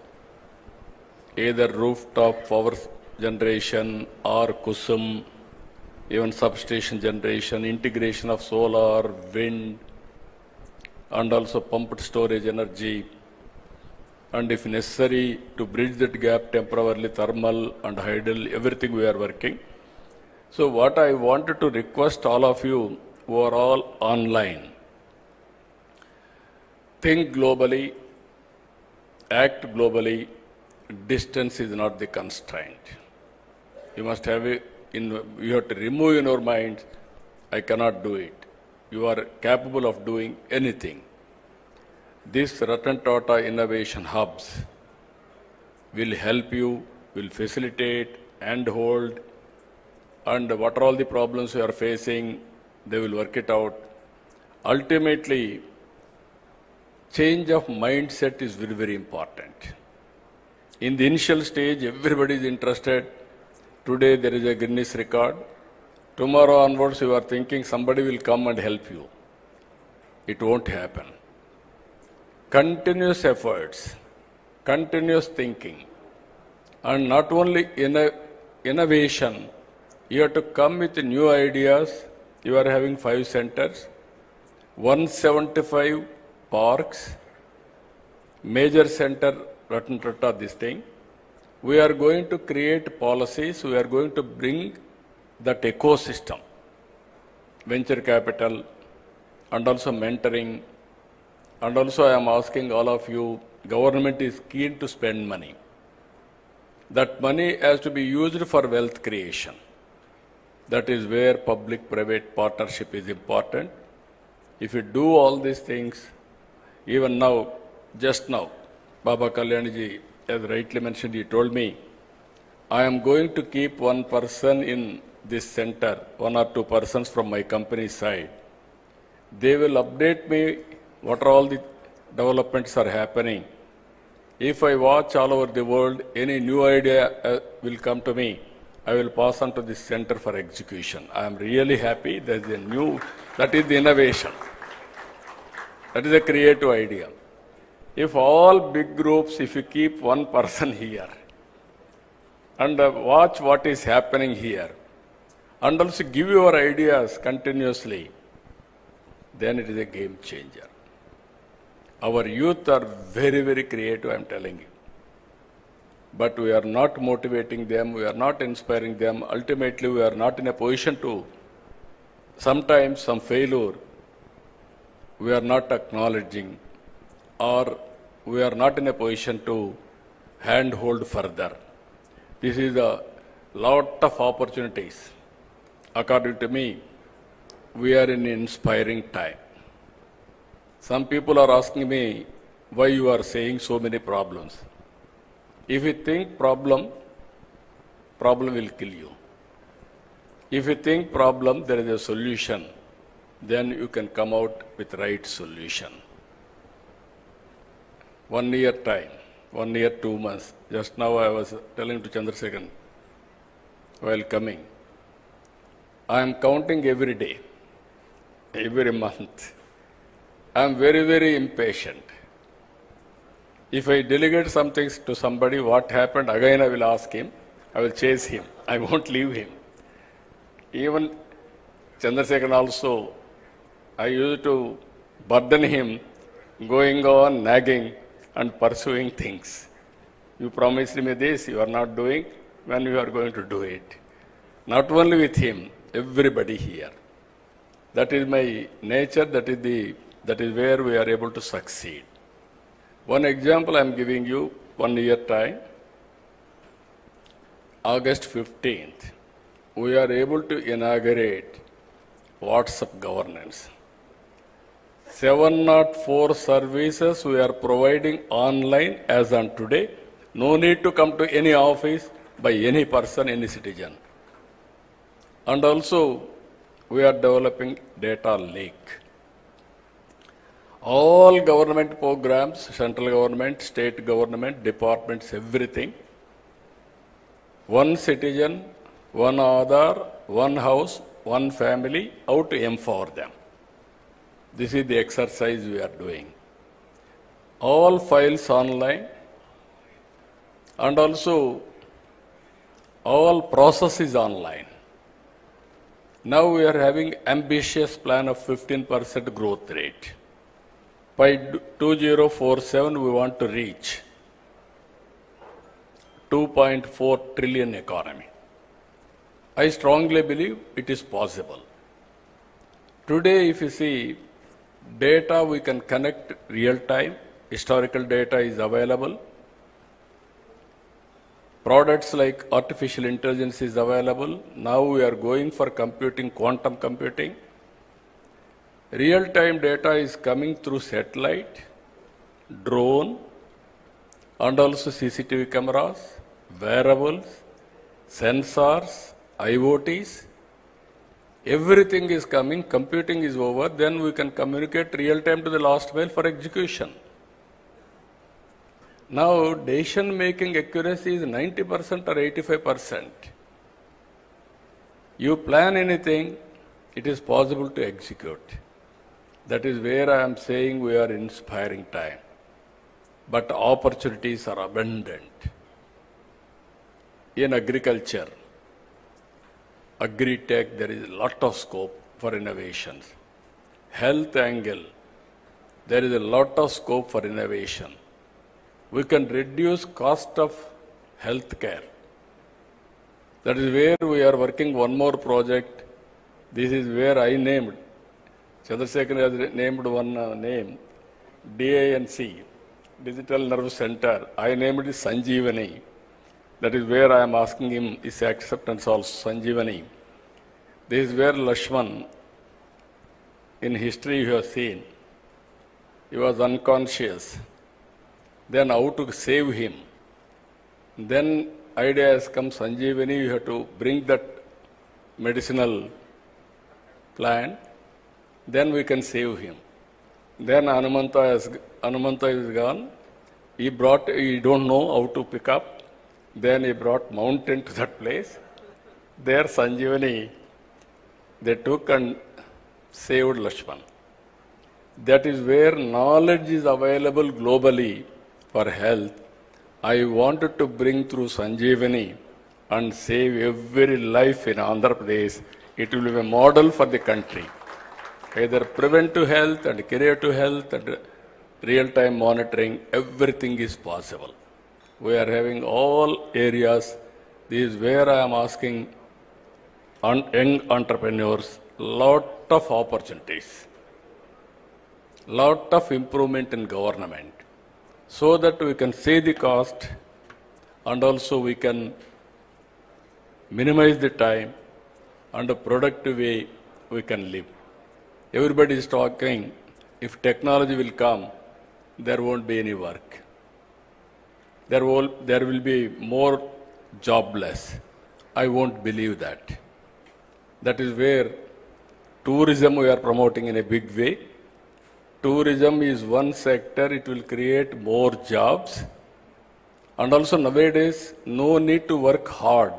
Either rooftop power generation or Kusum, even substation generation, integration of solar, wind, and also pumped storage energy. And if necessary, to bridge that gap temporarily, thermal and hydel, everything we are working. So what I wanted to request all of you who are all online, think globally, act globally, distance is not the constraint. You must have you have to remove in your mind, I cannot do it. You are capable of doing anything. These Ratan TATA innovation hubs will help you, will facilitate and hold, and what are all the problems you are facing, they will work it out. Ultimately, change of mindset is very, very important. In the initial stage, everybody is interested. Today there is a Guinness record. Tomorrow onwards you are thinking somebody will come and help you. It won't happen. continuous efforts, continuous thinking, and not only innovation, you have to come with new ideas. You are having 5 centers, 175 parks, major center, Ratan TATA, this thing. We are going to create policies. We are going to bring that ecosystem, venture capital, and also mentoring. And also I am asking all of you, government is keen to spend money. That money has to be used for wealth creation. That is where public-private partnership is important. If you do all these things, even now, just now, Baba Kalyanji, as rightly mentioned, he told me, I am going to keep one person in this center, 1 or 2 persons from my company side. They will update me what are all the developments are happening. If I watch all over the world, any new idea will come to me. I will pass on to this center for execution. I am really happy. There is a new, that is the innovation. That is a creative idea. If all big groups, if you keep one person here and watch what is happening here and also give your ideas continuously, then it is a game changer. Our youth are very, very creative, I am telling you. But we are not motivating them, we are not inspiring them. Ultimately, we are not in a position to, sometimes some failure, we are not acknowledging, or we are not in a position to handhold further. This is a lot of opportunities. According to me, we are in an inspiring time. Some people are asking me why you are saying so many problems. If you think problem will kill you. If you think problem, there is a solution, then you can come out with right solution. 1 year time, 1 year, 2 months. Just now I was telling to Chandrasekhar while coming, I am counting every day, every month. I am very, very impatient. If I delegate some things to somebody, what happened, again I will ask him, I will chase him, I won't leave him. Even Chandrasekhar also, I used to burden him, going on, nagging and pursuing things. You promised me this, you are not doing, when you are going to do it. Not only with him, everybody here. That is my nature, that is where we are able to succeed. One example I am giving you, 1 year time. August 15th, we are able to inaugurate WhatsApp governance. 704 services we are providing online as on today. No need to come to any office by any person, any citizen. And also, we are developing data lake. All government programs, central government, state government, departments, everything. One citizen, one Aadhaar, one house, one family, how to empower them. This is the exercise we are doing. All files online, and also all processes online. Now we are having ambitious plan of 15% growth rate. By 2047, we want to reach 2.4 trillion economy. I strongly believe it is possible. Today, if you see, data we can connect real time, historical data is available. Products like artificial intelligence is available. Now we are going for computing, quantum computing. Real-time data is coming through satellite, drone, and also CCTV cameras, wearables, sensors, IoTs. Everything is coming, computing is over, then we can communicate real-time to the last mile for execution. Now, decision-making accuracy is 90% or 85%. You plan anything, it is possible to execute. That is where I am saying we are inspiring time. but opportunities are abundant. In agriculture, agri-tech, there is a lot of scope for innovations. Health angle, there is a lot of scope for innovation. We can reduce cost of health care. That is where we are working one more project. This is where I named, Chandrasekhar has named one name, DANC, Digital Nerve Center. I named it Sanjeevani. That is where I am asking him his acceptance also, Sanjeevani. This is where Lakshman, in history you have seen, he was unconscious. Then how to save him? Then idea has come, Sanjeevani, you have to bring that medicinal plant, then we can save him. Then Hanumanta is gone. He don't know how to pick up. Then he brought mountain to that place. There Sanjeevani, they took and saved Lakshman. That is where knowledge is available globally for health. I wanted to bring through Sanjeevani and save every life in Andhra Pradesh. It will be a model for the country. Either preventive health and curative health and real-time monitoring, everything is possible. We are having all areas. This is where I am asking young entrepreneurs, lot of opportunities, lot of improvement in government, so that we can save the cost and also we can minimize the time and a productive way we can live. Everybody is talking, if technology will come, there won't be any work. There will be more jobless. I won't believe that. That is where tourism we are promoting in a big way. Tourism is one sector, it will create more jobs. And also nowadays, no need to work hard,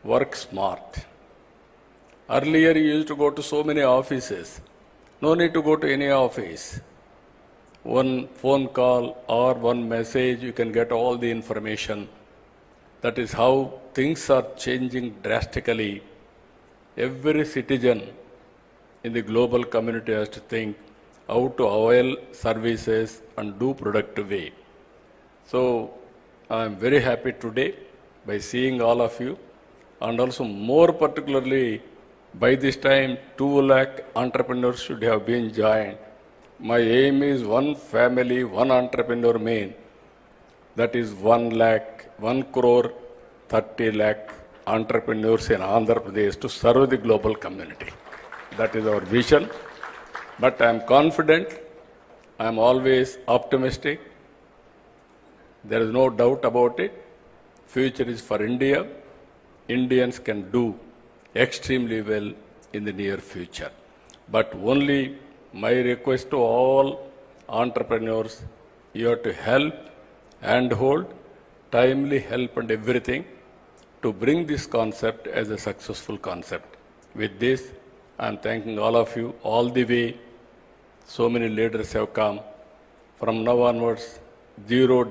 work smart. Earlier you used to go to so many offices. No need to go to any office. One phone call or one message, you can get all the information. That is how things are changing drastically. Every citizen in the global community has to think how to avail services and do productive way. So I am very happy today by seeing all of you, and also more particularly by this time 2 lakh entrepreneurs should have been joined. My aim is one family, one entrepreneur main. That is 1 crore 30 lakh entrepreneurs in Andhra Pradesh to serve the global community. That is our vision. But I am confident, I am always optimistic. There is no doubt about it. Future is for India. Indians can do extremely well in the near future. But only my request to all entrepreneurs, you have to help and hold, timely help and everything to bring this concept as a successful concept. With this, I am thanking all of you all the way. So many leaders have come. From now onwards, zero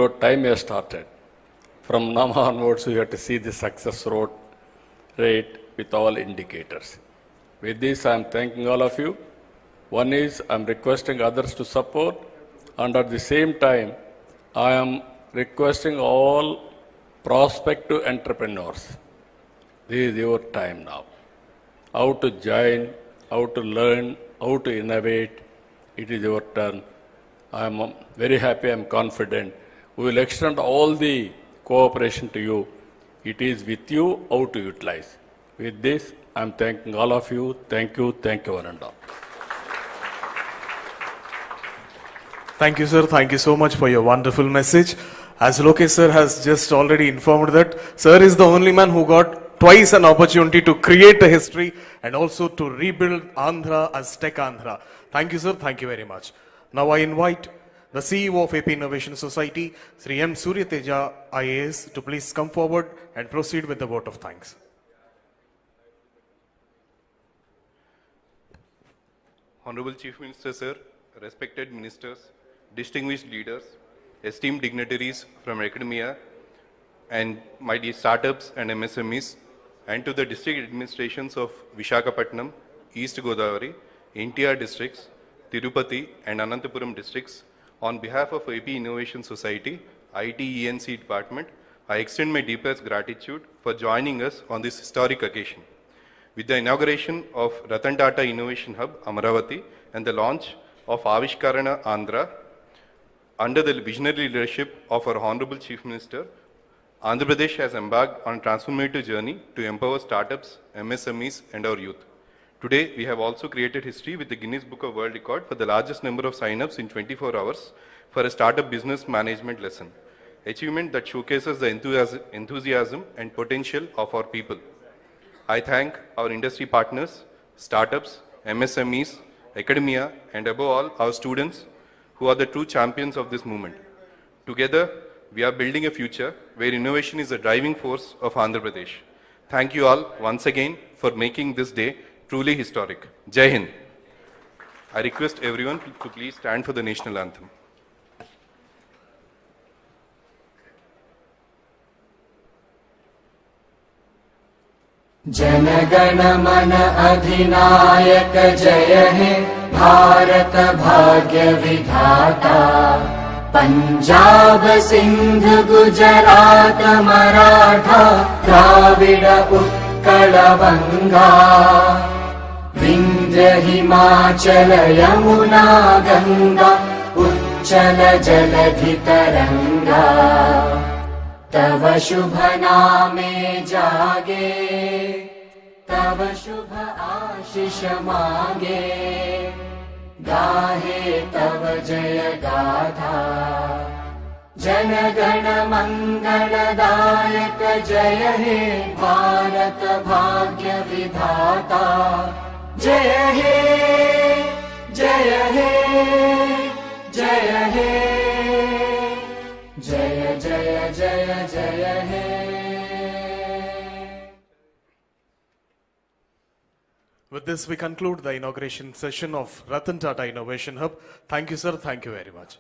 time has started. From now onwards, we have to see the success rate with all indicators. With this, I am thanking all of you. One is, I am requesting others to support, and at the same time, I am requesting all prospective entrepreneurs. This is your time now. How to join, how to learn, how to innovate, it is your turn. I am very happy, I am confident. We will extend all the cooperation to you. It is with you how to utilize. With this, I am thanking all of you. Thank you, one and all. Thank you, sir. Thank you so much for your wonderful message. As Lokesh sir has just already informed that, sir is the only man who got twice an opportunity to create a history and also to rebuild Andhra as Tech Andhra. Thank you, sir. Thank you very much. Now I invite the CEO of AP Innovation Society, Sri M. Suryateja IAS, to please come forward and proceed with the vote of thanks. Honorable Chief Minister, sir, respected ministers, distinguished leaders, esteemed dignitaries from academia, and my dear startups and MSMEs, and to the district administrations of Vishakhapatnam, East Godavari, NTR districts, Tirupati, and Anantapuram districts, on behalf of AP Innovation Society, IT-ENC department, I extend my deepest gratitude for joining us on this historic occasion. With the inauguration of Ratan TATA Innovation Hub, Amaravati, and the launch of Avishkarana Andhra, under the visionary leadership of our Honorable Chief Minister, Andhra Pradesh has embarked on a transformative journey to empower startups, MSMEs, and our youth. Today, we have also created history with the Guinness Book of World Record for the largest number of sign-ups in 24 hours for a startup business management lesson, achievement that showcases the enthusiasm and potential of our people. I thank our industry partners, startups, MSMEs, academia, and above all, our students who are the true champions of this movement. Together, we are building a future where innovation is the driving force of Andhra Pradesh. Thank you all once again for making this day truly historic. Jai Hind. I request everyone to please stand for the national anthem. जनगण मन अधिनायक जय हे भारत भाग्य विधाता पंजाब सिंध गुजरात मराठा द्राविड उत्कल बंगा विंध्य हिमाचल यमुना गंगा उच्चल जलधि तरंगा तव शुभ नामे जागे तव शुभ आशीष मांगे गाहे तव जय गाथा जन गण मंगलदायक जय हे भारत भाग्य विधाता जय हे जय हे जय हे जय जय जय जय हे. With this, we conclude the inauguration session of Ratan Tata Innovation Hub. Thank you, sir. Thank you very much.